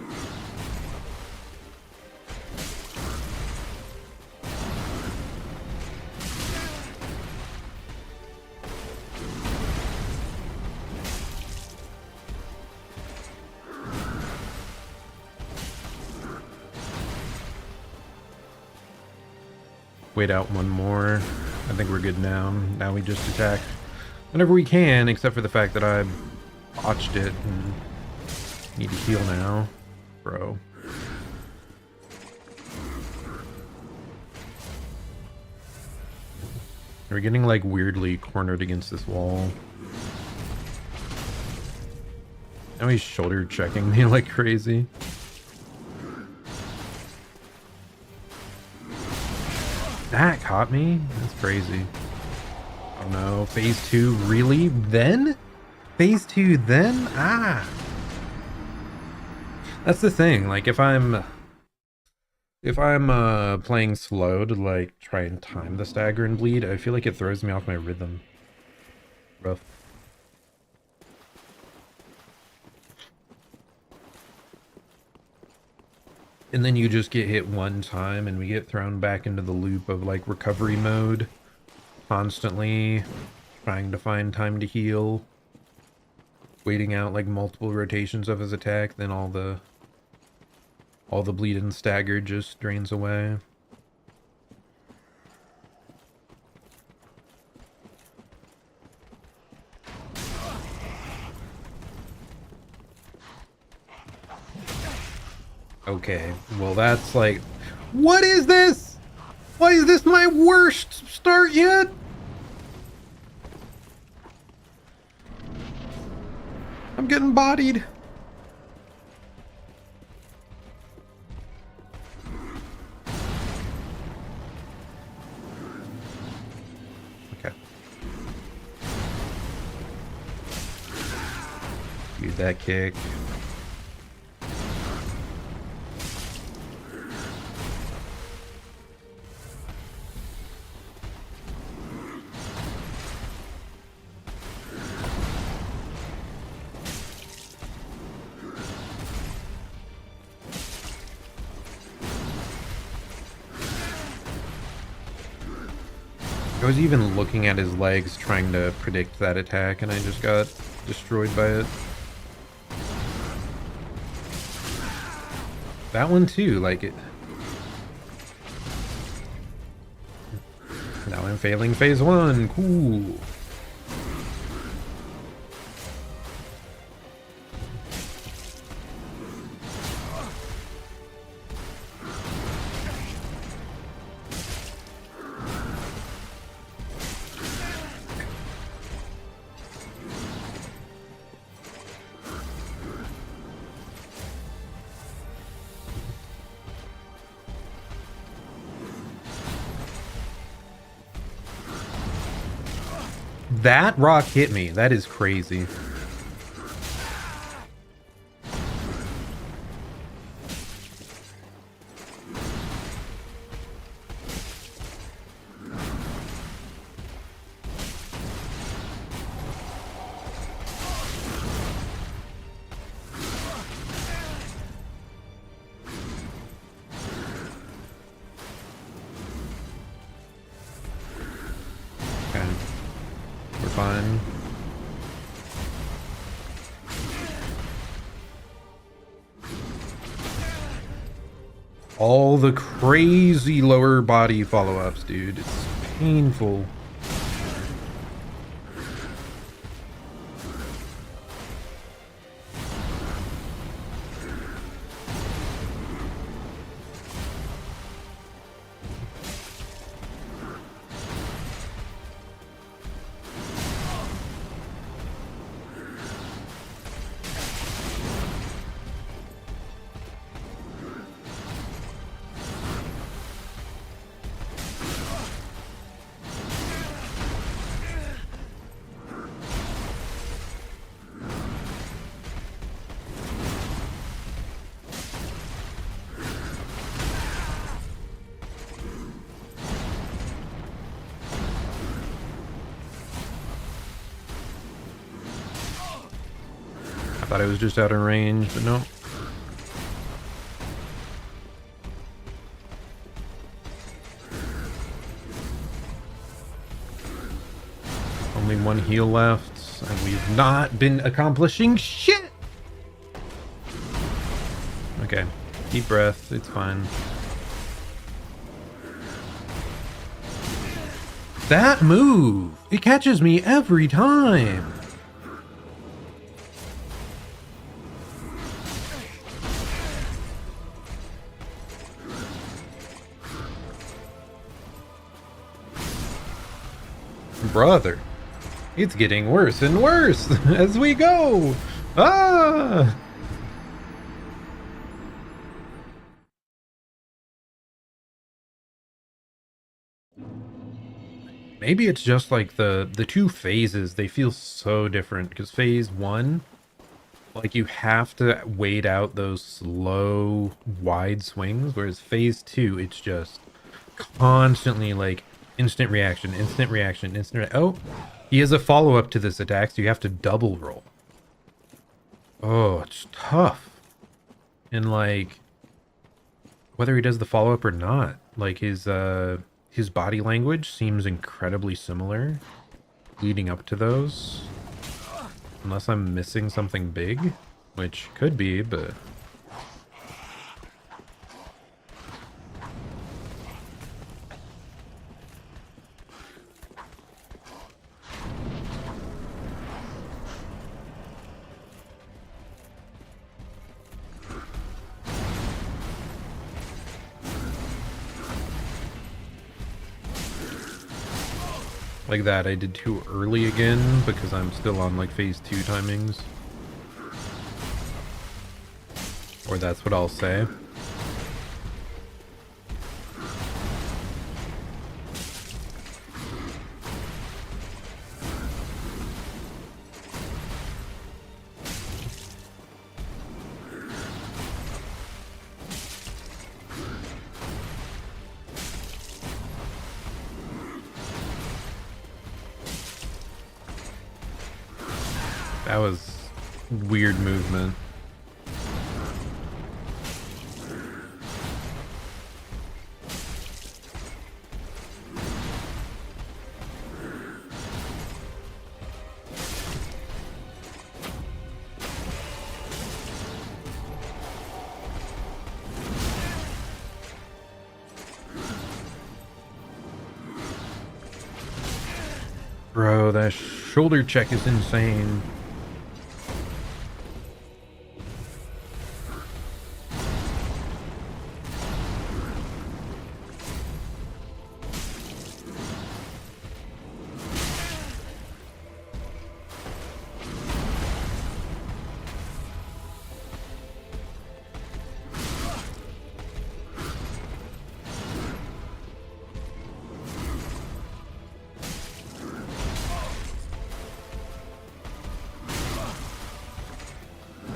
Wait out one more. I think we're good now. Now we just attack whenever we can, except for the fact that I botched it and need to heal now. Bro. We're getting like weirdly cornered against this wall. Now he's shoulder checking me like crazy. That caught me? That's crazy. Oh no, phase 2 really? Then? Phase 2 then? Ah! That's the thing, like if I'm playing slow to like try and time the stagger and bleed, I feel like it throws me off my rhythm. Rough. And then you just get hit one time and we get thrown back into the loop of like recovery mode. Constantly trying to find time to heal. Waiting out like multiple rotations of his attack, then all the bleed and stagger just drains away. Okay, well that's like... What is this? Why is this my worst start yet? I'm getting bodied. Okay. Use that kick. I was even looking at his legs trying to predict that attack and I just got destroyed by it. That one too, like it... Now I'm failing phase 1, cool. that rock hit me. That is crazy. Okay. We're fine. All the crazy lower body follow-ups, dude. It's painful. I thought it was just out of range, but no. Only one heal left, and we've not been accomplishing shit! Okay, deep breath, it's fine. That move! It catches me every time! Brother, it's getting worse and worse as we go. Ah! Maybe it's just like the two phases, they feel so different because phase 1, like you have to wait out those slow wide swings, whereas phase 2 it's just constantly like instant reaction, oh, he has a follow-up to this attack, so you have to double roll. Oh, it's tough. And like whether he does the follow-up or not, like his body language seems incredibly similar leading up to those, unless I'm missing something big, which could be, but like that, I did too early again because I'm still on like phase 2 timings. Or that's what I'll say. That was weird movement. Bro, that shoulder check is insane.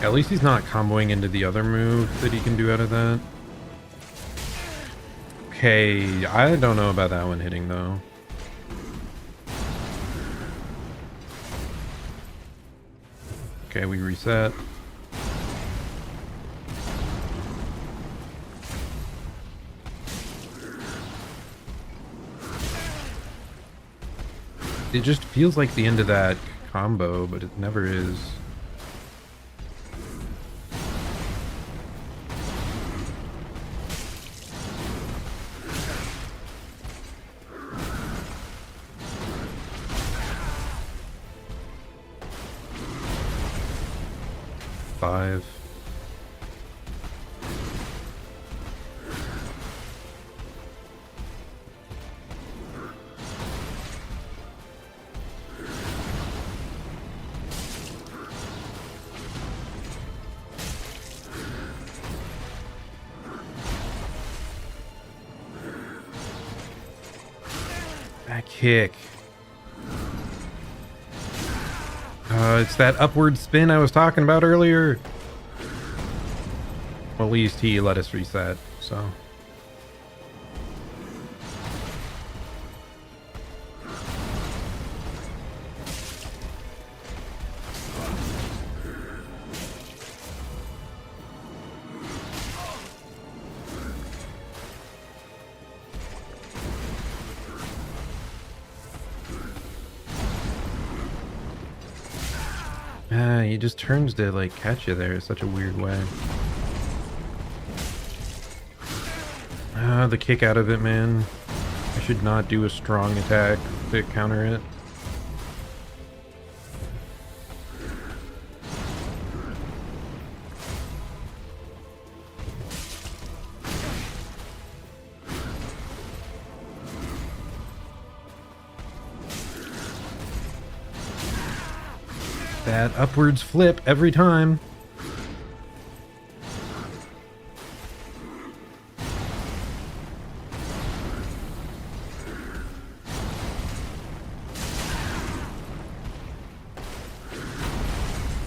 At least he's not comboing into the other move that he can do out of that. Okay, I don't know about that one hitting though. Okay, we reset. It just feels like the end of that combo, but it never is. Five. Back kick. It's that upward spin I was talking about earlier. Well, at least he let us reset, so. He just turns to like catch you there in such a weird way. The kick out of it, man. I should not do a strong attack to counter it. That upwards flip every time.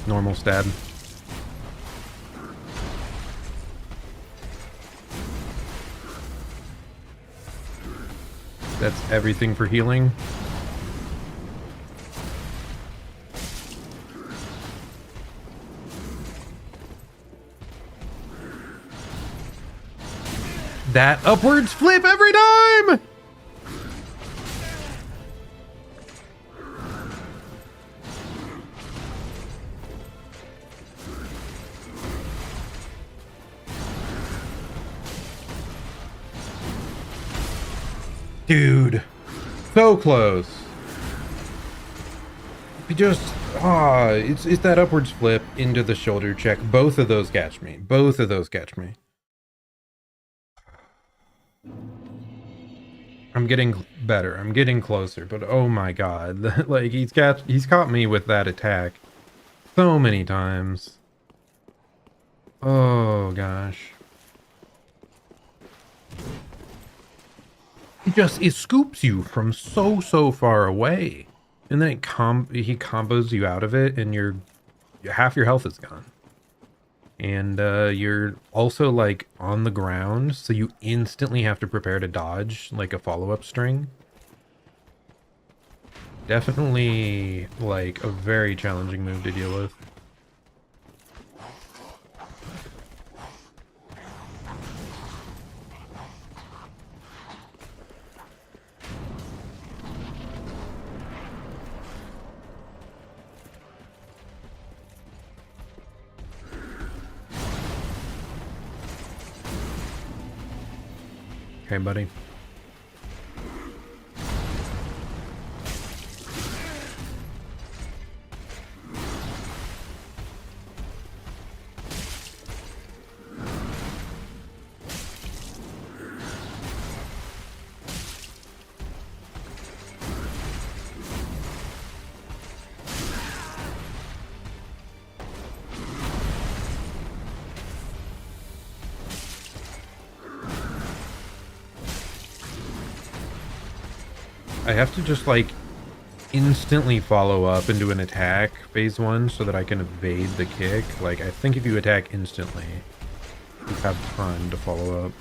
Normal stab. That's everything for healing. That upwards flip every time! Dude, so close. You just, it's that upwards flip into the shoulder check. Both of those catch me. Both of those catch me. I'm getting better. I'm getting closer, but oh my god. Like he's caught me with that attack so many times. Oh gosh. It scoops you from so far away. And then he combos you out of it and half your health is gone. And you're also like on the ground, so you instantly have to prepare to dodge like a follow-up string. Definitely like a very challenging move to deal with. Okay, buddy. I have to just like instantly follow up into an attack phase 1 so that I can evade the kick. Like, I think if you attack instantly, you have time to follow up.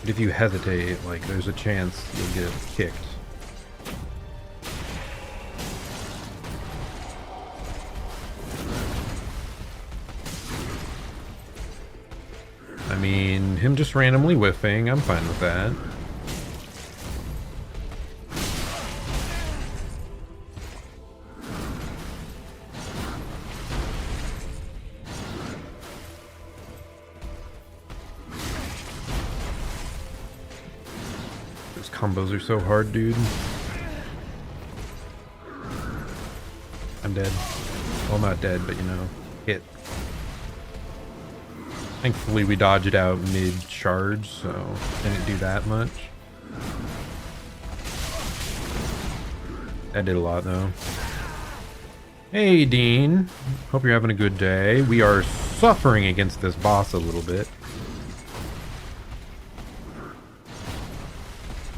But if you hesitate, like, there's a chance you'll get kicked. I mean, him just randomly whiffing, I'm fine with that. Those combos are so hard, dude. I'm dead. Well, I'm not dead, but you know, hit. Thankfully, we dodged it out mid-charge, so didn't do that much. That did a lot, though. Hey, Dean. Hope you're having a good day. We are suffering against this boss a little bit.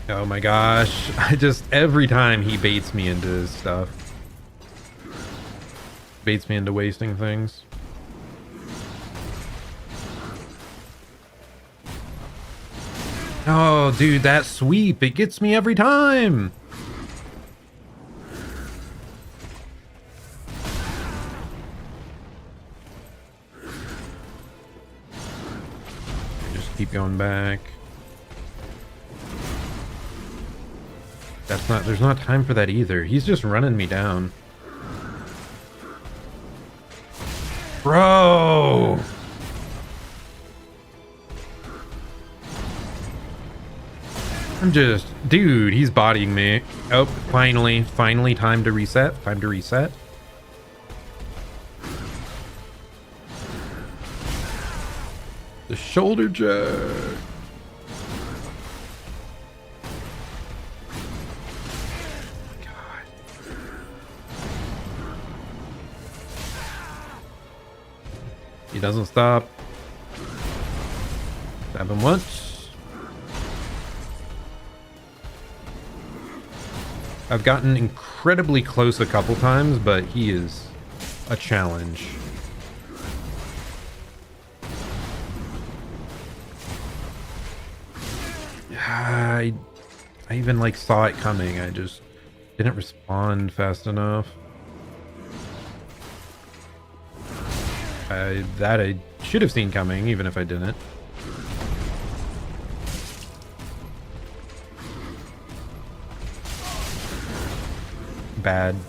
Oh my gosh. Every time he baits me into stuff. Baits me into wasting things. Oh, dude, that sweep, it gets me every time. Just keep going back. There's not time for that either. He's just running me down. Bro! Dude, he's bodying me. Oh, finally, time to reset. Time to reset. The shoulder jerk. God. He doesn't stop. Stab him once. I've gotten incredibly close a couple times, but he is a challenge. I even like saw it coming. I just didn't respond fast enough. That I should have seen coming, even if I didn't.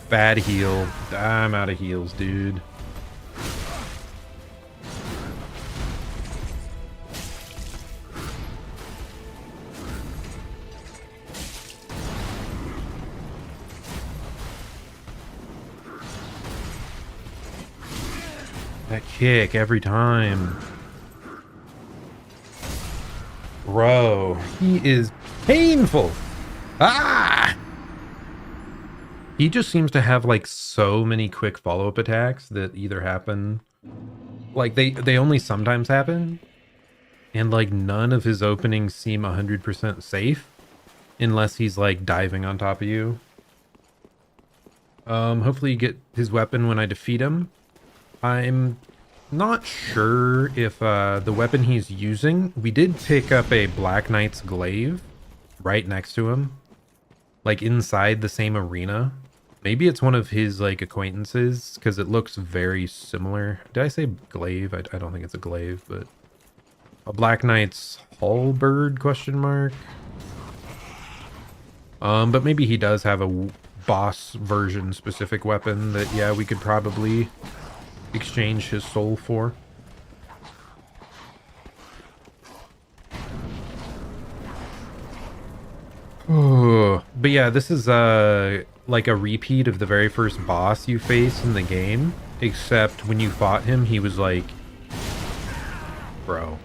Bad heal. I'm out of heals, dude. That kick every time. Bro, he is painful. Ah! He just seems to have like so many quick follow-up attacks that either happen, like they only sometimes happen, and like none of his openings seem 100% safe unless he's like diving on top of you. Hopefully you get his weapon when I defeat him. I'm not sure if the weapon he's using, we did pick up a Black Knight's glaive right next to him, like inside the same arena. Maybe it's one of his like acquaintances because it looks very similar. Did I say glaive? I don't think it's a glaive, but a Black Knight's halberd question mark. But maybe he does have a boss version specific weapon that, yeah, we could probably exchange his soul for. Oh, but yeah, this is like a repeat of the very first boss you face in the game, except when you fought him, he was like, bro,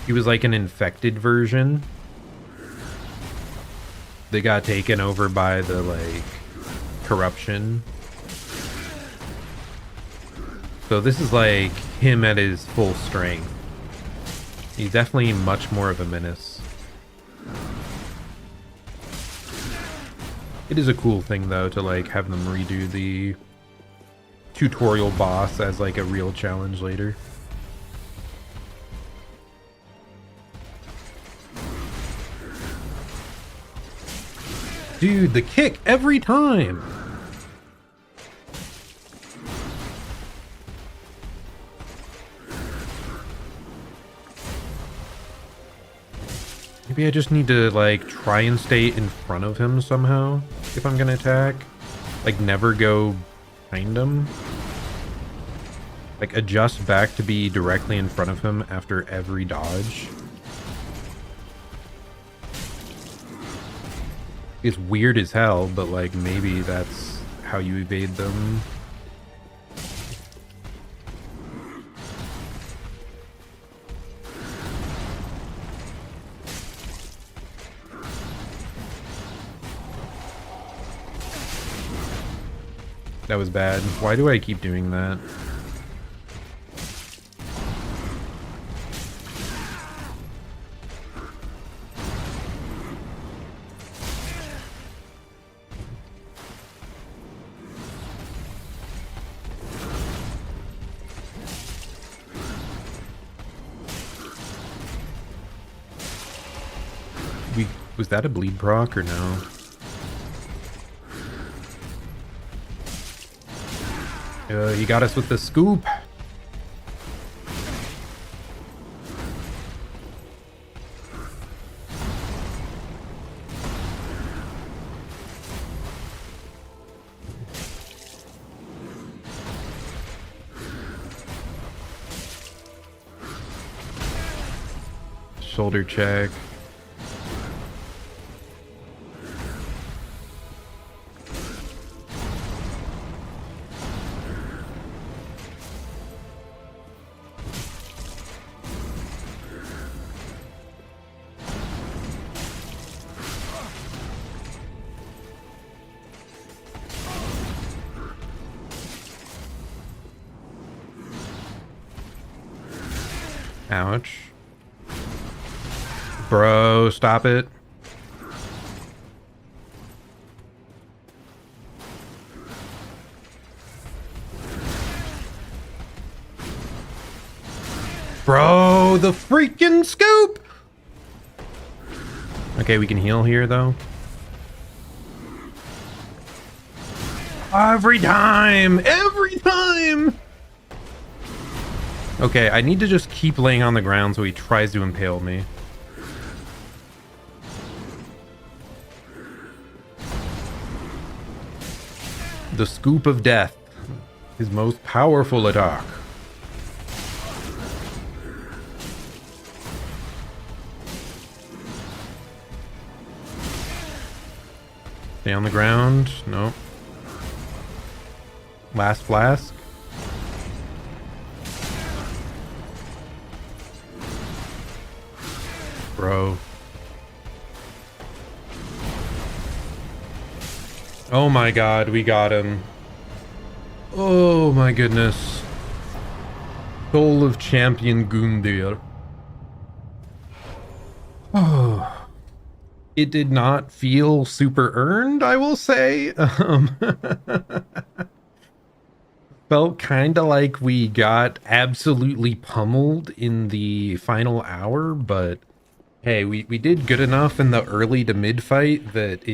he was like an infected version that got taken over by the like corruption. So this is like him at his full strength. He's definitely much more of a menace. It is a cool thing though to like have them redo the tutorial boss as like a real challenge later. Dude, the kick every time. Maybe I just need to like try and stay in front of him somehow if I'm gonna attack. Like never go behind him. Like adjust back to be directly in front of him after every dodge. It's weird as hell, but like maybe that's how you evade them. That was bad. Why do I keep doing that? Was that a bleed proc or no? He got us with the scoop. Shoulder check. Ouch. Bro, stop it. Bro, the freaking scoop! Okay, we can heal here, though. Every time! Every time! Okay, I need to just keep laying on the ground so he tries to impale me. The Scoop of Death. His most powerful attack. Stay on the ground. Nope. Last flask. Bro. Oh my god, we got him. Oh my goodness. Soul of Champion Gundyr. Oh. It did not feel super earned, I will say. Felt kind of like we got absolutely pummeled in the final hour, but hey, we did good enough in the early to mid fight that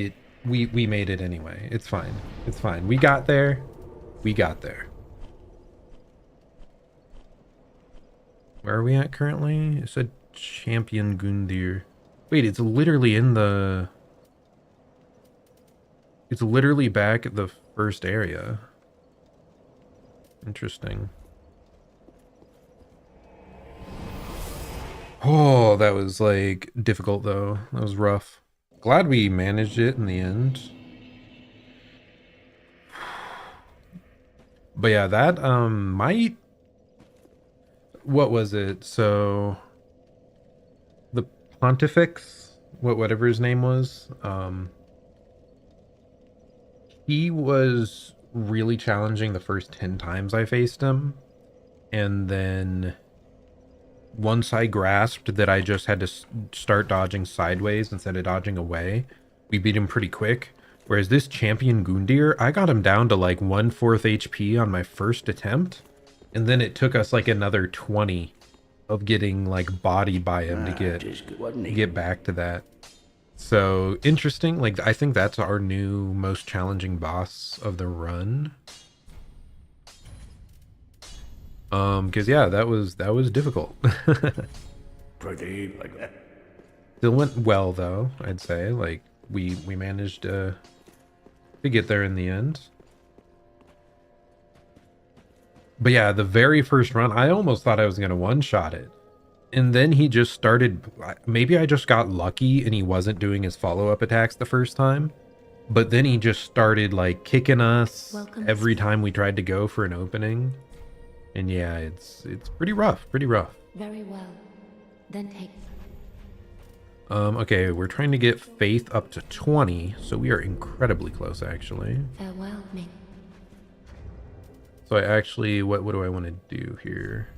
we made it anyway. It's fine. It's fine. We got there. We got there. Where are we at currently? It said Champion Gundyr. Wait, it's literally in the... It's literally back at the first area. Interesting. Oh, that was like difficult though. That was rough. Glad we managed it in the end. But yeah, that might... What was it? So the Pontifex, whatever his name was, he was really challenging the first 10 times I faced him. And then once I grasped that I just had to start dodging sideways instead of dodging away, we beat him pretty quick. Whereas this champion Gundyr, I got him down to like 1/4 HP on my first attempt. And then it took us like another 20 of getting like bodied by him to get back to that. So interesting. Like I think that's our new most challenging boss of the run. Because yeah, that was difficult. Pretty like that. Still went well though, I'd say. Like we managed to get there in the end. But yeah, the very first run, I almost thought I was gonna one-shot it. And then he just started, maybe I just got lucky and he wasn't doing his follow-up attacks the first time. But then he just started like kicking us every time we tried to go for an opening. And yeah, it's pretty rough, Very well. Then take. Okay, we're trying to get faith up to 20, so we are incredibly close actually. Farewell, me. So I actually, what do I want to do here?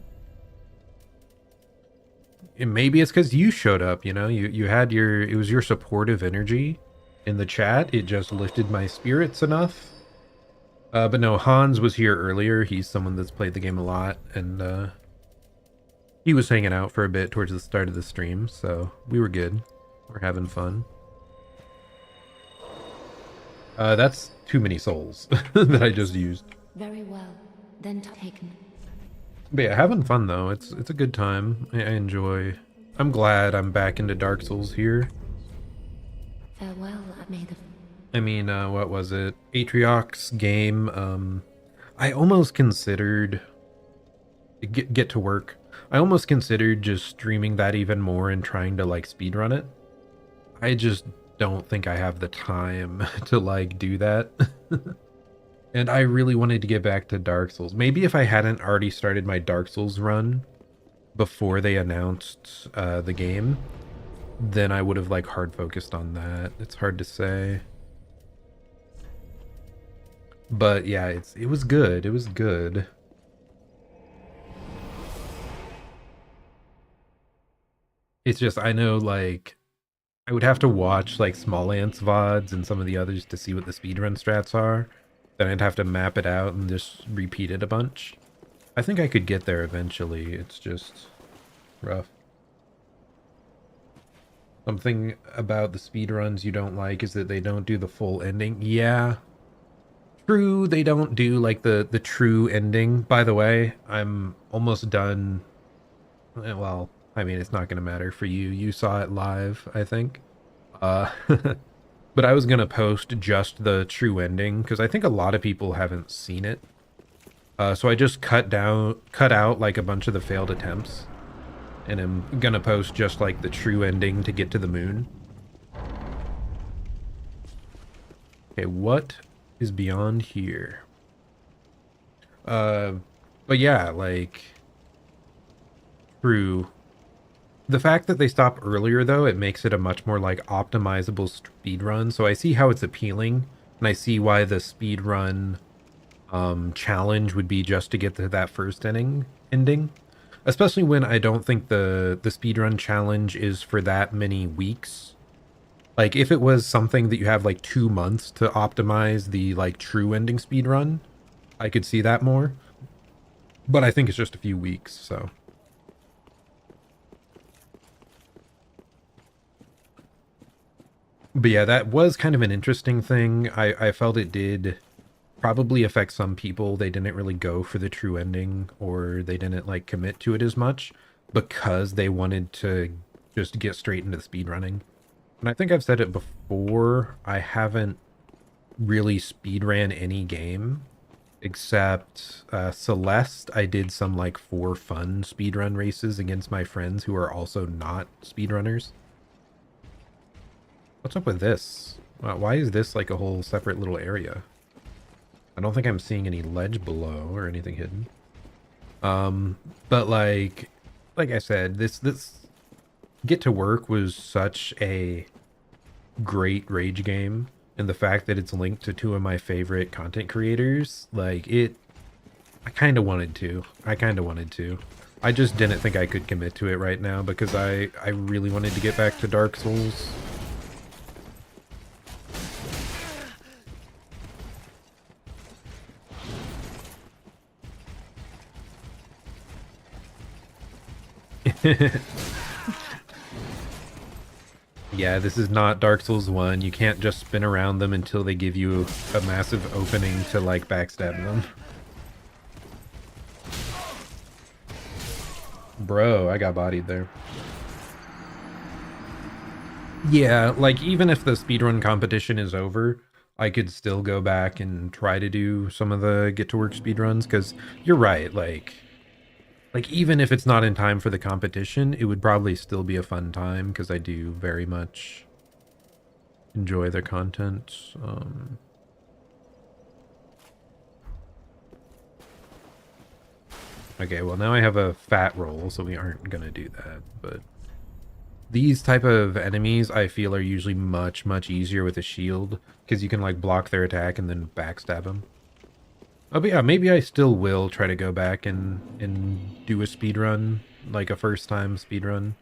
And maybe it's because you showed up, you know, you had it was your supportive energy in the chat. It just lifted my spirits enough. But no, Hans was here earlier. He's someone that's played the game a lot, and he was hanging out for a bit towards the start of the stream, so we were good. We're having fun. That's too many souls that I just used. Very well. Then taken. But yeah, having fun though. It's a good time. I enjoy. I'm glad I'm back into Dark Souls here. Farewell, Maiden. I mean, what was it? Atriox's game. I almost considered get to work. I almost considered just streaming that even more and trying to like speedrun it. I just don't think I have the time to like do that. And I really wanted to get back to Dark Souls. Maybe if I hadn't already started my Dark Souls run before they announced the game, then I would have like hard focused on that. It's hard to say. But yeah, it was good. It was good. It's just, I know like I would have to watch like Small Ants VODs and some of the others to see what the speedrun strats are. Then I'd have to map it out and just repeat it a bunch. I think I could get there eventually. It's just rough. Something about the speedruns you don't like is that they don't do the full ending. Yeah. True, they don't do like the true ending. By the way, I'm almost done. Well, I mean, it's not going to matter for you. You saw it live, I think. But I was going to post just the true ending because I think a lot of people haven't seen it. So I just cut out like a bunch of the failed attempts. And I'm going to post just like the true ending to get to the moon. Okay, what is beyond here? But yeah, like true. The fact that they stop earlier, though, it makes it a much more, like, optimizable speedrun. So I see how it's appealing, and I see why the speedrun challenge would be just to get to that first ending. Especially when I don't think the speedrun challenge is for that many weeks. Like, if it was something that you have, like, 2 months to optimize the, like, true ending speedrun, I could see that more. But I think it's just a few weeks, so... But yeah, that was kind of an interesting thing. I felt it did probably affect some people. They didn't really go for the true ending, or they didn't like commit to it as much because they wanted to just get straight into the speedrunning. And I think I've said it before, I haven't really speedran any game except Celeste. I did some like for fun speedrun races against my friends who are also not speedrunners. What's up with this? Why is this like a whole separate little area? I don't think I'm seeing any ledge below or anything hidden. But like I said, this Get to Work was such a great rage game, and the fact that it's linked to two of my favorite content creators, like it I kind of wanted to. I kind of wanted to. I just didn't think I could commit to it right now because I really wanted to get back to Dark Souls. Yeah, this is not Dark Souls 1. You can't just spin around them until they give you a massive opening to, like, backstab them. Bro, I got bodied there. Yeah, like, even if the speedrun competition is over, I could still go back and try to do some of the get-to-work speedruns, because you're right, like, even if it's not in time for the competition, it would probably still be a fun time, because I do very much enjoy their content. Okay, well now I have a fat roll, so we aren't gonna do that, but these type of enemies I feel are usually much easier with a shield, because you can like block their attack and then backstab them. Oh, but yeah, maybe I still will try to go back and do a speed run, like a first time speed run.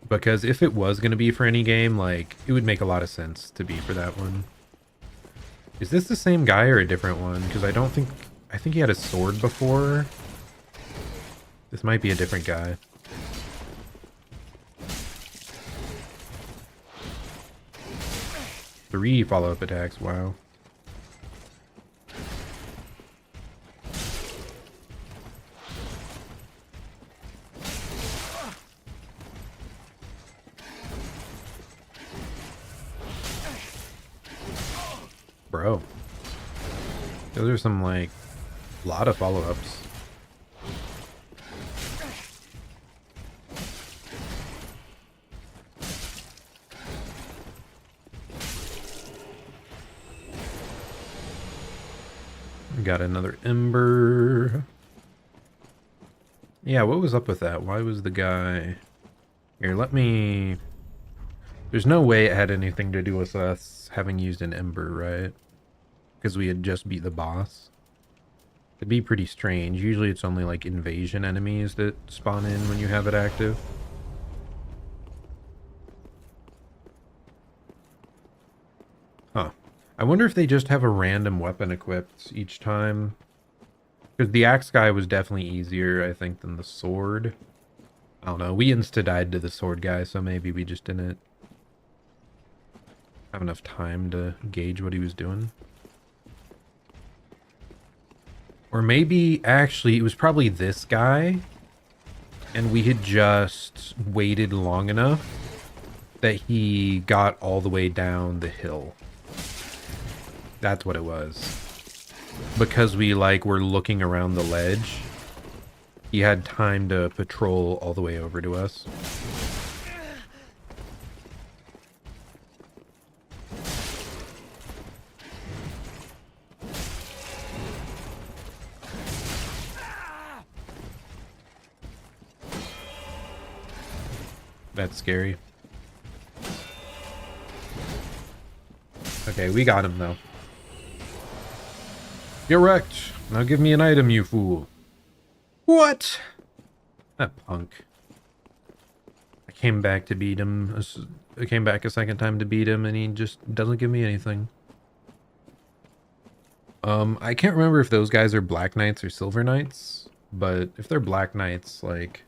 Because if it was going to be for any game, like, it would make a lot of sense to be for that one. Is this the same guy or a different one? Because I think he had a sword before. This might be a different guy. Three follow-up attacks, wow. Bro. Those are some, like, lot of follow-ups. Got another ember. Yeah, what was up with that? Why was the guy... Here, let me... There's no way it had anything to do with us having used an ember, right? Because we had just beat the boss. It'd be pretty strange. Usually it's only like invasion enemies that spawn in when you have it active. Huh. I wonder if they just have a random weapon equipped each time. Because the axe guy was definitely easier, I think, than the sword. I don't know. We insta-died to the sword guy, so maybe we just didn't have enough time to gauge what he was doing. Or maybe, actually, it was probably this guy, and we had just waited long enough that he got all the way down the hill. That's what it was. Because we, like, were looking around the ledge, he had time to patrol all the way over to us. That's scary. Okay, we got him, though. Get wrecked. Now give me an item, you fool. What? That punk. I came back to beat him. I came back a second time to beat him, and he just doesn't give me anything. I can't remember if those guys are Black Knights or Silver Knights, but if they're Black Knights, like...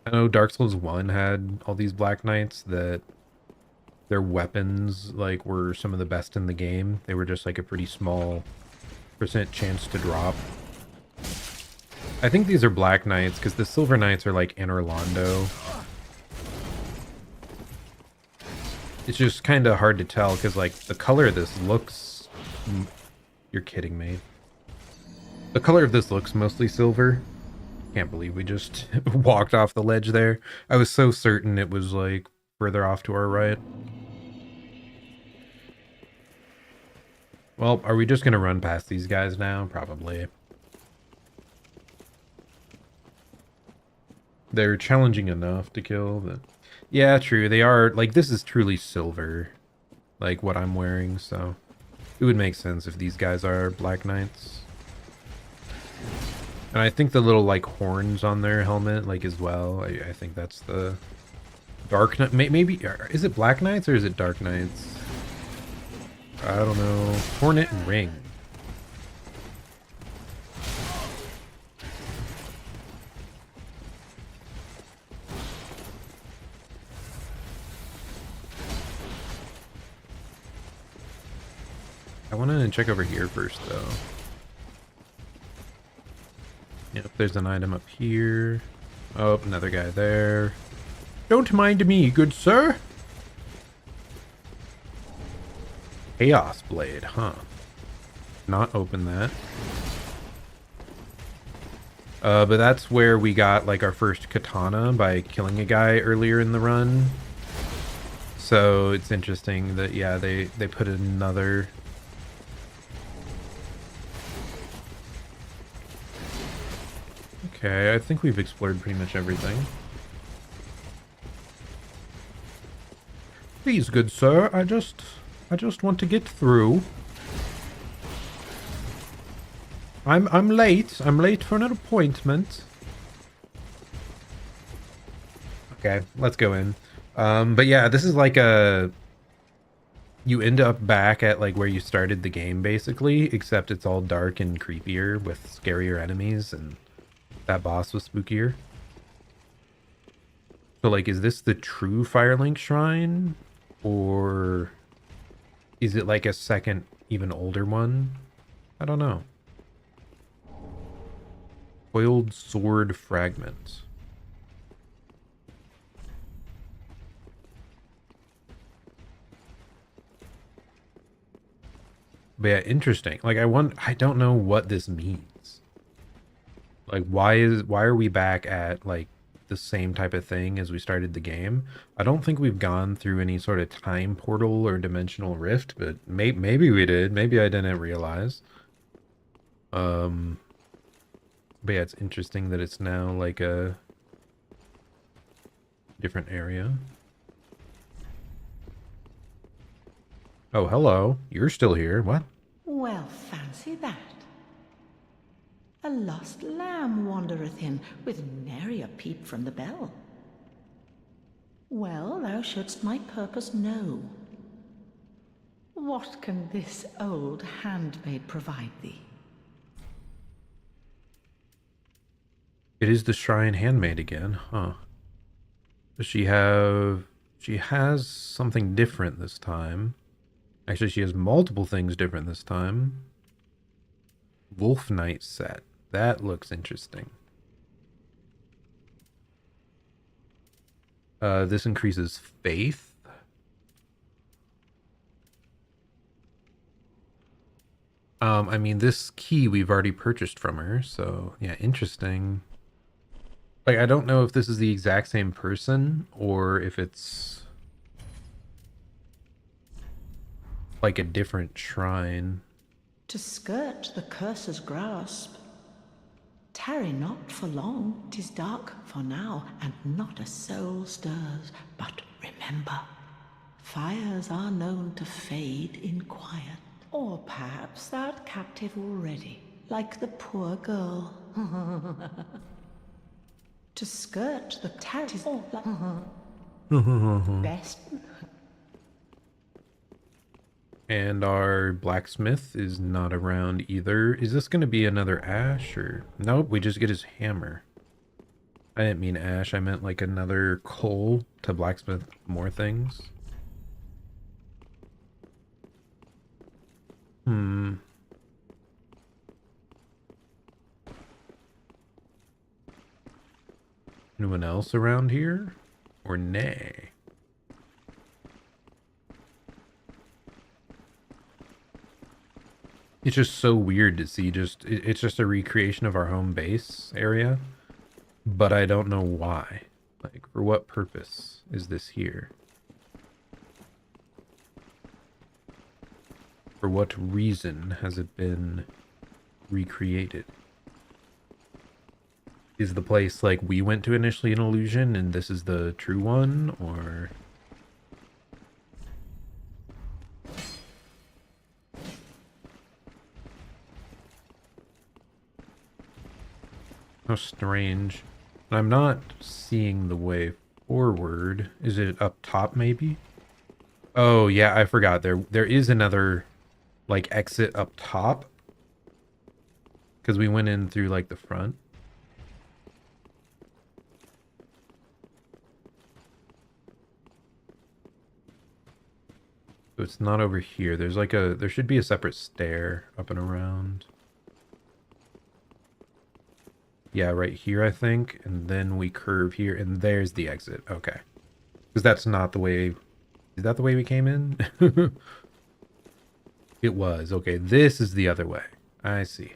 I know Dark Souls 1 had all these Black Knights that their weapons, like, were some of the best in the game. They were just, like, a pretty small % chance to drop. I think these are Black Knights, because the Silver Knights are, like, in Orlando. It's just kind of hard to tell, because, like, the color of this looks... You're kidding me. The color of this looks mostly silver. Can't believe we just walked off the ledge there. I was so certain it was, like, further off to our right. Well, are we just gonna run past these guys now? Probably. They're challenging enough to kill, but... Yeah, true. They are, like, this is truly silver. Like, what I'm wearing, so... It would make sense if these guys are Black Knights. And I think the little, like, horns on their helmet, like, as well. I think that's the Dark Knight. Maybe, is it Black Knights or is it Dark Knights? I don't know. Hornet and Ring. I want to check over here first, though. Yep, there's an item up here. Oh, another guy there. Don't mind me, good sir. Chaos Blade, huh? Not open that. But that's where we got, like, our first katana by killing a guy earlier in the run. So it's interesting that, yeah, they put another... Okay, I think we've explored pretty much everything. Please, good sir, I just want to get through. I'm late. I'm late for an appointment. Okay, let's go in. But yeah, this is like a... You end up back at like where you started the game, basically, except it's all dark and creepier with scarier enemies, and that boss was spookier. So, like, is this the true Firelink Shrine? Or is it like a second, even older one? I don't know. Coiled Sword Fragment. But yeah, interesting. Like, I don't know what this means. Like, why are we back at, like, the same type of thing as we started the game? I don't think we've gone through any sort of time portal or dimensional rift, but maybe we did. Maybe I didn't realize. But yeah, it's interesting that it's now like a different area. Oh, hello. You're still here. What? Well, fancy that. A lost lamb wandereth in, with nary a peep from the bell. Well, thou shouldst my purpose know. What can this old handmaid provide thee? It is the Shrine Handmaid again, huh? Does she have... She has something different this time. Actually, she has multiple things different this time. Wolf Knight set. That looks interesting. This increases faith. I mean, this key we've already purchased from her, so yeah, interesting. Like, I don't know if this is the exact same person or if it's like a different shrine. To skirt the curse's grasp. Tarry not for long, 'tis dark for now, and not a soul stirs. But remember, fires are known to fade in quiet. Or perhaps thou'rt captive already, like the poor girl. To skirt the terrace, best. And our blacksmith is not around either. Is this going to be another Ash or... Nope, we just get his hammer. I didn't mean Ash, I meant like another coal to blacksmith more things. Anyone else around here? Or nay? It's just so weird to see it's just a recreation of our home base area, but I don't know why. Like, for what purpose is this here? For what reason has it been recreated? Is the place like we went to initially an illusion and this is the true one, or... How strange. I'm not seeing the way forward. Is it up top maybe? Oh yeah, I forgot. There is another like exit up top. Because we went in through like the front. So it's not over here. There's like there should be a separate stair up and around. Yeah, right here, I think. And then we curve here, and there's the exit. Okay. Because that's not the way... Is that the way we came in? It was. Okay, this is the other way. I see.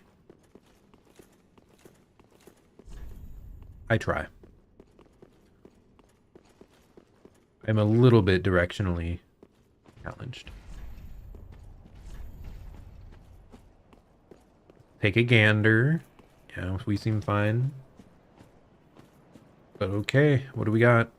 I try. I'm a little bit directionally challenged. Take a gander. Yeah, we seem fine. But okay, what do we got?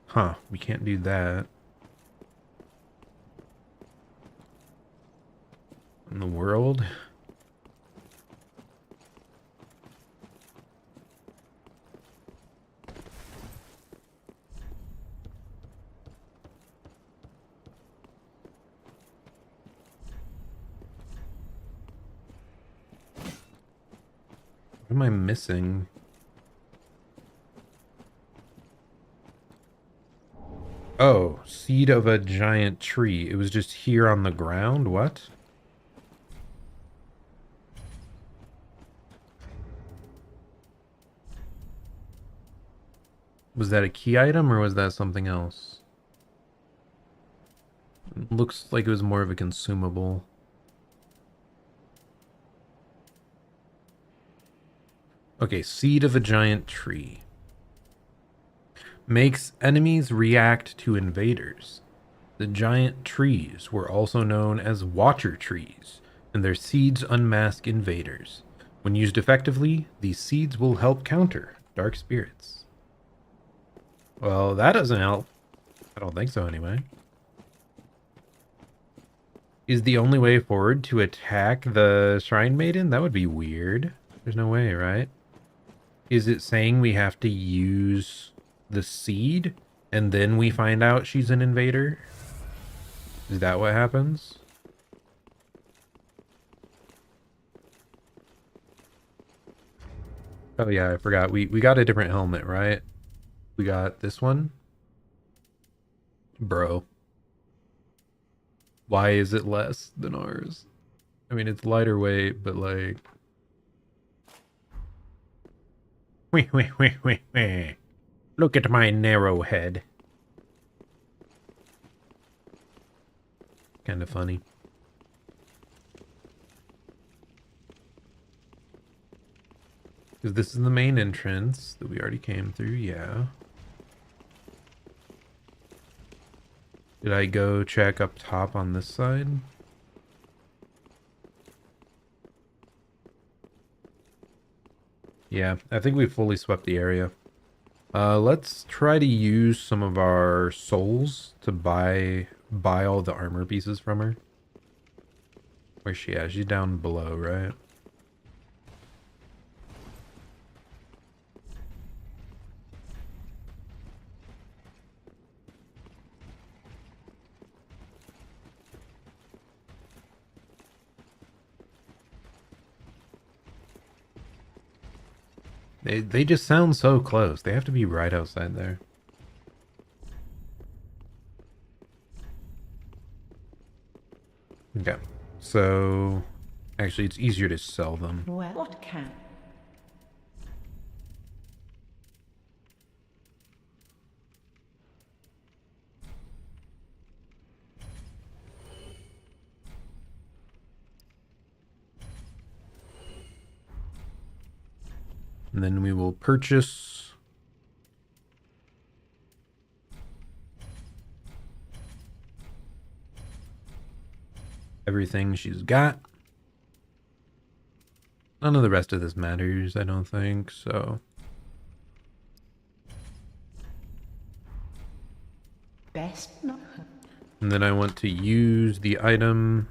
Huh, we can't do that. In the world? What am I missing? Oh, seed of a giant tree. It was just here on the ground? What? Was that a key item or was that something else? It looks like it was more of a consumable. Okay, seed of a giant tree. Makes enemies react to invaders. The giant trees were also known as watcher trees, and their seeds unmask invaders. When used effectively, these seeds will help counter dark spirits. Well, that doesn't help. I don't think so anyway. Is the only way forward to attack the Shrine Maiden? That would be weird. There's no way, right? Is it saying we have to use the seed and then we find out she's an invader? Is that what happens? Oh yeah, I forgot. We got a different helmet, right? We got this one. Bro. Why is it less than ours? I mean, it's lighter weight, but like... Look at my narrow head. Kind of funny. Because this is the main entrance that we already came through, yeah. Did I go check up top on this side? Yeah, I think we fully swept the area. Let's try to use some of our souls to buy all the armor pieces from her. Where's she at? She's down below, right? They just sound so close. They have to be right outside there. Okay. So, actually, it's easier to sell them. Well, what can? And then we will purchase everything she's got. None of the rest of this matters, I don't think, so. Best not. And then I want to use the item.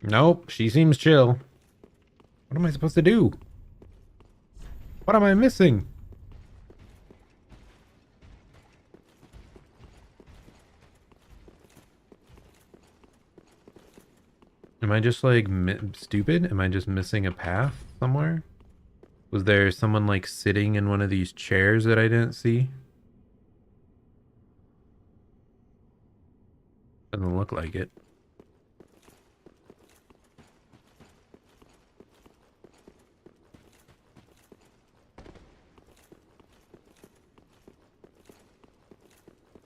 Nope, she seems chill. What am I supposed to do? What am I missing? Am I just like stupid? Am I just missing a path somewhere? Was there someone like sitting in one of these chairs that I didn't see? Doesn't look like it.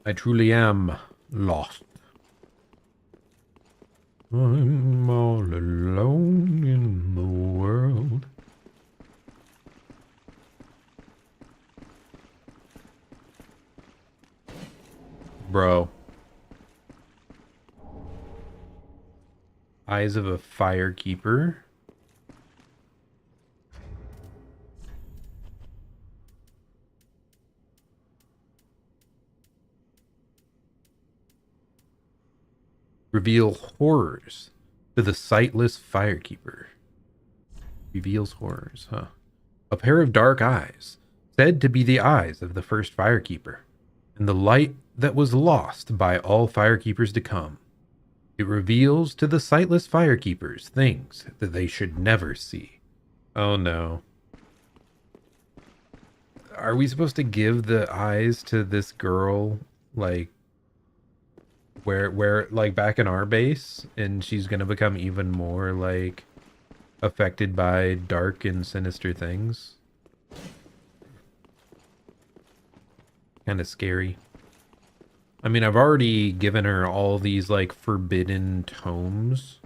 I truly am lost. I'm all alone in the world. Bro. Eyes of a firekeeper. Reveal horrors to the sightless firekeeper. Reveals horrors, huh? A pair of dark eyes, said to be the eyes of the first firekeeper, and the light that was lost by all firekeepers to come. It reveals to the sightless firekeepers things that they should never see. Oh no. Are we supposed to give the eyes to this girl, like, where like back in our base, and she's gonna become even more like affected by dark and sinister things? Kind of scary. I mean, I've already given her all these like forbidden tomes.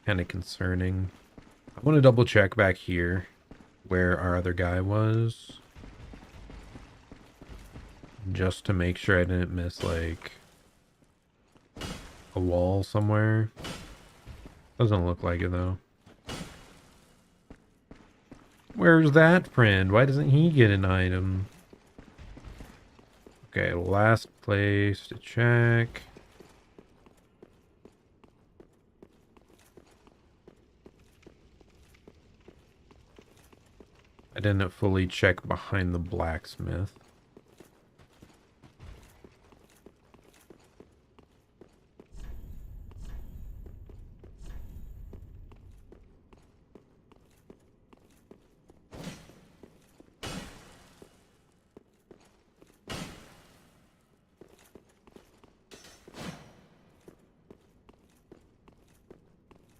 Kind of concerning. I want to double check back here where our other guy was, just to make sure I didn't miss like a wall somewhere. Doesn't look like it though. Where's that friend? Why doesn't he get an item? Okay, last place to check. I didn't fully check behind the blacksmith.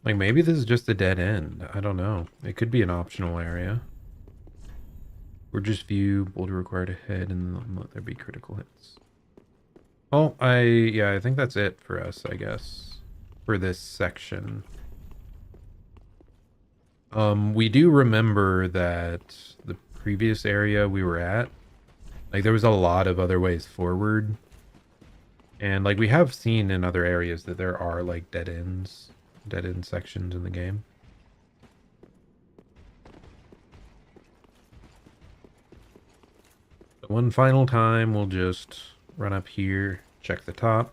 Like, maybe this is just a dead end. I don't know. It could be an optional area. Or just view, boulder required ahead, and let there be critical hits. Oh, yeah, I think that's it for us, I guess. For this section. We do remember that the previous area we were at, like, there was a lot of other ways forward. And, like, we have seen in other areas that there are, like, dead end sections in the game. But one final time, we'll just run up here, check the top.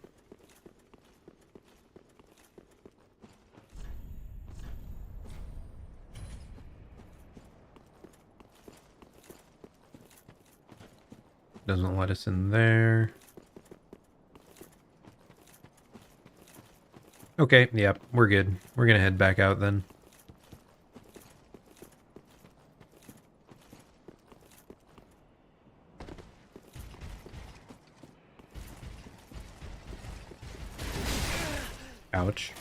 Doesn't let us in there. Okay, yep, we're good. We're gonna head back out then. Ouch.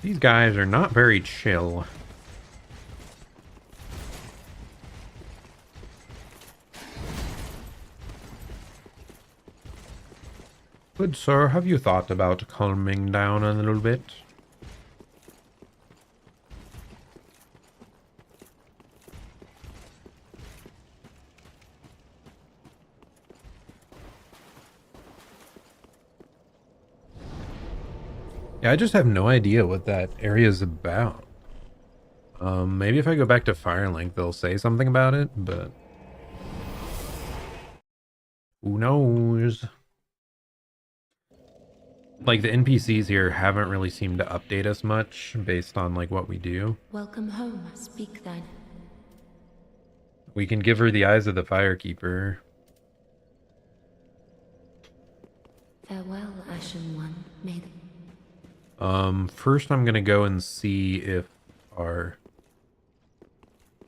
These guys are not very chill. Good sir, have you thought about calming down a little bit? Yeah, I just have no idea what that area is about. Maybe if I go back to Firelink, they'll say something about it, but who knows? Like, the NPCs here haven't really seemed to update us much based on, like, what we do. Welcome home, speak thine. We can give her the eyes of the Firekeeper. Farewell, Ashen One. May the First I'm gonna go and see if our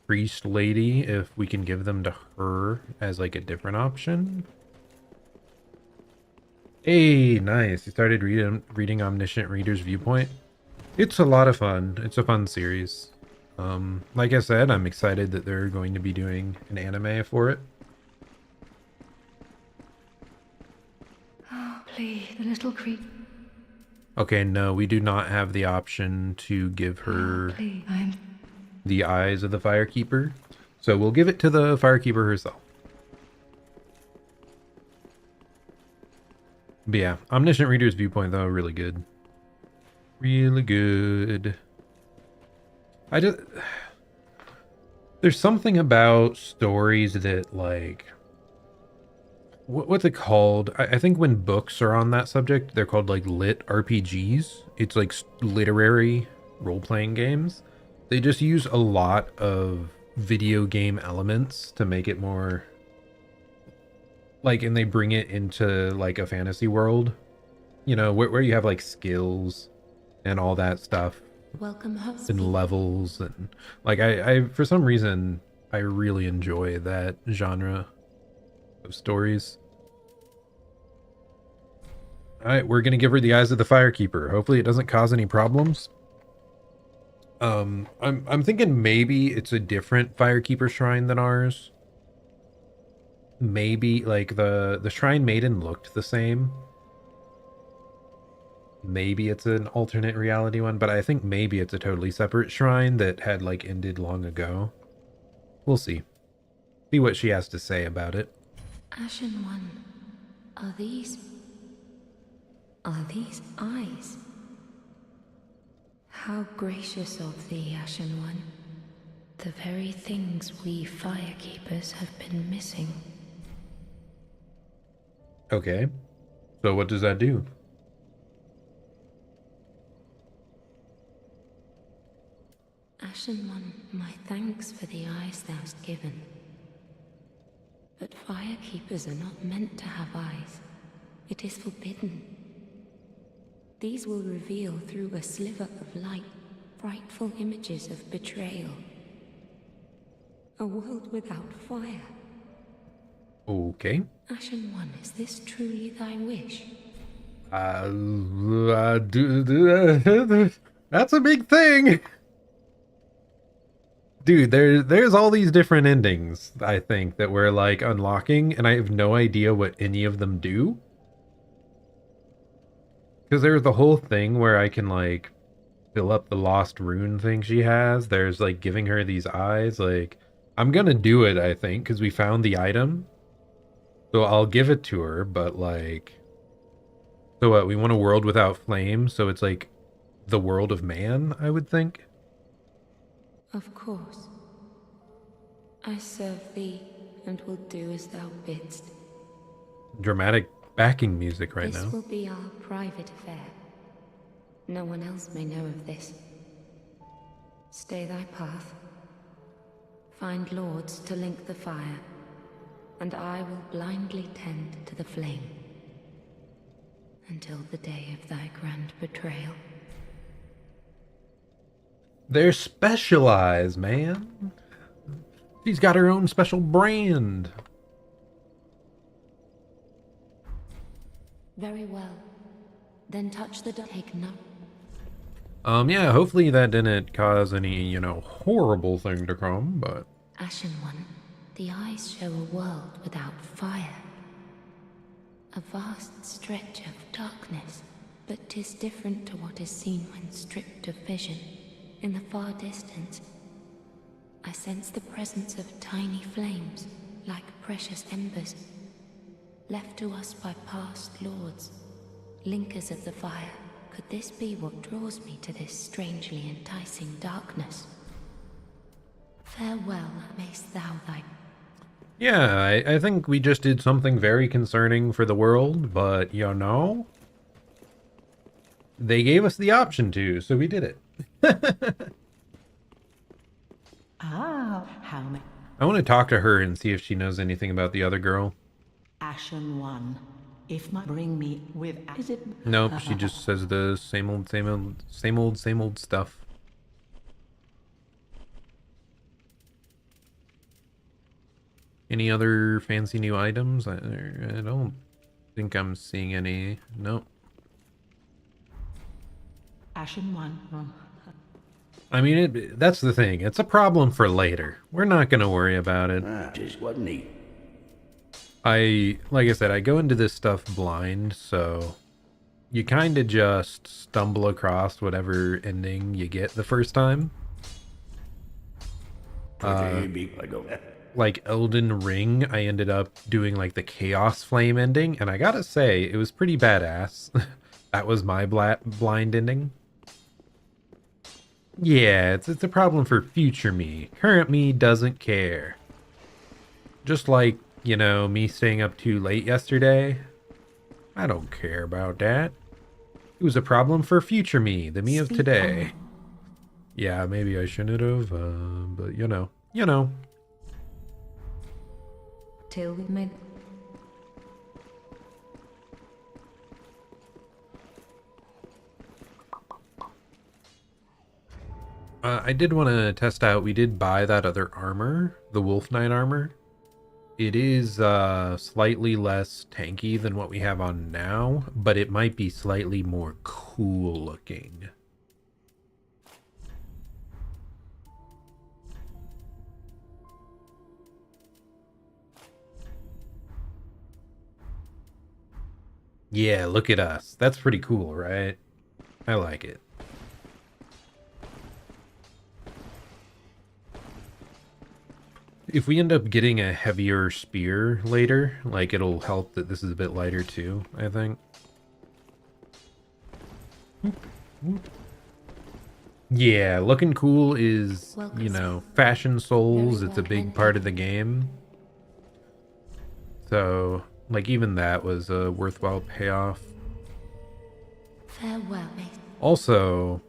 priest lady, if we can give them to her as, like, a different option. Hey, nice. You started reading Omniscient Reader's Viewpoint. It's a lot of fun. It's a fun series. Like I said, I'm excited that they're going to be doing an anime for it. Oh, please, the little creature. Okay, no, we do not have the option to give her Please, the eyes of the Firekeeper. So we'll give it to the Firekeeper herself. But yeah, Omniscient Reader's Viewpoint, though, really good. Really good. There's something about stories that, like, what's it called? I think when books are on that subject, they're called, like, lit RPGs. It's like literary role-playing games. They just use a lot of video game elements to make it more, like, and they bring it into, like, a fantasy world, you know, where you have, like, skills and all that stuff welcome home. and levels, and, like, I for some reason I really enjoy that genre of stories. All right, we're gonna give her the eyes of the Firekeeper. Hopefully it doesn't cause any problems. I'm thinking maybe it's a different Firekeeper shrine than ours. Maybe, like, the Shrine Maiden looked the same. Maybe it's an alternate reality one, but I think maybe it's a totally separate shrine that had, like, ended long ago. We'll see. See what she has to say about it. Ashen One, are these eyes? How gracious of thee, Ashen One. The very things we Firekeepers have been missing. Okay. So what does that do? Ashen One, my thanks for the eyes thou'st given. But Firekeepers are not meant to have eyes. It is forbidden. These will reveal through a sliver of light frightful images of betrayal. A world without fire. Okay. Ashen One, is this truly thy wish? That's a big thing. Dude, there's all these different endings, I think, that we're, like, unlocking, and I have no idea what any of them do. Because there's the whole thing where I can, like, fill up the lost rune thing she has. There's, like, giving her these eyes. Like, I'm gonna do it, I think, because we found the item. So I'll give it to her, but, like... So what, we want a world without flame, so it's, like, the world of man, I would think? Of course. I serve thee, and will do as thou bidst. Dramatic backing music right now. This will be our private affair. No one else may know of this. Stay thy path. Find lords to link the fire, and I will blindly tend to the flame. Until the day of thy grand betrayal. They're specialized, man. She's got her own special brand. Very well. Then touch the take note. Yeah, hopefully that didn't cause any, you know, horrible thing to come, but... Ashen One, the eyes show a world without fire. A vast stretch of darkness, but 'tis different to what is seen when stripped of vision. In the far distance, I sense the presence of tiny flames, like precious embers, left to us by past lords, linkers of the fire, Could this be what draws me to this strangely enticing darkness? Farewell, mayst thou thy... Yeah, I think we just did something very concerning for the world, but, you know, they gave us the option to, so we did it. Ah, how may... I want to talk to her and see if she knows anything about the other girl. Ashen One, if my bring me with... Is it... Nope, she just says the same old stuff. Any other fancy new items? I don't think I'm seeing any. Nope. Ashen One. I mean, that's the thing. It's a problem for later. We're not going to worry about it. Just what neat. Like I said, I go into this stuff blind, so you kind of just stumble across whatever ending you get the first time. Like Elden Ring, I ended up doing like the Chaos Flame ending, and I gotta say, it was pretty badass. That was my blind ending. Yeah, it's a problem for future me. Current me doesn't care. Just like, you know, me staying up too late yesterday. I don't care about that. It was a problem for future me, the me of today. Yeah, maybe I shouldn't have, but you know. Till we made... I did want to test out, we did buy that other armor, the Wolf Knight armor. It is slightly less tanky than what we have on now, but it might be slightly more cool looking. Yeah, look at us. That's pretty cool, right? I like it. If we end up getting a heavier spear later, like it'll help that this is a bit lighter too, I think. Yeah, looking cool is, you know, fashion souls. It's a big part of the game. So, like, even that was a worthwhile payoff. Farewell, mate. Also,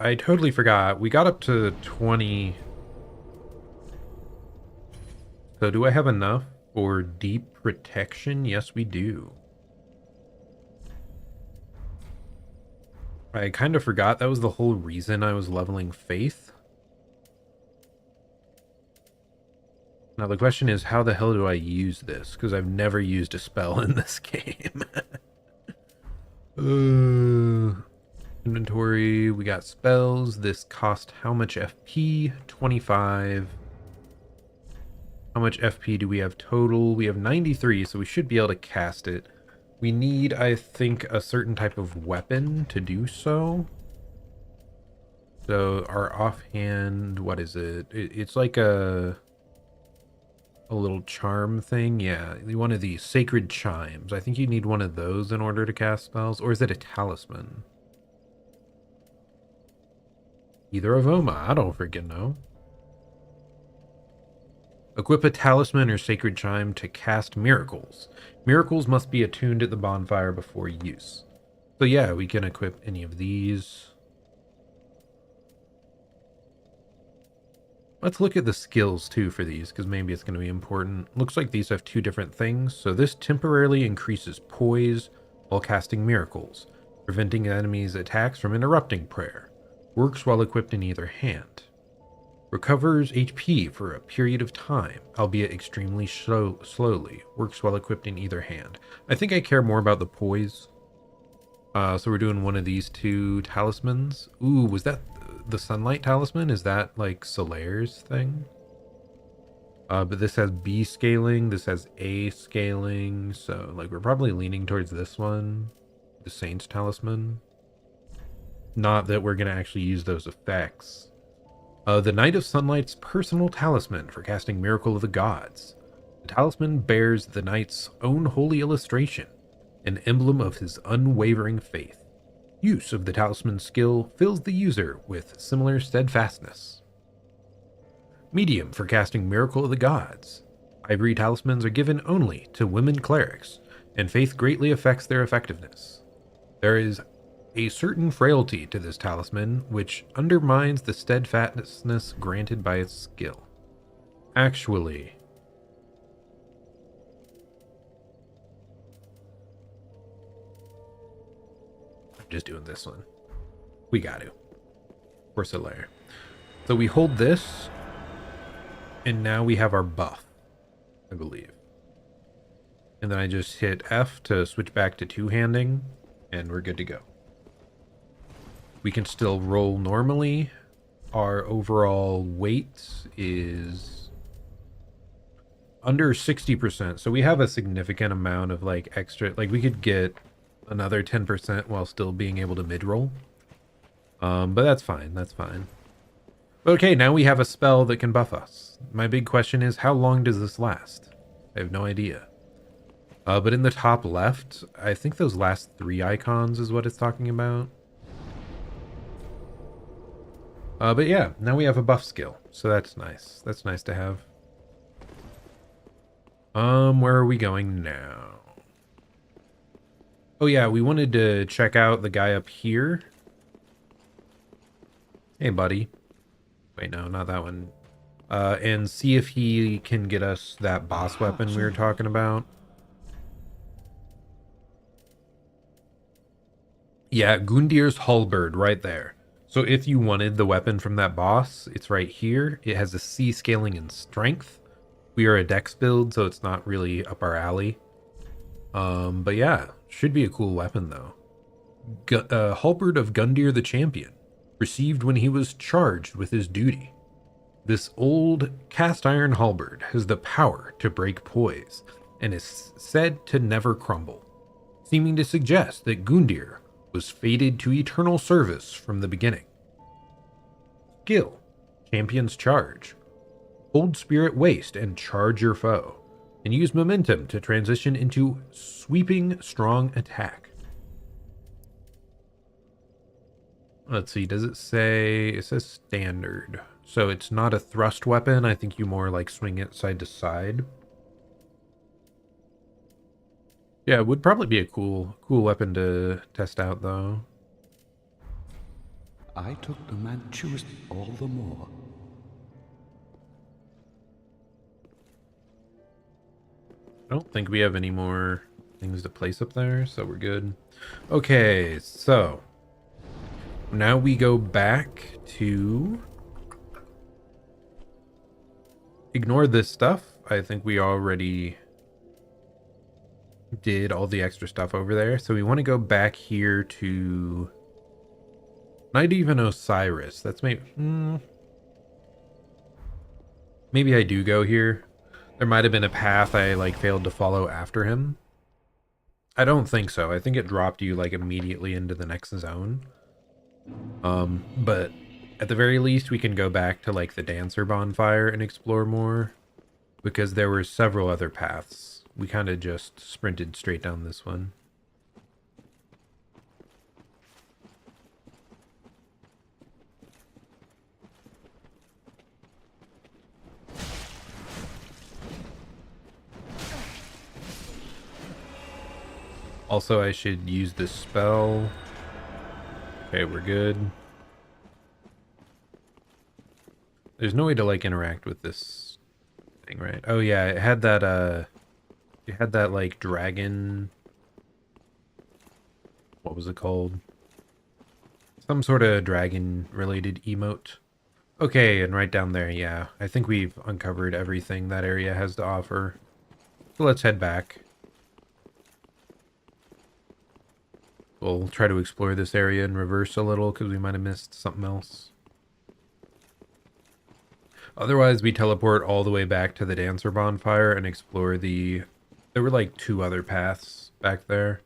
I totally forgot. We got up to 20. So do I have enough for deep protection? Yes, we do. I kind of forgot that was the whole reason I was leveling faith. Now the question is, how the hell do I use this? Because I've never used a spell in this game. Inventory, we got spells. This cost how much FP? 25. How much FP do we have total? We have 93, so we should be able to cast it. We need, I think, a certain type of weapon to do so. So our offhand, what is it? It's like a little charm thing. Yeah, one of these sacred chimes. I think you need one of those in order to cast spells. Or is it a talisman? Either of them? I don't freaking know. Equip a talisman or sacred chime to cast miracles. Miracles must be attuned at the bonfire before use. So yeah, we can equip any of these. Let's look at the skills too for these, because maybe it's going to be important. Looks like these have two different things. So this temporarily increases poise while casting miracles, preventing enemies' attacks from interrupting prayer. Works while equipped in either hand. Recovers HP for a period of time, albeit extremely slowly. Works while equipped in either hand. I think I care more about the poise. So we're doing one of these two talismans. Ooh, was that the sunlight talisman? Is that like Solaire's thing? But this has B scaling, this has A scaling, so like we're probably leaning towards this one, the Saint's talisman. Not that we're gonna actually use those effects. The Knight of Sunlight's personal talisman for casting Miracle of the Gods. The talisman bears the knight's own holy illustration, an emblem of his unwavering faith. Use of the talisman skill fills the user with similar steadfastness. Medium for casting Miracle of the Gods. Ivory talismans are given only to women clerics, and faith greatly affects their effectiveness. There is a certain frailty to this talisman, which undermines the steadfastness granted by its skill. Actually, I'm just doing this one. We got to. Porcelaire. So we hold this, and now we have our buff, I believe. And then I just hit F to switch back to two-handing, and we're good to go. We can still roll normally. Our overall weight is under 60%, so we have a significant amount of like extra, like we could get another 10% while still being able to mid-roll. But that's fine, that's fine. Okay, now we have a spell that can buff us. My big question is, how long does this last? I have no idea. But in the top left, I think those last 3 icons is what it's talking about. But yeah, now we have a buff skill, so that's nice. That's nice to have. Where are we going now? Oh yeah, we wanted to check out the guy up here. Hey, buddy. Wait, no, not that one. And see if he can get us that boss weapon we were talking about. Yeah, Gundir's halberd right there. So if you wanted the weapon from that boss, it's right here. It has a C scaling in strength. We are a dex build, so it's not really up our alley. But yeah, should be a cool weapon though. Halberd of Gundir the Champion, received when he was charged with his duty. This old cast iron halberd has the power to break poise and is said to never crumble, seeming to suggest that Gundir was fated to eternal service from the beginning. Skill, Champion's Charge. Hold Spirit Waste and charge your foe, and use momentum to transition into sweeping strong attack. Let's see, does it say, it says standard. So it's not a thrust weapon, I think you more like swing it side to side. Yeah, it would probably be a cool weapon to test out, though. I took the man choose all the more. I don't think we have any more things to place up there, so we're good. Okay, so now we go back to ignore this stuff. I think we already did all the extra stuff over there. So we want to go back here to not even Osiris. That's maybe maybe I do go here. There might have been a path I like failed to follow after him. I don't think so. I think it dropped you like immediately into the next zone. But at the very least we can go back to like the dancer bonfire and explore more, because there were several other paths. We kind of just sprinted straight down this one. Also, I should use this spell. Okay, we're good. There's no way to like interact with this thing, right? Oh yeah, it had that like dragon, what was it called? Some sort of dragon related emote. Okay, and right down there, yeah. I think we've uncovered everything that area has to offer. So let's head back. We'll try to explore this area in reverse a little because we might have missed something else. Otherwise, we teleport all the way back to the dancer bonfire and explore the... There were like 2 other paths back there.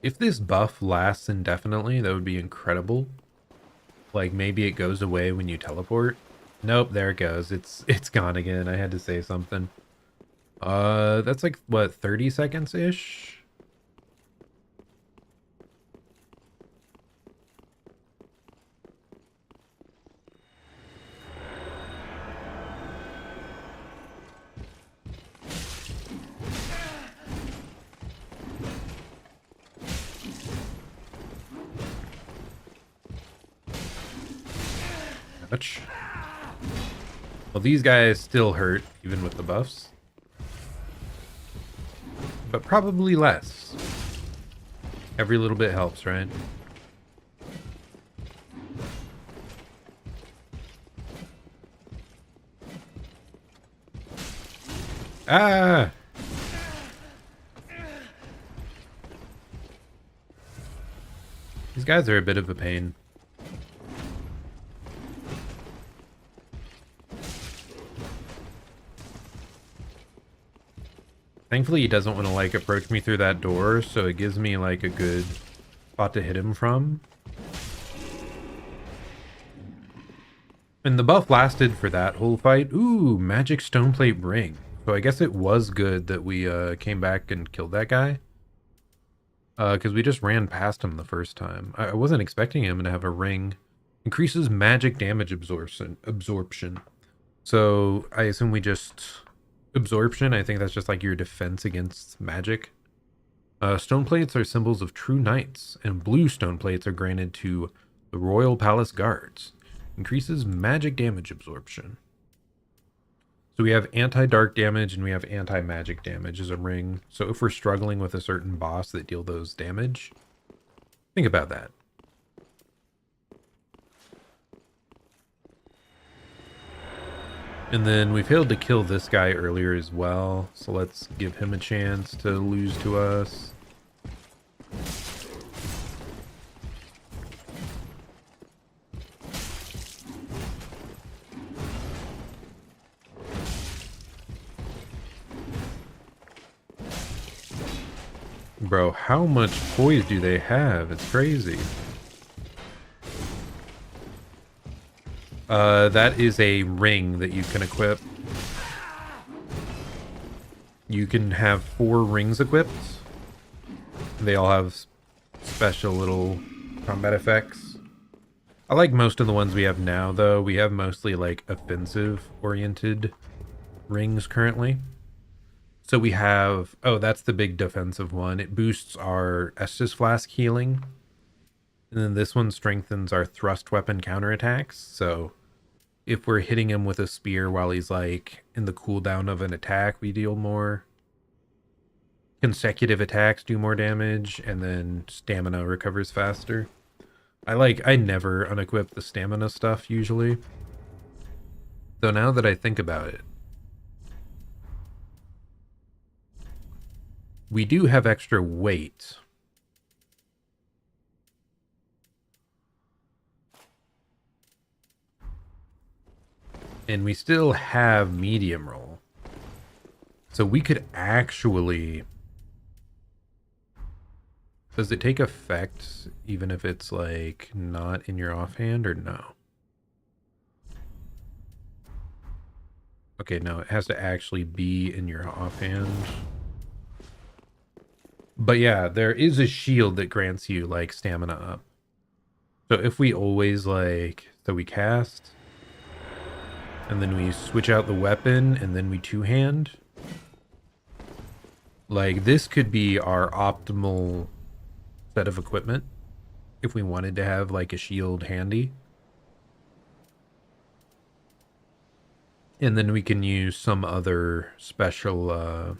If this buff lasts indefinitely, that would be incredible. Like, maybe it goes away when you teleport. Nope, there it goes. It's gone again. I had to say something. That's like what, 30 seconds ish? Ouch. Well, these guys still hurt even with the buffs. But probably less. Every little bit helps, right? Ah! These guys are a bit of a pain. Thankfully, he doesn't want to, like, approach me through that door, so it gives me, like, a good spot to hit him from. And the buff lasted for that whole fight. Ooh, magic stoneplate ring. So I guess it was good that we came back and killed that guy. Because we just ran past him the first time. I wasn't expecting him to have a ring. Increases magic damage absorption. So I assume we just... Absorption, I think that's just like your defense against magic. Stone plates are symbols of true knights, and blue stone plates are granted to the Royal Palace Guards. Increases magic damage absorption. So we have anti-dark damage and we have anti-magic damage as a ring. So if we're struggling with a certain boss that deal those damage, think about that. And then we failed to kill this guy earlier as well, so let's give him a chance to lose to us. Bro, how much poise do they have? It's crazy. That is a ring that you can equip. You can have 4 rings equipped. They all have special little combat effects. I like most of the ones we have now, though. We have mostly, like, offensive-oriented rings currently. So we have... Oh, that's the big defensive one. It boosts our Estus Flask healing. And then this one strengthens our thrust weapon counterattacks. So if we're hitting him with a spear while he's like in the cooldown of an attack, we deal more. Consecutive attacks do more damage, and then stamina recovers faster. I never unequip the stamina stuff usually. So now that I think about it, we do have extra weight. And we still have medium roll. So we could actually... Does it take effect even if it's like not in your offhand or no? Okay, no, it has to actually be in your offhand. But yeah, there is a shield that grants you like stamina up. So if we always like, so we cast... And then we switch out the weapon, and then we two-hand. Like, this could be our optimal set of equipment. If we wanted to have, like, a shield handy. And then we can use some other special,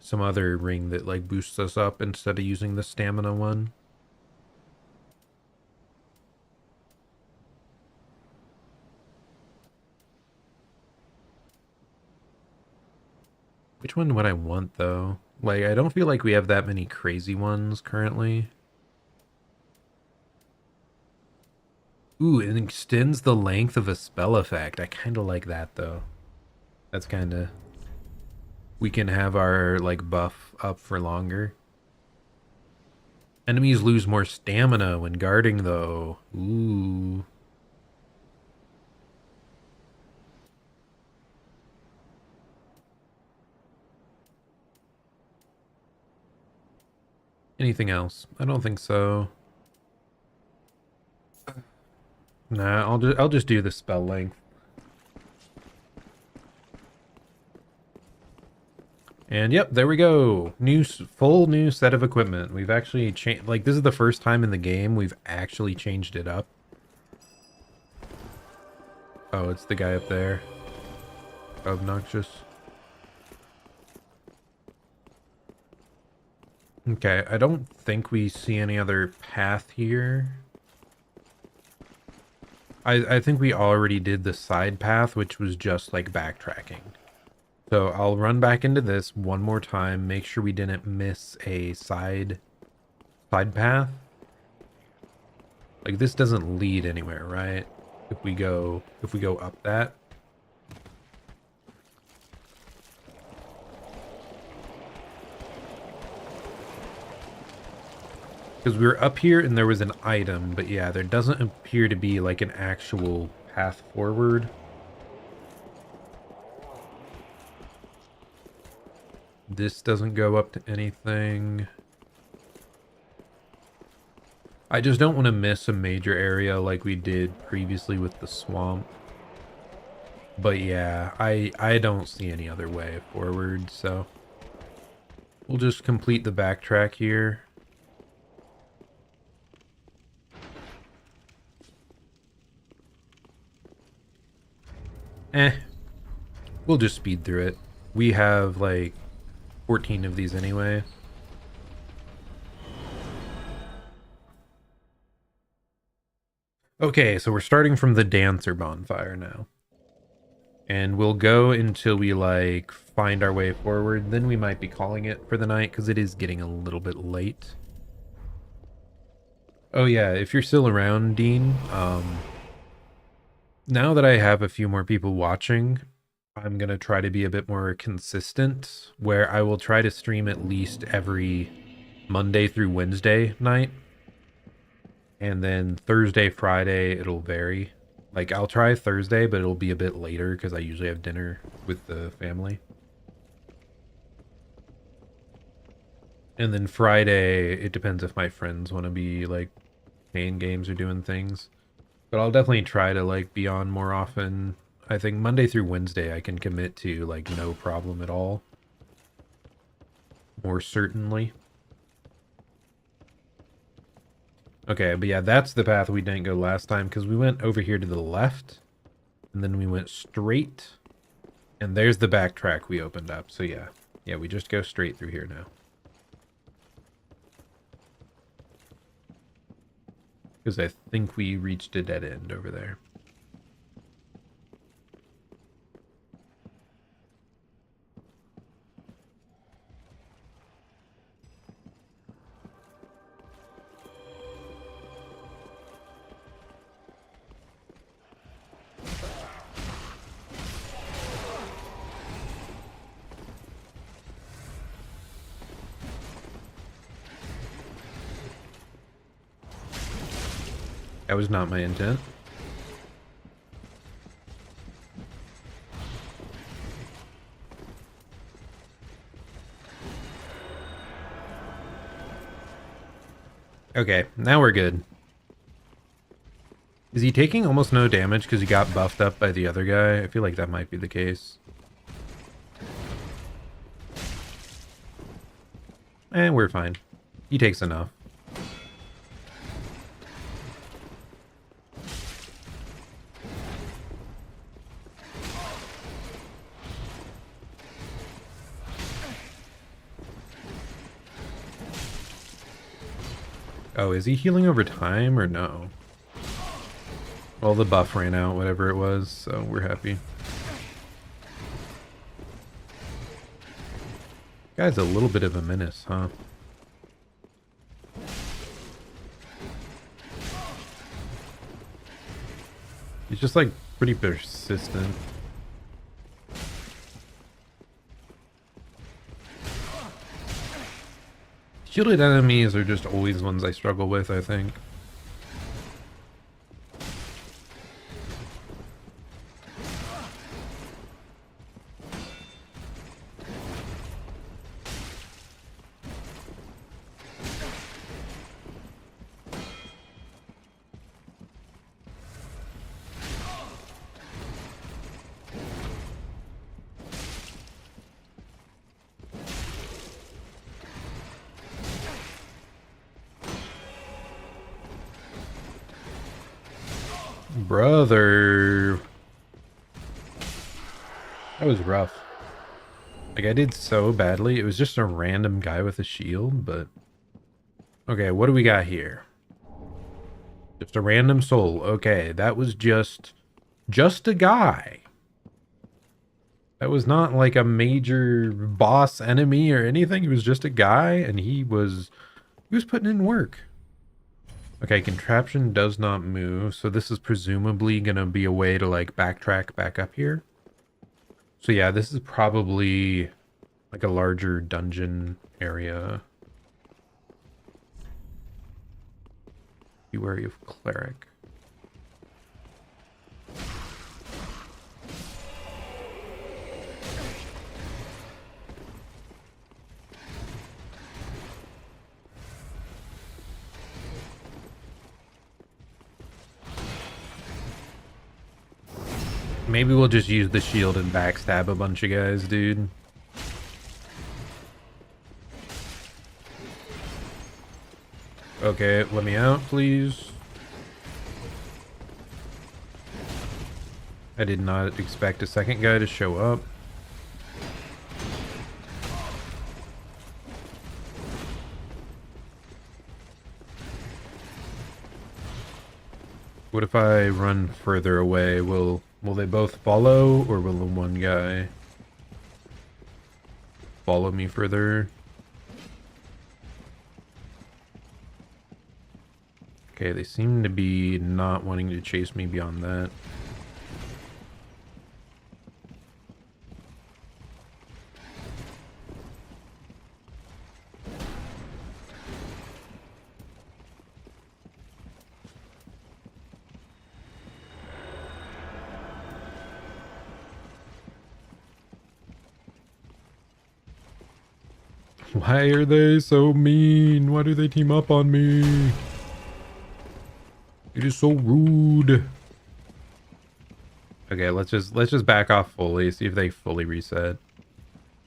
some other ring that, like, boosts us up instead of using the stamina one. Which one would I want, though? Like, I don't feel like we have that many crazy ones currently. Ooh, it extends the length of a spell effect. I kind of like that, though. That's kind of... We can have our, like, buff up for longer. Enemies lose more stamina when guarding, though. Ooh. Anything else? I don't think so. Nah, I'll just do the spell length. And yep, there we go. Full new set of equipment. We've actually changed, like, this is the first time in the game we've actually changed it up. Oh, it's the guy up there. Obnoxious. Okay, I don't think we see any other path here. I think we already did the side path, which was just like backtracking. So I'll run back into this one more time, make sure we didn't miss a side path. Like, this doesn't lead anywhere, right? If we go up that. Because we were up here and there was an item, but yeah, there doesn't appear to be like an actual path forward. This doesn't go up to anything. I just don't want to miss a major area like we did previously with the swamp. But yeah, I don't see any other way forward, so we'll just complete the backtrack here. We'll just speed through it. We have like 14 of these anyway. Okay, so we're starting from the dancer bonfire now. And we'll go until we like find our way forward. Then we might be calling it for the night because it is getting a little bit late. Oh yeah, if you're still around, Dean, now that I have a few more people watching, I'm going to try to be a bit more consistent, where I will try to stream at least every Monday through Wednesday night. And then Thursday, Friday, it'll vary. Like, I'll try Thursday, but it'll be a bit later because I usually have dinner with the family. And then Friday, it depends if my friends want to be, like, playing games or doing things. But I'll definitely try to, like, be on more often. I think Monday through Wednesday I can commit to, like, no problem at all. More certainly. Okay, but yeah, that's the path we didn't go last time, because we went over here to the left, and then we went straight, and there's the backtrack we opened up. So yeah, we just go straight through here now. Because I think we reached a dead end over there. That was not my intent. Okay, now we're good. Is he taking almost no damage because he got buffed up by the other guy? I feel like that might be the case. And we're fine. He takes enough. Oh, is he healing over time or no? Well, the buff ran out, whatever it was, so we're happy. Guy's a little bit of a menace, huh? He's just like pretty persistent. Shielded enemies are just always ones I struggle with, I think. Brother. That was rough. Like, I did so badly. It was just a random guy with a shield, but... Okay, what do we got here? Just a random soul. Okay, that was just a guy. That was not like a major boss enemy or anything. He was just a guy, and he was putting in work. Okay, contraption does not move, so this is presumably gonna be a way to like backtrack back up here. So yeah, this is probably like a larger dungeon area. Be wary of cleric. Maybe we'll just use the shield and backstab a bunch of guys, dude. Okay, let me out, please. I did not expect a second guy to show up. What if I run further away? Will they both follow, or will the one guy follow me further? Okay, they seem to be not wanting to chase me beyond that. Why are they so mean? Why do they team up on me? It is so rude. Okay, let's just back off fully, see if they fully reset.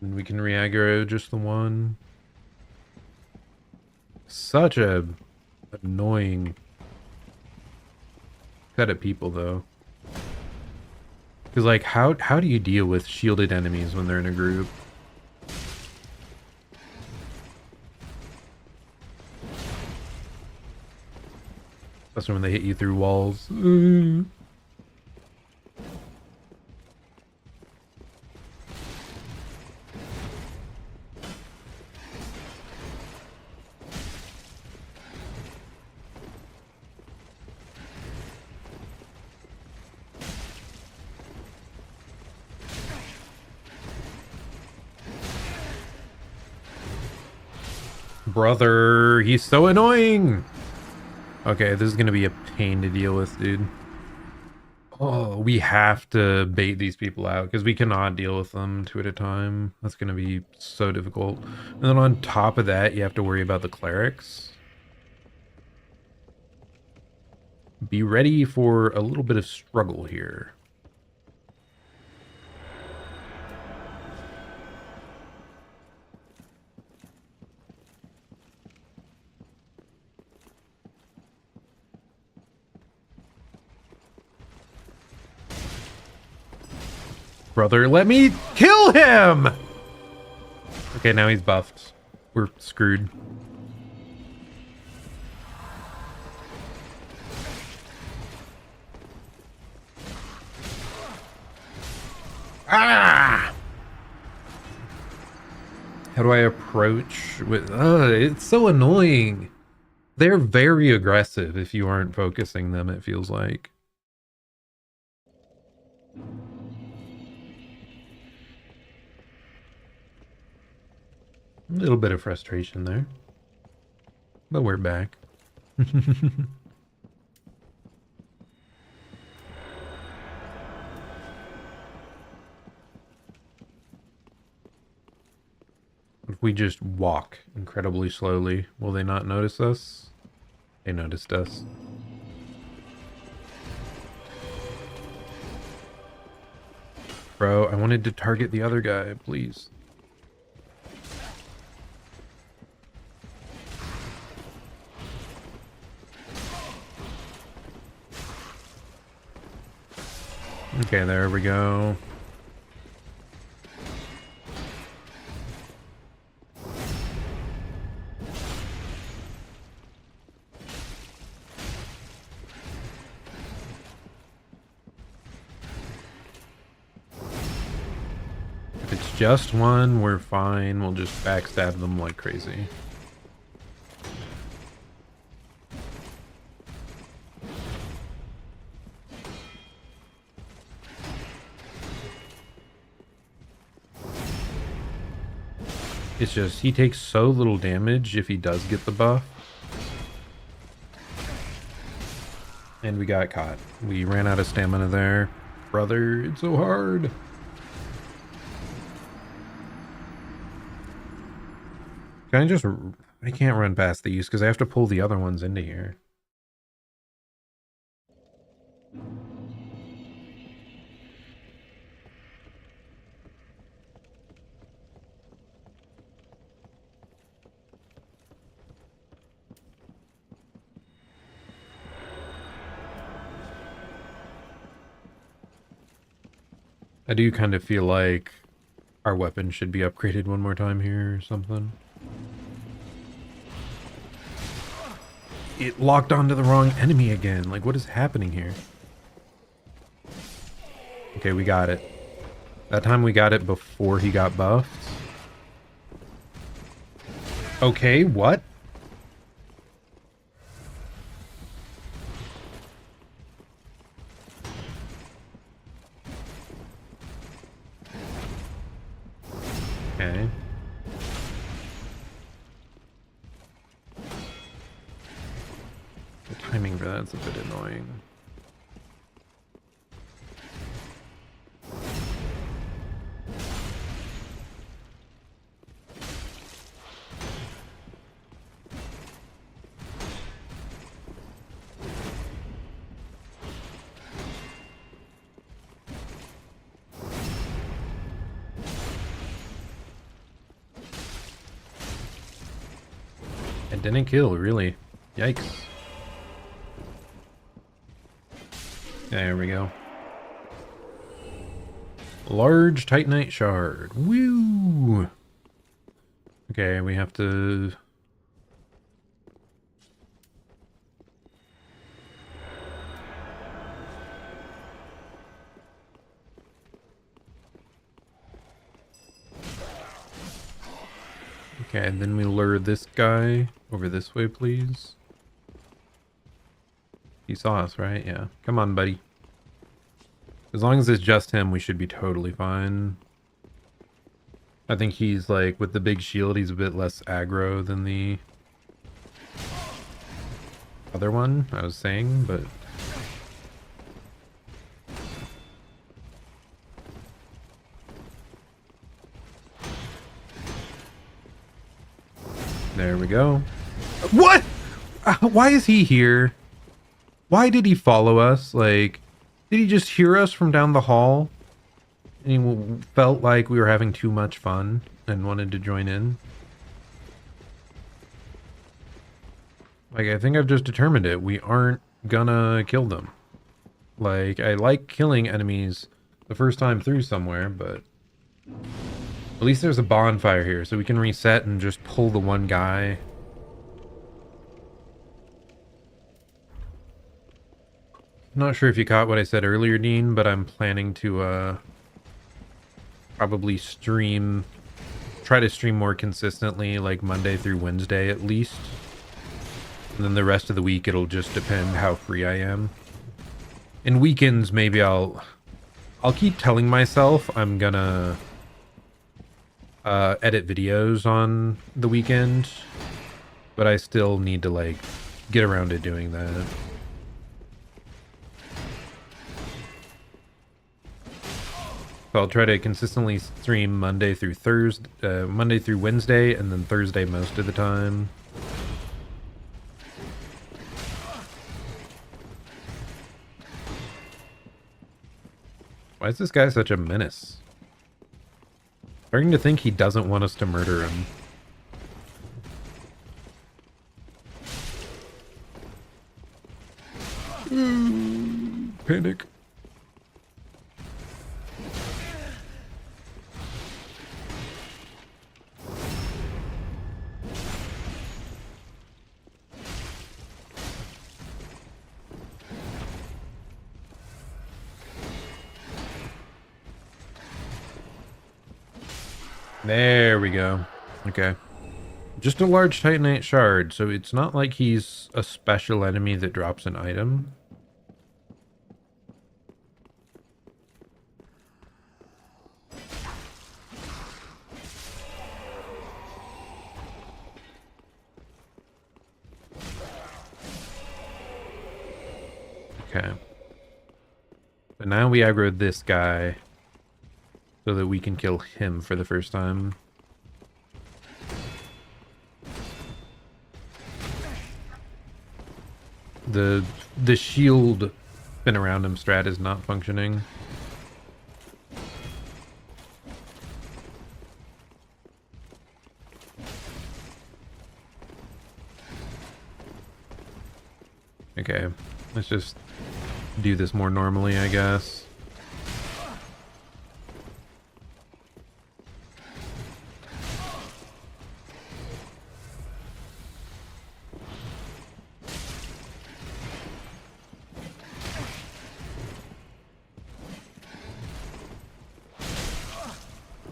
And we can re-aggro just the one. Such a annoying set of people though. Cause like how do you deal with shielded enemies when they're in a group? Especially when they hit you through walls. Brother, he's so annoying. Okay, this is gonna be a pain to deal with, dude. Oh, we have to bait these people out because we cannot deal with them two at a time. That's gonna be so difficult. And then on top of that, you have to worry about the clerics. Be ready for a little bit of struggle here. Brother, let me kill him! Okay, now he's buffed. We're screwed. Ah! How do I approach with... it's so annoying. They're very aggressive if you aren't focusing them, it feels like. A little bit of frustration there. But we're back. If we just walk incredibly slowly, will they not notice us? They noticed us. Bro, I wanted to target the other guy, please. Okay, there we go. If it's just one, we're fine. We'll just backstab them like crazy. It's just, he takes so little damage if he does get the buff. And we got caught. We ran out of stamina there. Brother, it's so hard. Can I just... I can't run past these because I have to pull the other ones into here. I do kind of feel like our weapon should be upgraded one more time here or something. It locked onto the wrong enemy again. Like, what is happening here? Okay, we got it. That time we got it before he got buffed. Okay, what? Okay. The timing for that's a bit annoying. It didn't kill, really. Yikes. There we go. Large Titanite shard. Woo! Okay, we have to... Okay, and then we lure this guy over this way, please. He saw us, right? Yeah. Come on, buddy. As long as it's just him, we should be totally fine. I think he's like, with the big shield, he's a bit less aggro than the other one I was saying, but... There we go. What? Why is he here? Why did he follow us? Like, did he just hear us from down the hall? And he felt like we were having too much fun and wanted to join in? Like, I think I've just determined it. We aren't gonna kill them. Like, I like killing enemies the first time through somewhere, but... At least there's a bonfire here, so we can reset and just pull the one guy. I'm not sure if you caught what I said earlier, Dean, but I'm planning to probably try to stream more consistently, like Monday through Wednesday at least. And then the rest of the week, it'll just depend how free I am. In weekends, maybe I'll keep telling myself I'm gonna edit videos on the weekend, but I still need to like get around to doing that. So I'll try to consistently stream Monday through Wednesday, and then Thursday most of the time. Why is this guy such a menace? Starting to think he doesn't want us to murder him. Panic. There we go. Okay. Just a large Titanite shard, so it's not like he's a special enemy that drops an item. Okay. So now we aggro this guy so that we can kill him for the first time. The shield spin around him strat is not functioning. Okay, let's just do this more normally, I guess.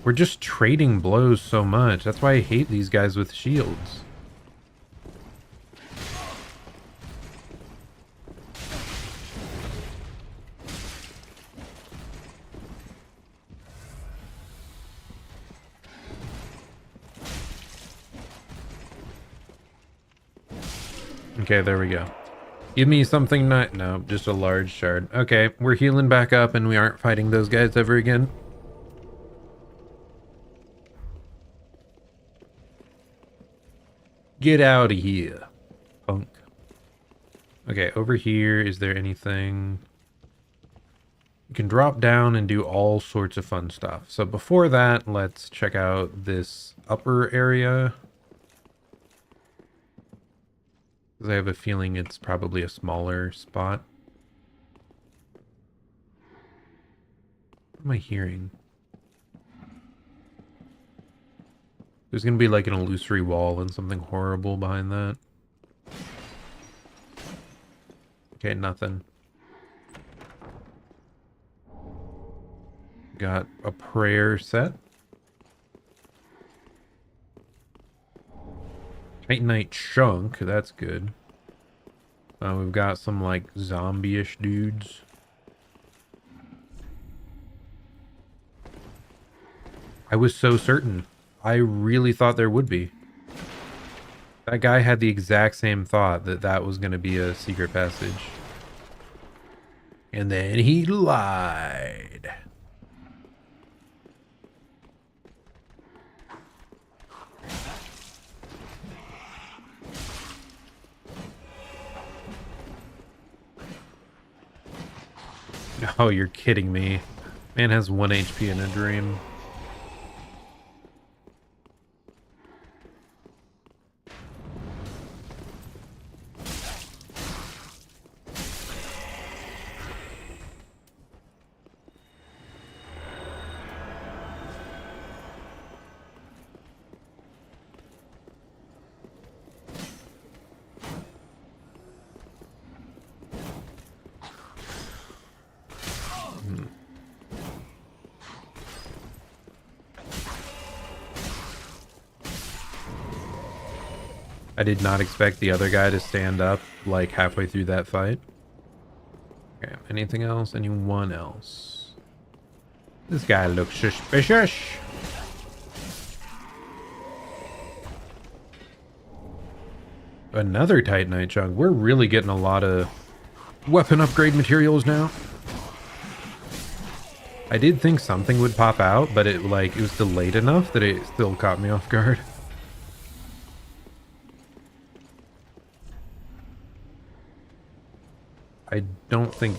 We're just trading blows so much. That's why I hate these guys with shields. Okay, there we go. Give me something not... No, just a large shard. Okay, we're healing back up and we aren't fighting those guys ever again. Get out of here, punk. Okay, over here, is there anything? You can drop down and do all sorts of fun stuff. So before that, let's check out this upper area. Because I have a feeling it's probably a smaller spot. What am I hearing? There's going to be like an illusory wall and something horrible behind that. Okay, nothing. Got a prayer set. Titanite chunk, that's good. We've got some like zombie-ish dudes. I was so certain. I really thought there would be. That guy had the exact same thought that that was going to be a secret passage. And then he lied. Oh, you're kidding me. Man has 1 HP in a dream. I did not expect the other guy to stand up like halfway through that fight. Okay, anything else? Anyone else? This guy looks suspicious. Another Titanite chunk. We're really getting a lot of weapon upgrade materials now. I did think something would pop out, but it was delayed enough that it still caught me off guard. I don't think...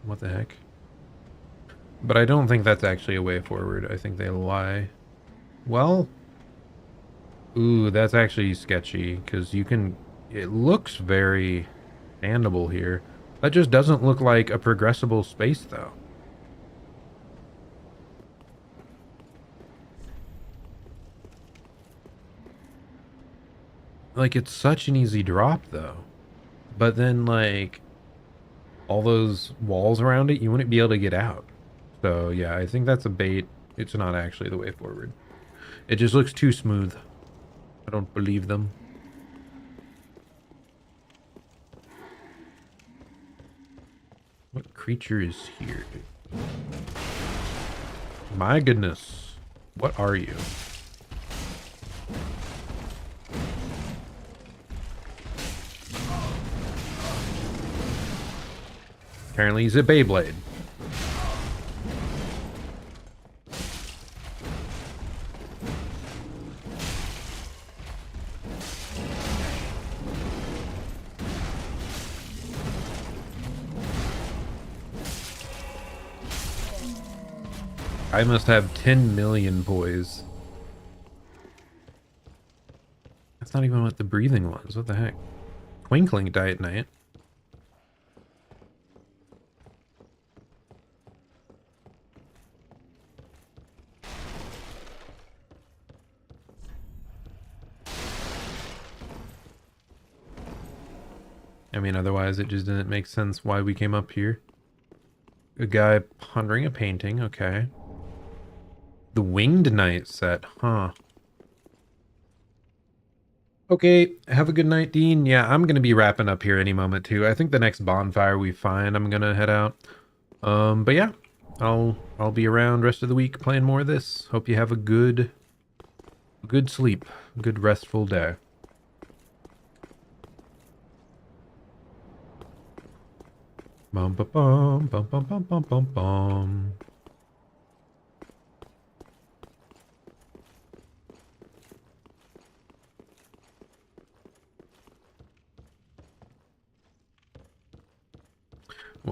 What the heck? But I don't think that's actually a way forward. I think they lie. Well... Ooh, that's actually sketchy, because you can... It looks very standable here. That just doesn't look like a progressible space, though. Like, it's such an easy drop, though. But then, like, all those walls around it, you wouldn't be able to get out. So, yeah, I think that's a bait It's not actually the way forward. It just looks too smooth. I don't believe them. What creature is here? My goodness. What are you? Apparently he's a Beyblade. I must have 10 million poise. That's not even what the breathing was. What the heck? Twinkling Diet Night. I mean, otherwise it just didn't make sense why we came up here. A guy pondering a painting, okay. The Winged Knight set, huh. Okay, have a good night, Dean. Yeah, I'm gonna be wrapping up here any moment too. I think the next bonfire we find, I'm gonna head out. But yeah, I'll be around rest of the week playing more of this. Hope you have a good sleep, good restful day. Bum bum bum bum bum bum bum bum bum.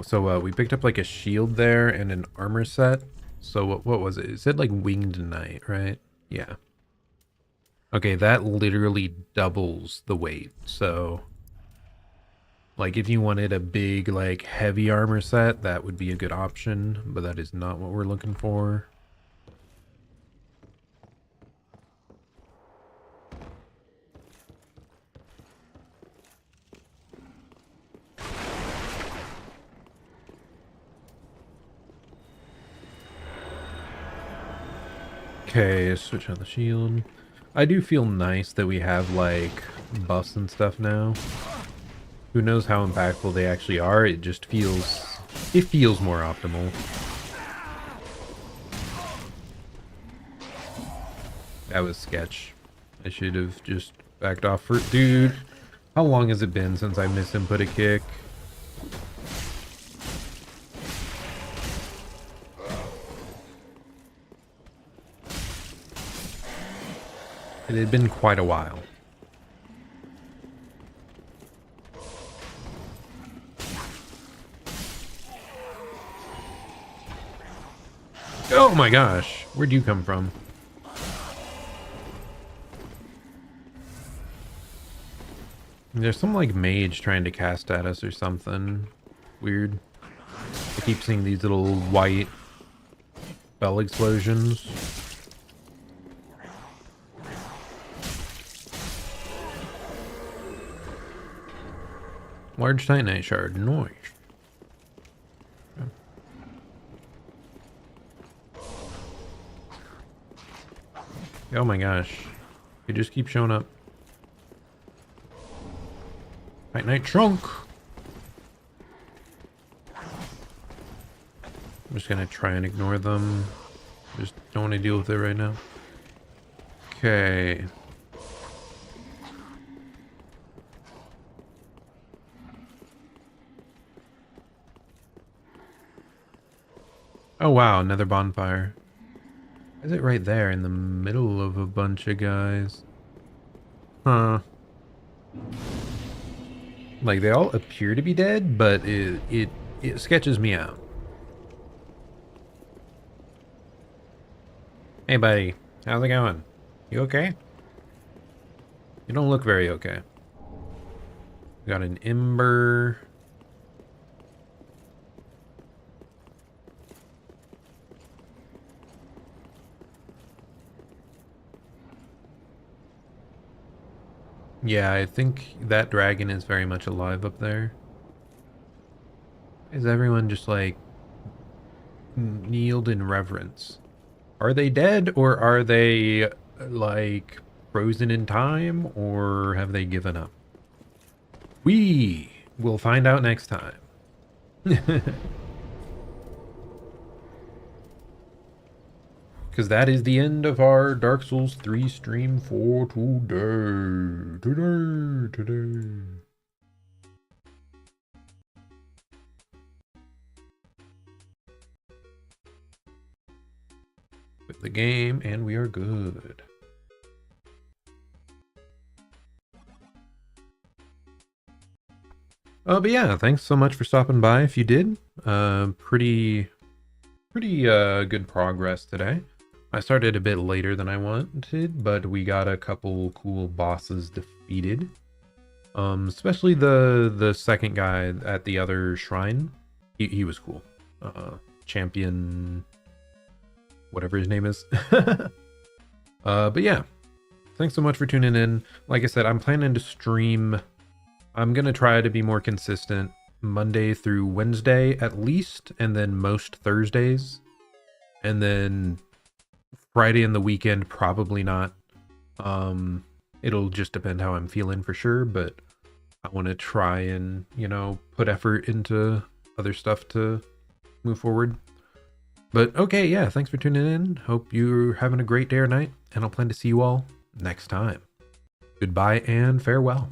So we picked up like a shield there and an armor set. So what was it? It said like Winged Knight, right? Yeah. Okay, that literally doubles the weight. So like if you wanted a big like heavy armor set, that would be a good option, but that is not what we're looking for. Okay, switch on the shield. I do feel nice that we have like buffs and stuff now. Who knows how impactful they actually are? It just feels more optimal. That was sketch. I should have just backed off for dude. How long has it been since I missed input a kick? It had been quite a while. Oh my gosh, where'd you come from? There's some like mage trying to cast at us or something. Weird. I keep seeing these little white bell explosions. Large Titanite shard, noise. Oh my gosh. They just keep showing up. Titanite trunk! I'm just gonna try and ignore them. Just don't want to deal with it right now. Okay. Oh wow, another bonfire. Is it right there in the middle of a bunch of guys? Huh. Like they all appear to be dead, but it sketches me out. Hey buddy, how's it going? You okay? You don't look very okay. Got an ember. Yeah, I think that dragon is very much alive up there. Is everyone just like kneeled in reverence? Are they dead, or are they, like, frozen in time, or have they given up? We will find out next time. Because that is the end of our Dark Souls 3 stream for today. Today. With the game, and we are good. But yeah, thanks so much for stopping by if you did. Pretty good progress today. I started a bit later than I wanted, but we got a couple cool bosses defeated. Especially the second guy at the other shrine. He was cool. Champion, whatever his name is. But yeah, thanks so much for tuning in. Like I said, I'm planning to stream. I'm gonna try to be more consistent Monday through Wednesday at least, and then most Thursdays, and then Friday and the weekend probably not. It'll just depend how I'm feeling for sure, but I want to try and, you know, put effort into other stuff to move forward. But okay, yeah, thanks for tuning in. Hope you're having a great day or night, and I'll plan to see you all next time. Goodbye and farewell.